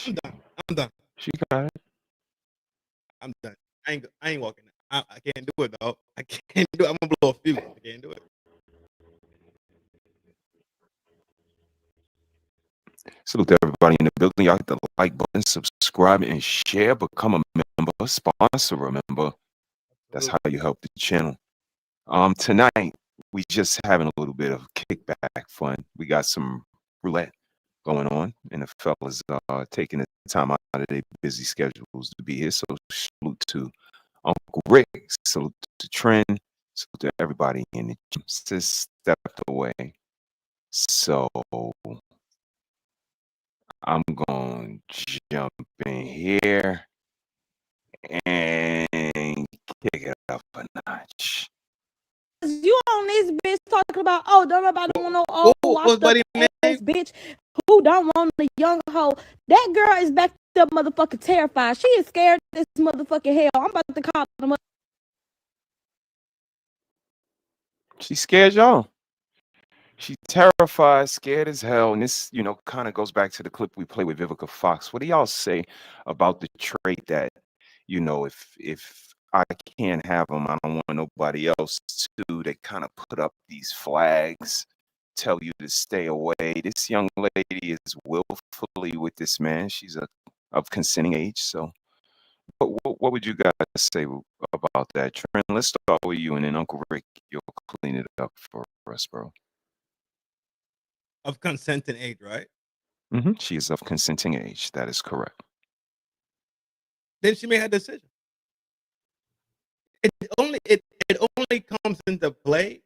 I'm done. She got it. I'm done. I ain't walking. I can't do it, though. I can't do it. I'm gonna blow a fuse. I can't do it. Salute to everybody in the building. Y'all hit the like button, subscribe, and share. Become a member, sponsor a member. That's how you help the channel. Tonight we just having a little bit of kickback fun. We got some roulette going on, and the fellas taking the time out of their busy schedules to be here. So salute to Uncle Rick, salute to Trent, salute to everybody in the gym. Just stepped away. So I'm going to jump in here and kick it up a notch. You on this bitch talking about, oh, don't nobody want no old washed up ass bitch who don't want a young hoe. That girl is back up motherfucking terrified. She is scared of this motherfucking hell. I'm about to call them up. She scared y'all. She's terrified, scared as hell. And this, kind of goes back to the clip we play with Vivica Fox. What do y'all say about the trait that, if I can't have them, I don't want nobody else to? They kind of put up these flags, tell you to stay away. This young lady is willfully with this man. She's of consenting age. So what would you guys say about that? Trent, let's start with you, and then Uncle Rick, you'll clean it up for us, bro. Of consenting age, right? She is of consenting age. That is correct. Then she made her decision. It only comes into play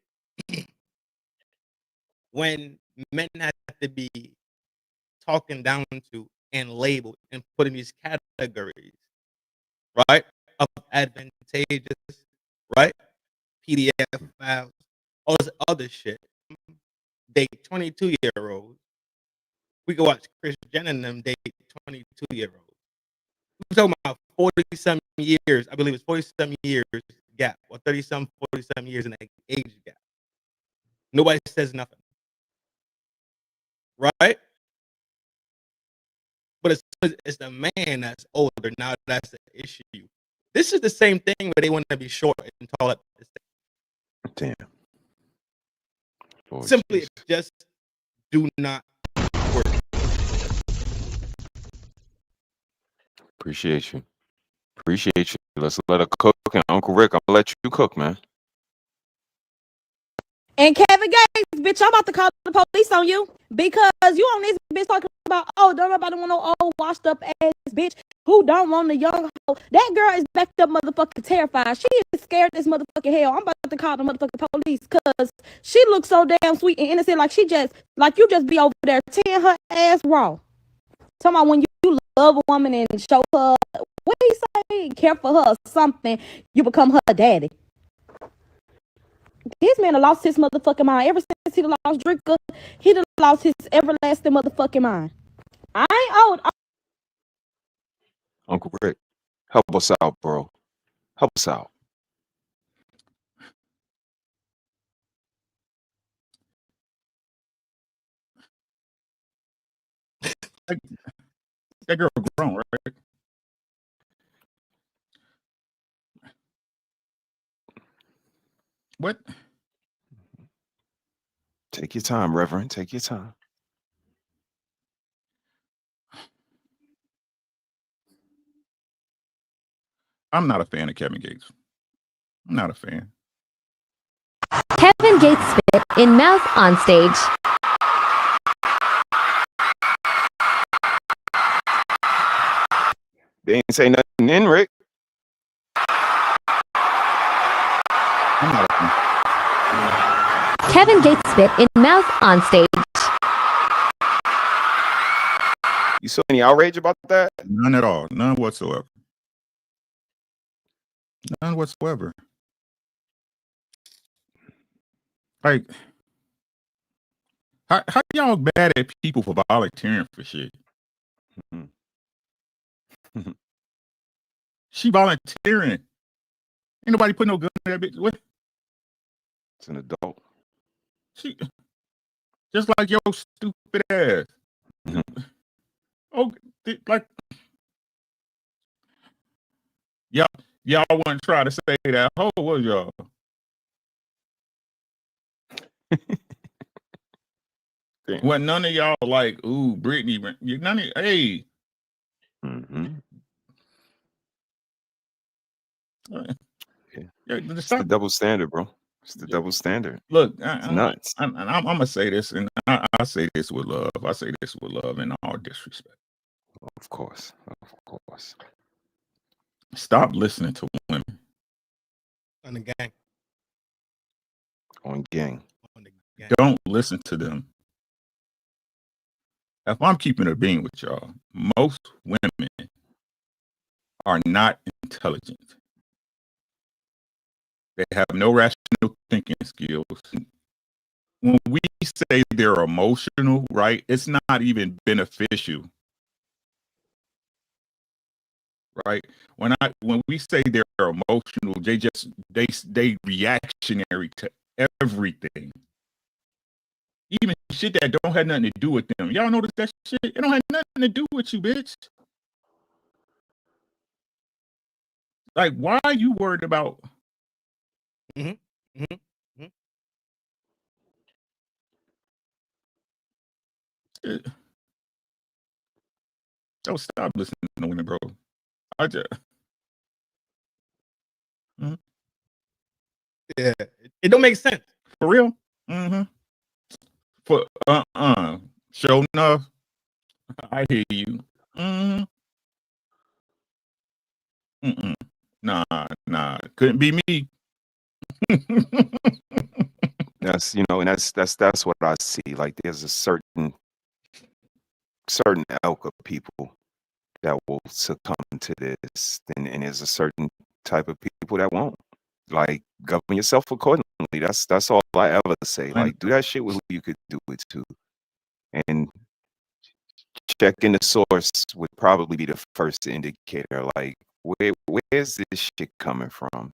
when men have to be talking down to and labeled and put in these categories, right? Of advantageous, right? PDF files, all this other shit. They 22-year-olds we could watch Chris Jenner and them date 22-year-olds. We're talking about 40-some years. I believe it's 40-some years gap, or 30-some, 40-some years in that age gap. Nobody says nothing, right? But it's the man that's older. Now that's the issue. This is the same thing where they want to be short and tall at the same. Damn. Lord Simply, Jesus. it just do not work. Appreciate you. Appreciate you. Let's let her cook. And Uncle Rick, I'm gonna let you cook, man. And Kevin Gates, bitch, I'm about to call the police on you because you on this bitch talking about, oh, don't nobody want no old washed up ass bitch who don't want a young hoe. That girl is backed up motherfucking terrified. She is scared as motherfucking hell. I'm about to call the motherfucking police because she looks so damn sweet and innocent, like you just be over there tearing her ass raw. Talking about when you love a woman and show her, what do you say, care for her or something, you become her daddy. This man lost his motherfucking mind. Ever since he lost Drinker, he lost his everlasting motherfucking mind. I ain't old. Uncle Rick, help us out, bro. Help us out. That girl grown, right? What? Take your time, Reverend. Take your time. I'm not a fan of Kevin Gates. I'm not a fan. Kevin Gates spit in mouth on stage. They ain't say nothing in, Rick. I'm not a fan. Kevin Gates spit in mouth on stage. You saw any outrage about that? None at all. None whatsoever. None whatsoever. Like, how y'all bad at people for volunteering for shit? She volunteering. Ain't nobody put no gun in that bitch. What? It's an adult. She just like your stupid ass. Oh, like y'all wouldn't try to say that. Oh, was y'all? When none of y'all like, ooh, Brittany, none of hey. It's the double standard, bro. It's the double standard. Look, it's nuts. I'm gonna say this, and I say this with love. I say this with love and all disrespect. Of course, of course. Stop listening to women. On the gang. On gang. Don't listen to them. If I'm keeping a being with y'all, most women are not intelligent. They have no rational thinking skills. When we say they're emotional, right, it's not even beneficial. Right? When we say they're emotional, they reactionary to everything. Even shit that don't have nothing to do with them. Y'all notice that shit? It don't have nothing to do with you, bitch. Like, why are you worried about? Oh, stop listening to women, bro. I just. Yeah, it don't make sense. For real? For sure enough, I hear you. Nah, couldn't be me. That's and that's what I see. Like there's a certain ilk of people that will succumb to this, and there's a certain type of people that won't. Like govern yourself accordingly. That's all I ever say. Like do that shit with who you could do it to, and checking the source would probably be the first indicator. Like, where's this shit coming from?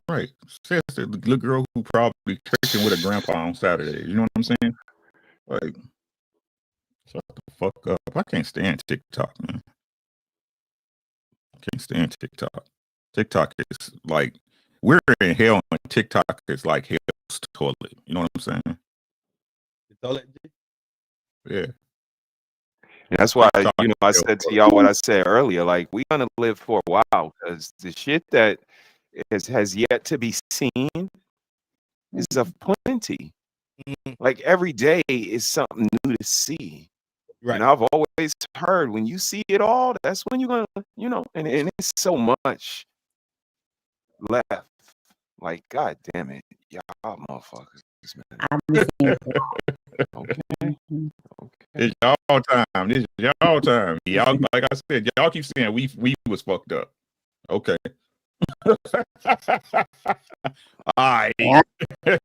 Right. Says the little girl who probably tricking with her grandpa on Saturday. You know what I'm saying? Like, shut the fuck up. I can't stand TikTok, man. I can't stand TikTok. TikTok is like, we're in hell and TikTok is like hell's toilet. You know what I'm saying? The toilet. Yeah. And that's why, I said to y'all what I said earlier. Like, we're going to live for a while because the shit that has yet to be seen is of plenty. Like, every day is something new to see. Right. And I've always heard when you see it all, that's when you're going to, and it's so much left. Like, God damn it. Y'all motherfuckers, man. Okay. It's y'all time. This is y'all time. Y'all, like I said, y'all keep saying we was fucked up. Okay. All right. Yeah. I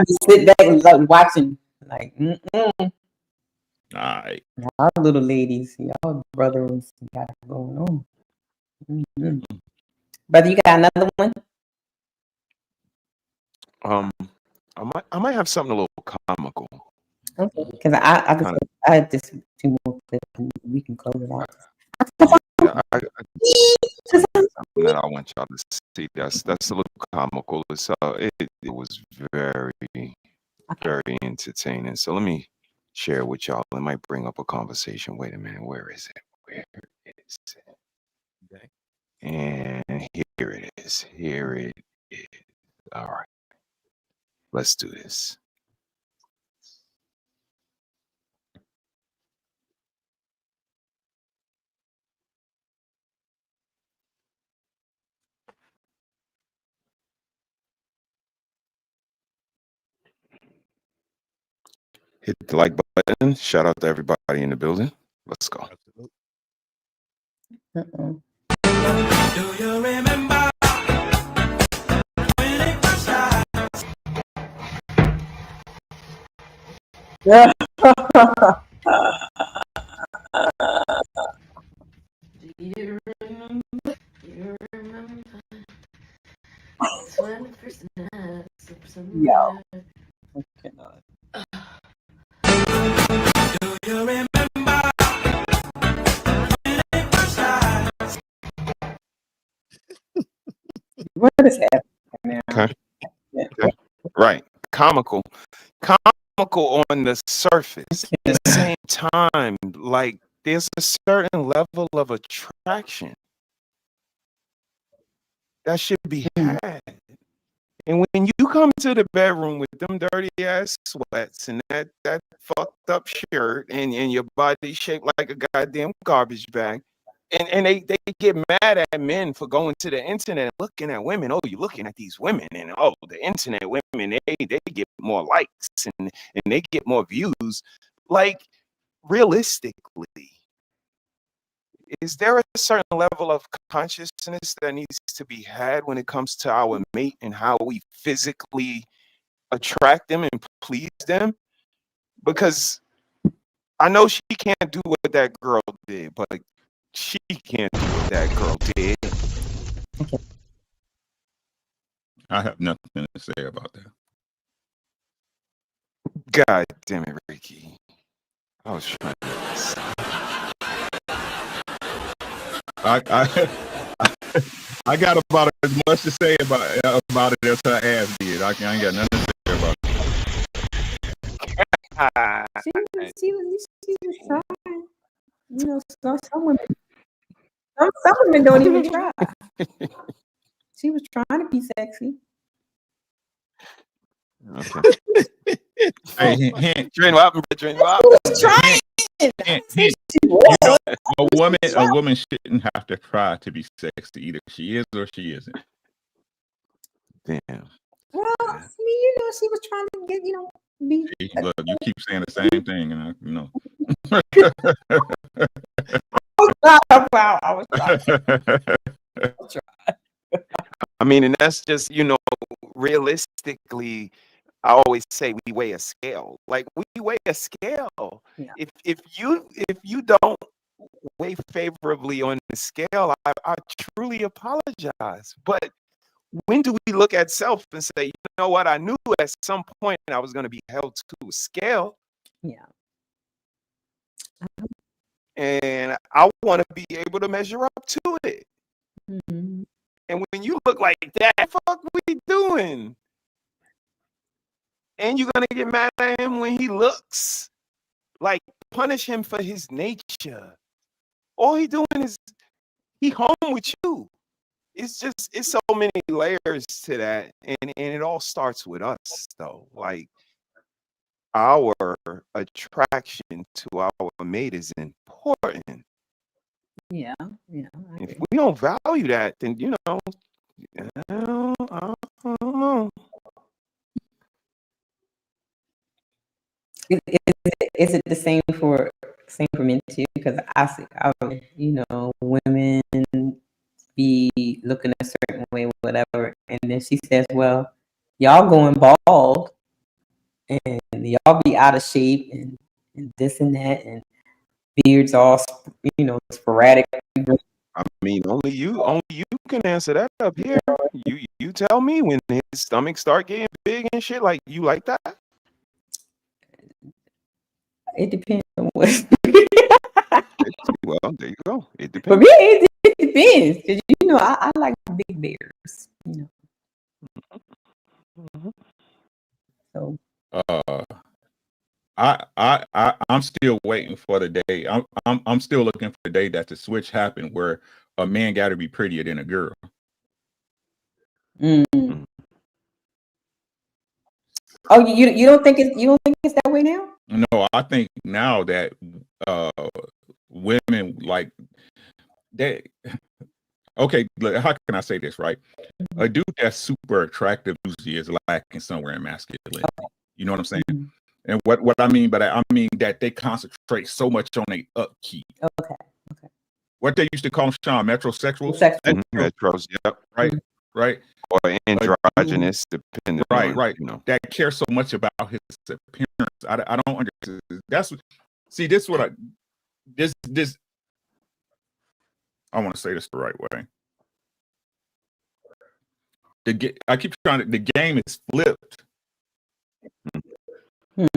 just sit back and like watching, like, All right. Y'all little ladies, y'all brothers got it going on. Mm-hmm. Brother, you got another one? I might have something a little comical. Okay, because I had this 2 more clips and we can close it out. That I want y'all to see. That's a little comical. It was very, very entertaining. So let me share it with y'all. It might bring up a conversation. Wait a minute, where is it? Where is it? Okay. And here it is. Here it is. All right. Let's do this. Hit the like button. Shout out to everybody in the building. Let's go. Uh-oh. Do you remember when it was time? Yeah. Do you remember? You remember? It's when the first night Yo. Do you remember when it was time? What is happening now? Okay. Okay. Right. Comical on the surface. At the same time, like, there's a certain level of attraction that should be had. And when you come to the bedroom with them dirty ass sweats and that fucked up shirt and your body shaped like a goddamn garbage bag, and they get mad at men for going to the internet and looking at women. Oh, you're looking at these women, and the internet women, they get more likes and they get more views. Like, realistically, is there a certain level of consciousness that needs to be had when it comes to our mate and how we physically attract them and please them? Because I know she can't do what that girl did, but she can't do what that girl did. I have nothing to say about that. God damn it, Ricky. I was trying to do this. I got about as much to say about it as her ass did. I ain't got nothing to say about it. She was trying. You know, some women don't even try. She was trying to be sexy. Okay. Hey, Train what happened? Train what happened? Trying. A woman shouldn't have to try to be sexy. Either she is or she isn't. Damn. Well, I mean, she was trying to get, be. See, look, you keep saying the same thing, and I was trying. I mean, and that's just, realistically, I always say we weigh a scale. Like we weigh a scale. Yeah. If you don't weigh favorably on the scale, I truly apologize. But when do we look at self and say, you know what, I knew at some point I was going to be held to a scale, Yeah. and I want to be able to measure up to it. Mm-hmm. And when you look like that, fuck we doing? And you're gonna get mad at him when he looks. Like, punish him for his nature. All he doing is he home with you. It's so many layers to that, and it all starts with us though. Like, our attraction to our mate is important. Yeah. Yeah. If we don't value that, then I don't know. Is it the same for men too? Because I see, women be looking a certain way, whatever, and then she says, "Well, y'all going bald, and y'all be out of shape, and this and that, and beards all, sporadic." I mean, only you can answer that up here. You tell me when his stomach start getting big and shit. Like, you like that? It depends on what. Well, there you go. It depends. For me, it depends, because I like big bears. So. I'm still waiting for the day. I'm still looking for the day that the switch happened where a man got to be prettier than a girl. Oh, you don't think it's that way now? No, I think now that women like they. Okay, look, how can I say this, right? A dude that's super attractive usually is lacking somewhere in masculinity. You know what I'm saying? Mm-hmm. And what I mean by that, I mean that they concentrate so much on a upkeep. Okay. What they used to call Sean, metrosexuals. Metros, yep. Right. Or androgynous, depending on, right. That care so much about his appearance. I don't understand. This is what I want to say this the right way. I keep trying to. The game is flipped.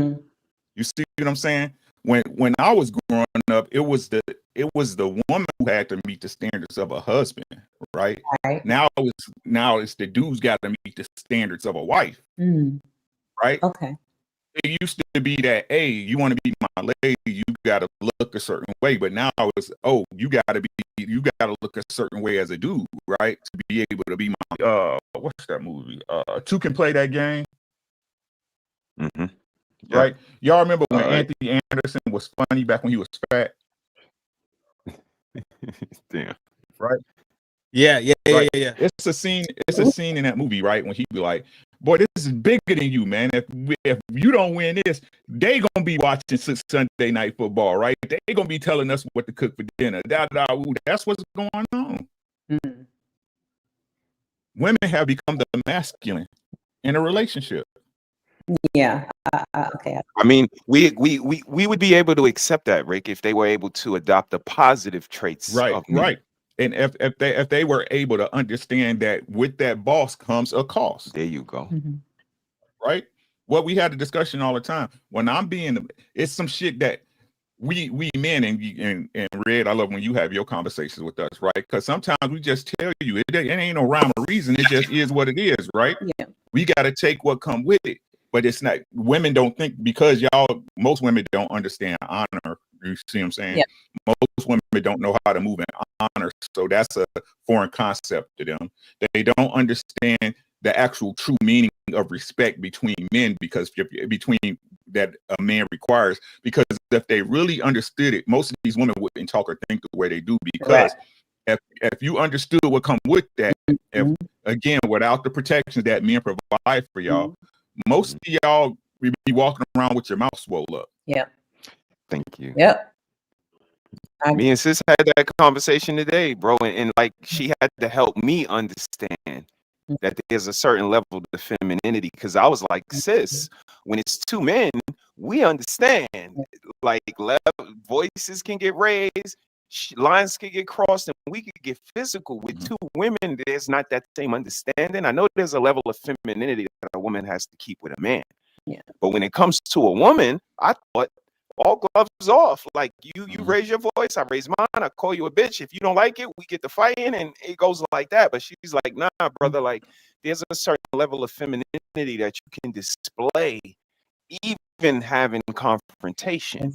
You see what I'm saying? When I was growing up, it was the woman who had to meet the standards of a husband, right? Now it's the dude's got to meet the standards of a wife, right? Okay. It used to be that, hey, you want to be my lady, you got to look a certain way, but now it's, oh, you got to look a certain way as a dude, right? To be able to be my what's that movie? Two Can Play That Game. Mm-hmm. Yep. Right? Y'all remember when Anthony Anderson was funny back when he was fat? Damn. Right? Yeah. It's a scene in that movie, right? When he be like, boy, this is bigger than you, man. If you don't win this, they gonna be watching Sunday Night Football, right? They gonna be telling us what to cook for dinner. That's what's going on. Mm-hmm. Women have become the masculine in a relationship. Yeah. Okay. I mean, we would be able to accept that, Rick, if they were able to adopt the positive traits of men. Right. And if they were able to understand that with that boss comes a cost. There you go. Mm-hmm. Right? Well, we had a discussion all the time. When it's some shit that we men and Red, I love when you have your conversations with us, right? Because sometimes we just tell you it ain't no rhyme or reason. It just is what it is, right? Yeah. We got to take what come with it. But it's not, women don't think, because most women don't understand honor. You see what I'm saying? Yeah. Most women don't know how to move in honor. So that's a foreign concept to them. They don't understand the actual true meaning of respect between men, because between that a man requires, because if they really understood it, most of these women wouldn't talk or think the way they do, because if you understood what come with that, if again, without the protections that men provide for y'all, most of y'all be walking around with your mouth swole up. Yeah. Thank you. Yep. Me and sis had that conversation today, bro, and like she had to help me understand that there's a certain level of femininity. Because I was like, sis, when it's two men, we understand. Like voices can get raised, lines can get crossed, and we could get physical. With two women, there's not that same understanding. I know there's a level of femininity that a woman has to keep with a man. Yeah. But when it comes to a woman, I thought all gloves off. Like you raise your voice, I raise mine, I call you a bitch. If you don't like it, we get to fighting, and it goes like that. But she's like, nah, brother, like there's a certain level of femininity that you can display, even having confrontation.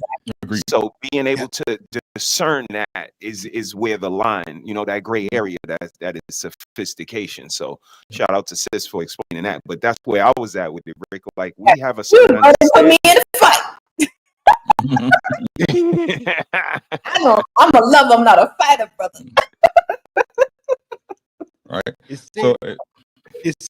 So being able to discern that is where the line, that gray area that is sophistication. So shout out to sis for explaining that. But that's where I was at with it, Rick. Like we have a certain put me in a fight. I'm a lover, I'm not a fighter, brother. Right. You see, So it's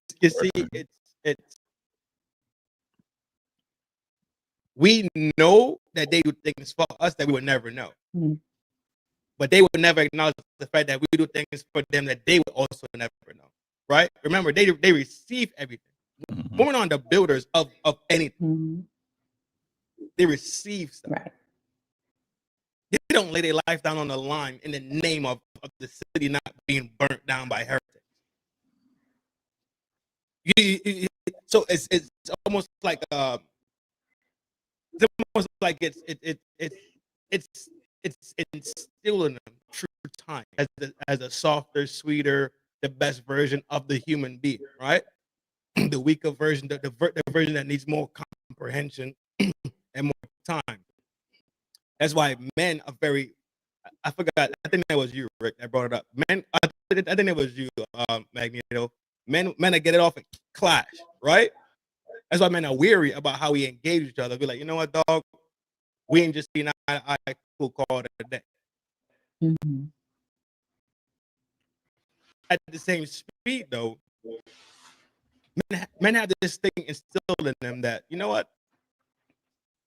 we know that they do things for us that we would never know. But they would never acknowledge the fact that we do things for them that they would also never know. Right? Remember, they receive everything. Women are the builders of anything. They receive stuff. Right. They don't lay their life down on the line in the name of the city not being burnt down by hurricanes. So it's almost like it's instilling them true time as a softer, sweeter, the best version of the human being, right? The weaker version, the version that needs more comprehension and more time. That's why men are very. I forgot. I think that was you, Rick, that brought it up. Men. I think that was you, Magneto. Men that get it off at clash, right? That's why men are weary about how we engage each other. Be like, you know what, dog? We ain't just seen I cool call it a day. At the same speed, though, men have this thing instilled in them that, you know what?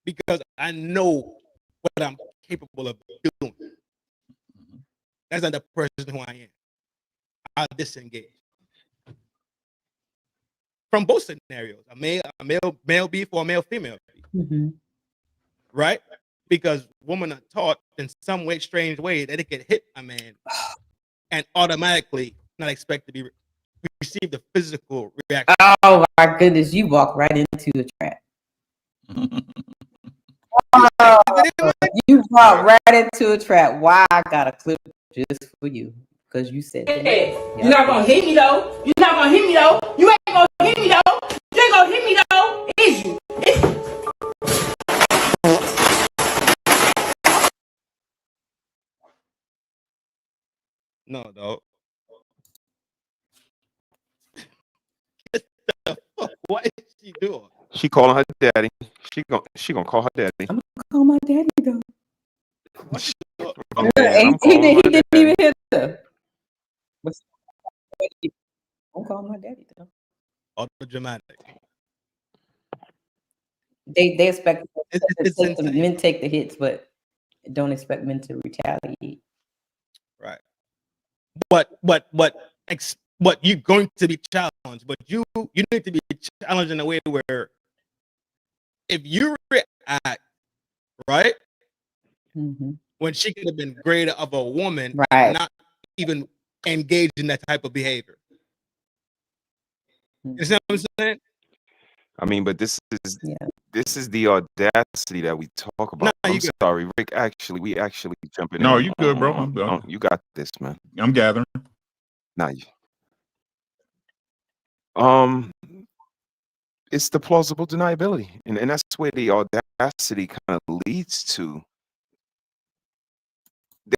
Because I know what I'm capable of doing. That's not the person who I am. I'll disengage. From both scenarios, a male beef or a male female beef. Right? Because women are taught in some way, strange way, that it can hit a man and automatically not expect to be receive the physical reaction. Oh my goodness, you walk right into a trap. You walk right into a trap. Why I got a clip just for you? Because you said that. You're not gonna hit me though. You're not gonna hit me though. You ain't gonna hit me though. You ain't gonna hit me though. Is you? No, dog. What is she doing? She calling her daddy. She gonna call her daddy. I'm gonna call my daddy though. Oh, man, He didn't even hit her. I'm calling my daddy though. All the dramatic. They expect men take the hits, but don't expect men to retaliate. Right. But you're going to be challenged, but you need to be challenged in a way where if you react right when she could have been greater of a woman, right, not even engaged in that type of behavior. You see what I'm saying? I mean, but this is the audacity that we talk about. I'm sorry, Rick. Actually, we jumping in. No, you good, bro. I'm done. You got this, man. I'm gathering. Now, it's the plausible deniability, and that's where the audacity kind of leads to.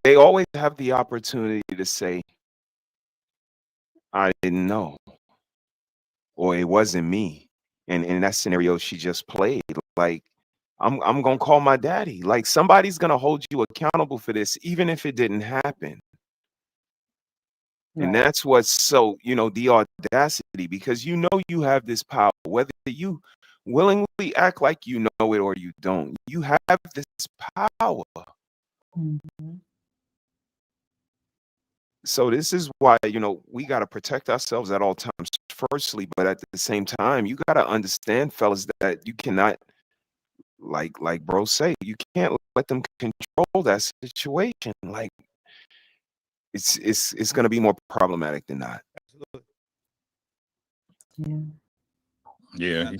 They always have the opportunity to say, "I didn't know," or "It wasn't me." And in that scenario she just played, like, I'm gonna call my daddy. Like, somebody's gonna hold you accountable for this, even if it didn't happen. And that's what's so, the audacity, because you have this power, whether you willingly act like you know it or you don't. You have this power. So this is why, we got to protect ourselves at all times. firstly, but at the same time, you gotta understand, fellas, that you cannot, like bro say, you can't let them control that situation. Like it's gonna be more problematic than not. Yeah,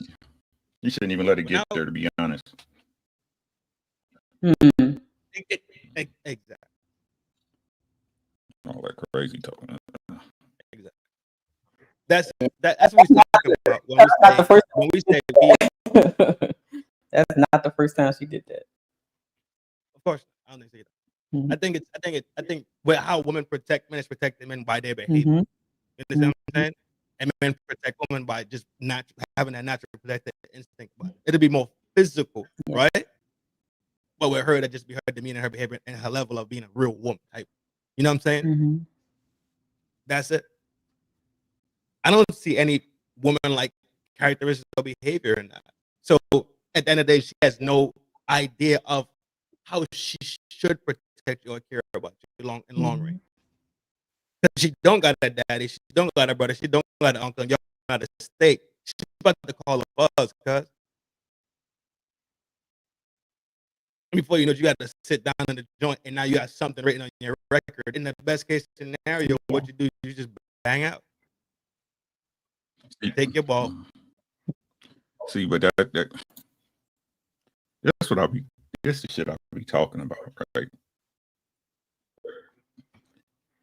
you shouldn't even let it get there, to be honest. Exactly. All that crazy talking. Exactly. That's what we talking about when we say we. That's not the first time she did that. Of course, I don't think so either. I think with how women protect men is protecting men by their behavior. You understand what I'm saying? And men protect women by just not having that natural protective instinct. But it'll be more physical, right? But with her, that just be her demeanor, her behavior, and her level of being a real woman type. You know what I'm saying? That's it. I don't see any woman-like characteristics or behavior in that. So at the end of the day, she has no idea of how she should protect you or care about you in long range. She don't got a daddy, she don't got a brother, she don't got an uncle, y'all got a stake. She's about to call a buzz, cuz. Before you know, you got to sit down in the joint, and now you got something written on your record. In the best case scenario, what you do, you just bang out. You take your ball. See, but that's what I be. This is shit I be talking about, right?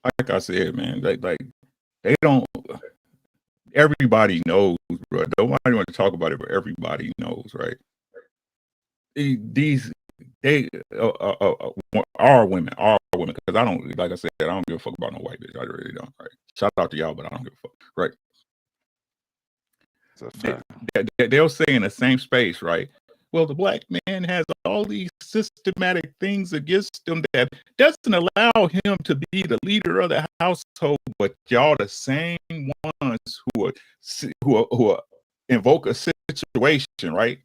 Like I said, man, like they don't. Everybody knows, bro. Nobody want to talk about it, but everybody knows, right? These they are women, because I don't, like I said, I don't give a fuck about no white bitch. I really don't. Right? Shout out to y'all, but I don't give a fuck. Right? They'll say in the same space, right? Well, the black man has all these systematic things against him that doesn't allow him to be the leader of the household. But y'all the same ones who are invoke a situation, right?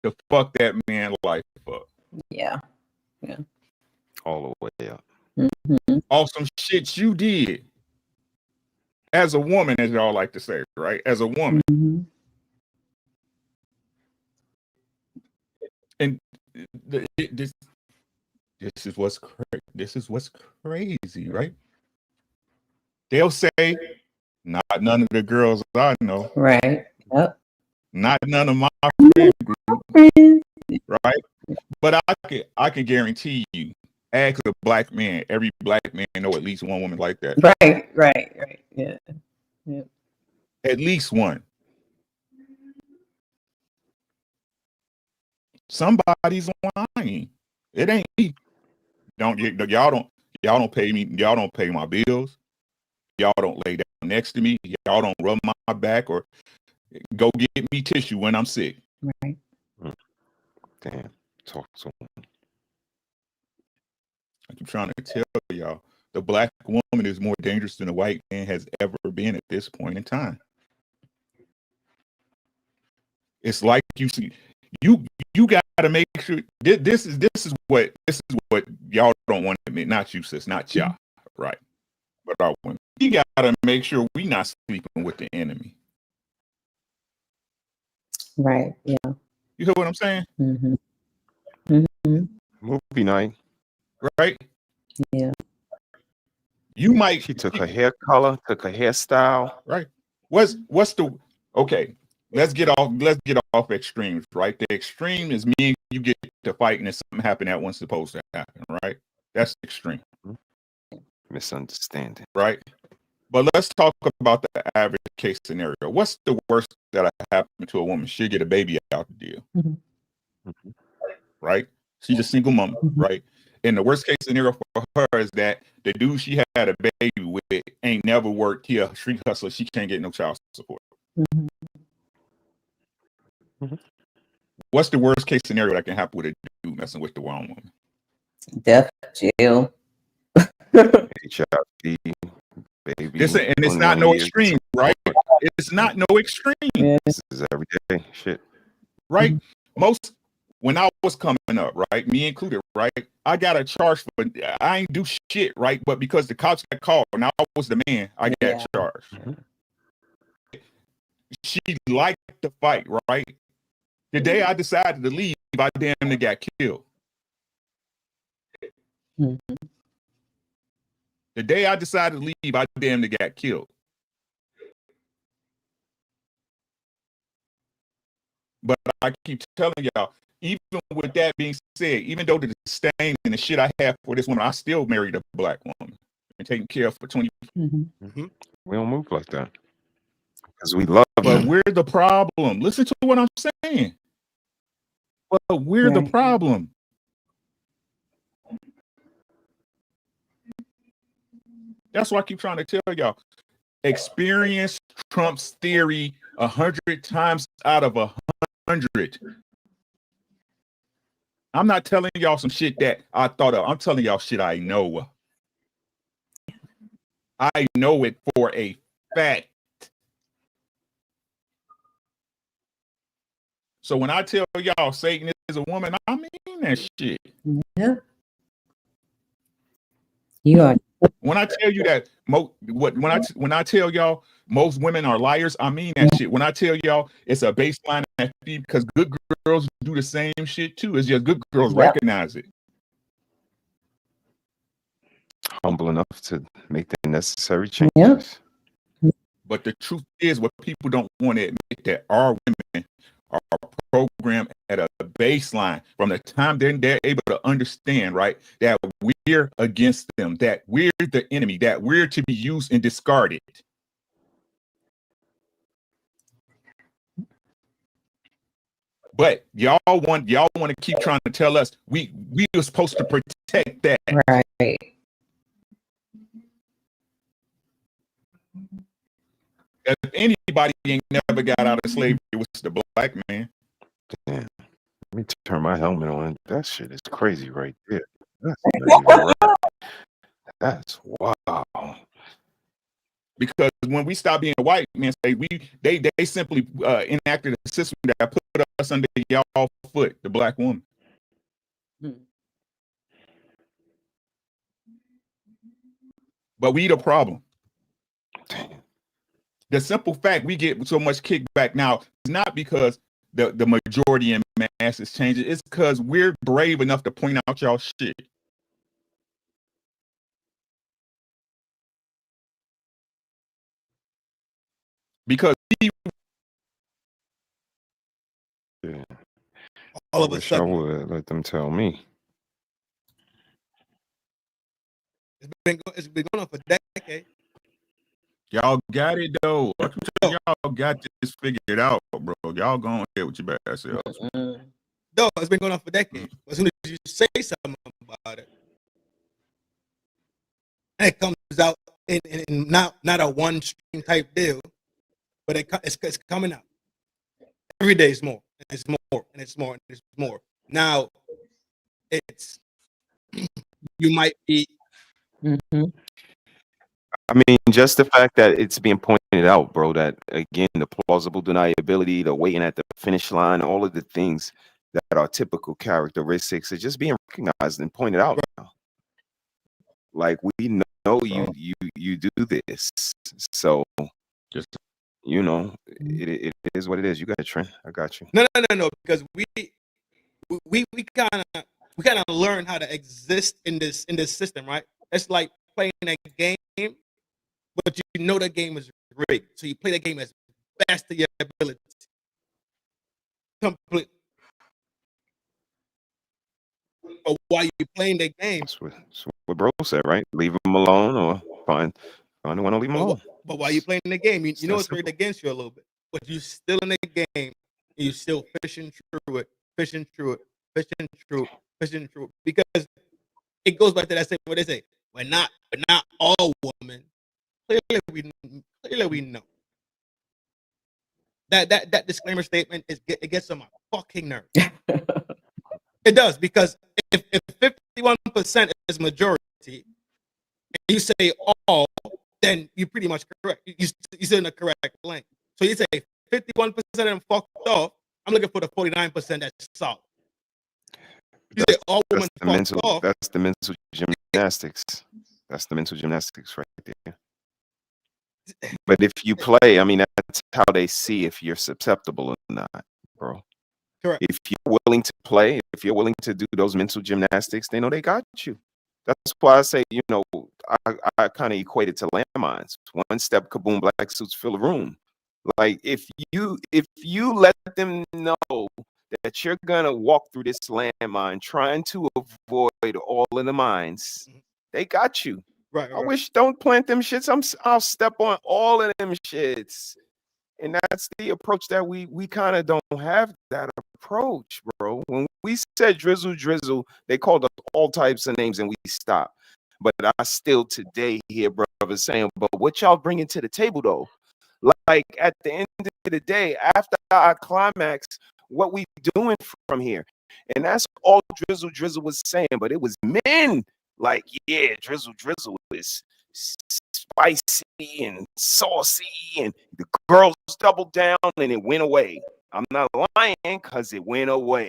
To fuck that man life up. Yeah. All the way up. Awesome shit you did as a woman, as y'all like to say, right? As a woman. And this is what's crazy, right? They'll say, not none of the girls I know, right? Yep. Not none of my friend group, right? But I can guarantee you, ask a black man, every black man know at least one woman like that. Right. Yeah. At least one. Somebody's lying. It ain't me. Y'all don't pay me. Y'all don't pay my bills. Y'all don't lay down next to me. Y'all don't rub my back or go get me tissue when I'm sick. Right. Damn. Talk to him. I keep trying to tell y'all, the black woman is more dangerous than the white man has ever been at this point in time. It's like you see, you got to make sure this is what y'all don't want to admit. Not you, sis, not y'all, right? But our women, we got to make sure we not sleeping with the enemy. Right. Yeah. You hear what I'm saying? Movie night. Right? Yeah. You might. She took her hair color, took her hairstyle. Right. What's the okay? Let's get off extremes, right? The extreme is me and you get to fighting and something happened that wasn't supposed to happen, right? That's the extreme. Misunderstanding. Right? But let's talk about the average case scenario. What's the worst that happened to a woman? She'll get a baby out the deal. Right? She's a single mom, right? And the worst case scenario for her is that the dude she had a baby with ain't never worked. He a street hustler. She can't get no child support. What's the worst case scenario that can happen with a dude messing with the wrong woman? Death, jail. HIV, baby. And it's not no extreme, right? It's not no extreme. This is everyday shit. Right? Most when I was coming up, right, me included, right, I got a charge for I ain't do shit, right, but because the cops got called and I was the man, I got charged. She liked the fight, right? The day I decided to leave, I damn near got killed. The day I decided to leave, I damn near got killed. But I keep telling y'all, even with that being said, even though the disdain and the shit I have for this woman, I still married a black woman and taken care of for 20. We don't move like that because we love But them. we're the problem. Listen to what I'm saying. But we're the problem. That's why I keep trying to tell y'all. Experience Trump's theory 100 times out of 100. I'm not telling y'all some shit that I thought of. I'm telling y'all shit I know. I know it for a fact. So when I tell y'all Satan is a woman, I mean that shit. Yeah. You are. When I tell you that when I tell y'all most women are liars, I mean that shit. When I tell y'all it's a baseline because good girls do the same shit too. It's just good girls recognize it. Humble enough to make the necessary changes. But the truth is, what people don't want to admit that our women are programmed at a baseline from the time they're able to understand, right, that we're against them, that we're the enemy, that we're to be used and discarded. But y'all want to keep trying to tell us we are supposed to protect that. Right. If anybody ain't never got out of slavery, it was the black man. Damn. Let me turn my helmet on. That shit is crazy right there. That's not even right. That's wow. Because when we stop being a white man, they simply enacted a system that put us under y'all foot, the black woman. But we the problem. The simple fact we get so much kickback now is not because the majority in mass is changing. It's because we're brave enough to point out y'all shit. Because all of a sudden, I would let them tell me. It's been going on for decades. Y'all got it though. Y'all got this figured out, bro. Y'all going here with your bad selves. No, it's been going on for decades. As soon as you say something about it, and it comes out in not a one stream type deal, but it's coming out every day. It's more, and it's more, and it's more, and it's more. Now, it's you might be. I mean, just the fact that it's being pointed out, bro, that again, the plausible deniability, the waiting at the finish line, all of the things that are typical characteristics are just being recognized and pointed out now. Like, we know you do this. So, just, you know, it is what it is. You got it, Trent. I got you. No, because we kind of learn how to exist in this system, right? It's like playing a game, but you know the game is rigged, so you play the game as best of your ability. Complete. But while you're playing the game, that's what bro said, right? Leave him alone, or find the one to leave him alone. But while you're playing the game, you know it's rigged against you a little bit, but you're still in the game, and you're still fishing through it, because it goes back to that same what they say. We're not all women. Clearly we know. That disclaimer statement it gets on my fucking nerve. It does, because if 51% is majority, and you say all, then you're pretty much correct. You're still in the correct lane. So you say 51% of them fucked off. I'm looking for the 49% that's solid. You say all women fucked off. That's the mental gymnastics. That's the mental gymnastics right there. But if you play, I mean, that's how they see if you're susceptible or not, bro. Correct. If you're willing to play, if you're willing to do those mental gymnastics, they know they got you. That's why I say, you know, I kind of equate it to landmines. One step, kaboom, black suits fill a room. Like if you let them know that you're gonna walk through this landmine trying to avoid all of the mines, they got you. Right. I wish don't plant them shits. I'll step on all of them shits. And that's the approach that we kind of don't have that approach, bro. When we said drizzle, they called us all types of names and we stopped. But I still today hear brothers saying, but what y'all bringing to the table though? Like at the end of the day, after our climax, what we doing from here? And that's all drizzle was saying, but it was men like, yeah, drizzle is spicy and saucy, and the girls doubled down and it went away. I'm not lying because it went away.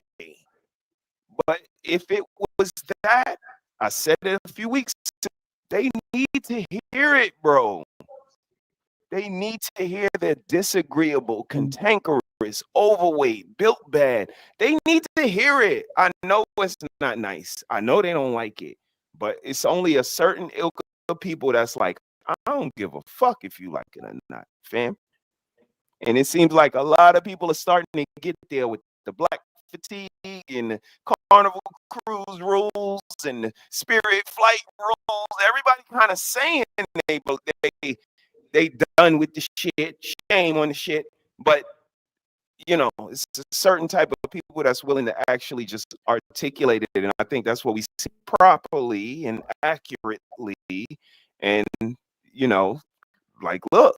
But if it was that, I said it a few weeks ago, they need to hear it, bro. They need to hear they're disagreeable, cantankerous, overweight, built bad. They need to hear it. I know it's not nice. I know they don't like it. But it's only a certain ilk of people that's like, I don't give a fuck if you like it or not, fam. And it seems like a lot of people are starting to get there with the black fatigue and the carnival cruise rules and the spirit flight rules. Everybody kind of saying they done with the shit, shame on the shit. But you know, it's a certain type of people that's willing to actually just articulate it. And I think that's what we see properly and accurately. And, you know, like, look,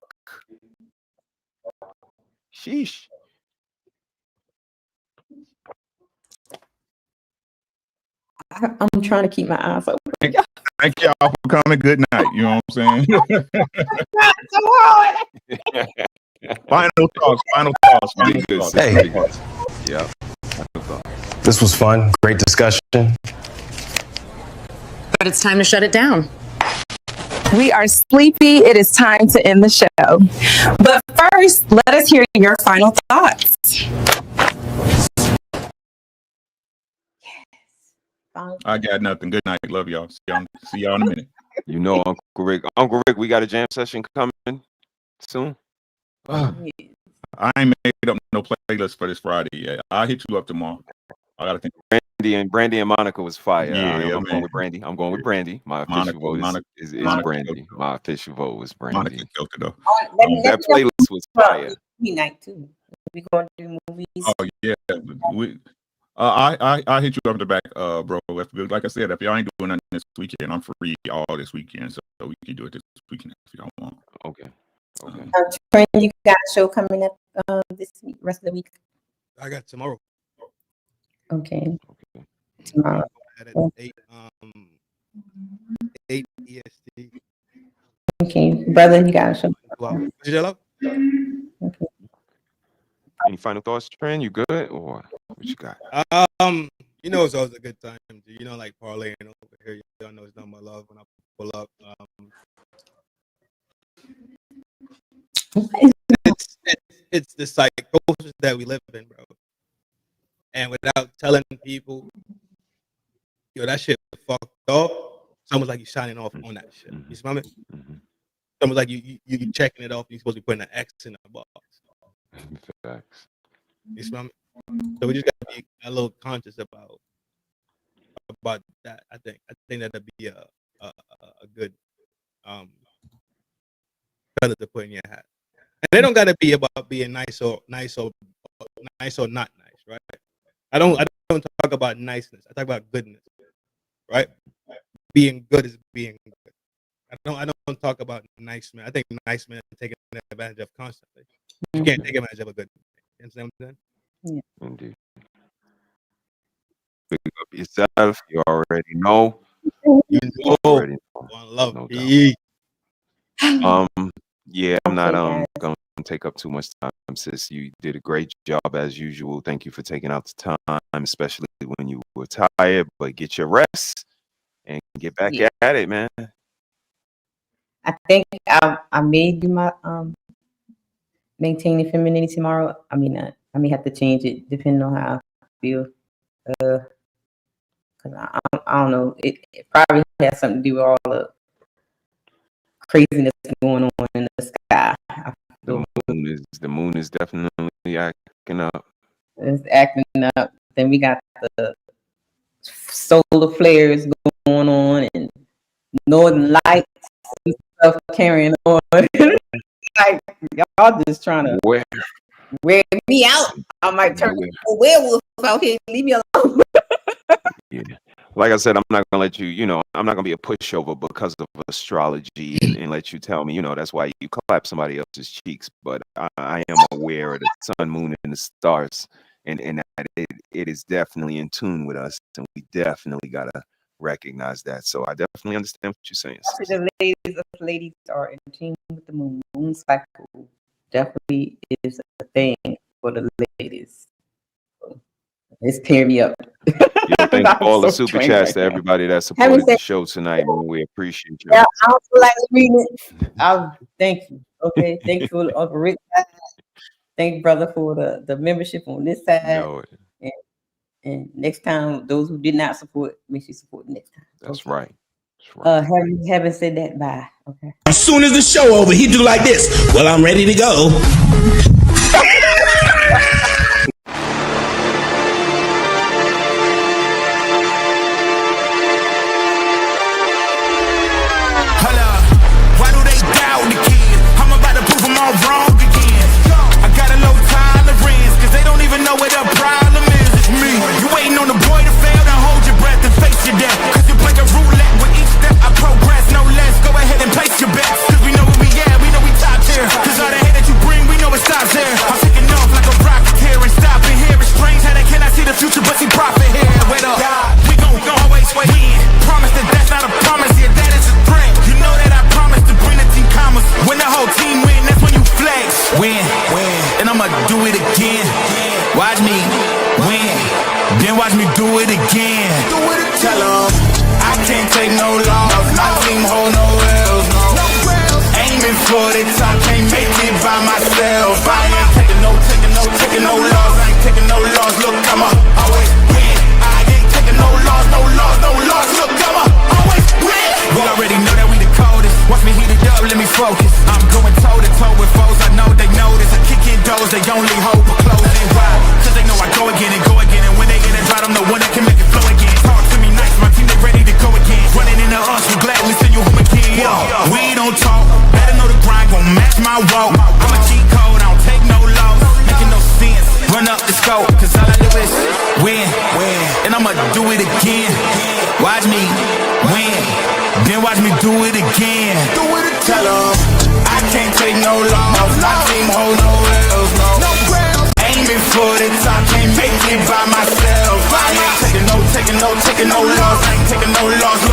sheesh. I'm trying to keep my eyes open. Thank y'all for coming. Good night. You know what I'm saying? So hard. Final thoughts. Hey. Yeah. This was fun. Great discussion. But it's time to shut it down. We are sleepy. It is time to end the show. But first, let us hear your final thoughts. I got nothing. Good night. Love y'all. See y'all in a minute. You know, Uncle Rick, we got a jam session coming soon. I ain't made up no playlist for this Friday yet. I'll hit you up tomorrow. I gotta think. Brandy and Monica was fire. Yeah, I'm going with Brandy. My official vote is Brandy. My official vote was Brandy. Monica killed it though. That playlist was fire. Movie night too. We going to do movies. Oh yeah, I hit you up the back, bro. Like I said, if y'all ain't doing nothing this weekend, I'm free all this weekend, so we can do it this weekend if y'all want. Okay. Trent, you got a show coming up this week, rest of the week? I got tomorrow. Okay. Tomorrow. At 8 EST. Okay, brother, you got a show. Wow. Okay. Any final thoughts, Trent? You good or what you got? You know, it's always a good time. You know, like parlaying over here. Y'all know it's done my love when I pull up. It's the psychosis that we live in, bro. And without telling people, yo, that shit fucked up. It's almost like you signing off on that shit. You smell me? It's almost like you checking it off. You're supposed to be putting an X in the box. Facts. You smell me? So we just got to be a little conscious about that. I think that'd be a good feather to put in your hat. And they don't got to be about being nice or not nice, right? I don't talk about niceness. I talk about goodness, right? Being good is being good. I don't talk about nice men. I think nice men are taken advantage of constantly. You can't take advantage of a good man. You understand what I'm saying? Yeah. Indeed. Pick up yourself. You already know. One love. No doubt. Yeah, I'm not gonna take up too much time, sis. You did a great job as usual. Thank you for taking out the time, especially when you were tired. But get your rest and get back at it, man. I think I may do my maintaining femininity tomorrow. I mean, I may have to change it depending on how I feel. Cause I don't know. It probably has something to do with all the craziness going on in the sky. The moon is definitely acting up. It's acting up. Then we got the solar flares going on and northern lights and stuff carrying on. Like y'all just trying to wear me out. I might turn a werewolf out here. Leave me alone. Yeah. Like I said, I'm not gonna let you, I'm not gonna be a pushover because of astrology and let you tell me, that's why you clap somebody else's cheeks. But I am aware of the sun, moon, and the stars, and that it is definitely in tune with us, and we definitely gotta recognize that. So I definitely understand what you're saying. The ladies are in tune with the moon. Moon cycle definitely is a thing for the ladies. So it's tearing me up. Thank you for all the super chats to everybody that supported the show tonight, man. We appreciate you. Yeah, I don't feel like reading it. Thank you. Okay, thank you for Uncle Rick. Thank you, brother, for the membership on this side. And next time, those who did not support, make sure you support next time. That's right. Having said that, bye. Okay. As soon as the show over, he do like this. Well, I'm ready to go. Wrong again. I got a low tolerance, cause they don't even know what the problem is. It's me. You waiting on the boy to fail, then hold your breath and face your death. Cause you play a roulette with each step I progress, no less. Go ahead and place your bets. Cause we know where we at, we know we top tier. Cause all the hate that you bring, we know it stops there. I'm taking off like a rocket here and stopping here. It's strange how they cannot see the future, but see profit here. Wait up, we gon' always win. Promise that that's not a promise, yeah, that is a threat. You know that I promise to bring the team commas. When the whole team win, that's when you flex. Win, and I'ma do it again. Watch me win, then watch me do it again. Tell 'em I can't take no loss. My team hold no L's, no. Aiming for the top, can't make it by myself. I ain't taking no loss. I ain't taking no loss. Look, I'ma always win. I ain't taking no loss. Look, I'ma always win. We already know that we the coldest. Watch me heat it up, let me focus. I'm going toe to toe with foes. I know they notice. I kick in doors, they only hope for closing. Why? Cause they know I go again. And when they get it right, I'm the one that can make it flow again. Talk to me nice, my team they ready to go again. Running into us, we gladly send you home again. We don't talk, better know the grind gon' match my walk. I'm a cheat code, I don't take no loss. Making no sense, run up the scope. Cause all I do is win. And I'ma do it again. Watch me win, then watch me do it again. Tell 'em I can't take no loss. My team hold no L's, no. Aiming for the top, can't make it by myself. I ain't taking no loss. I ain't taking no loss.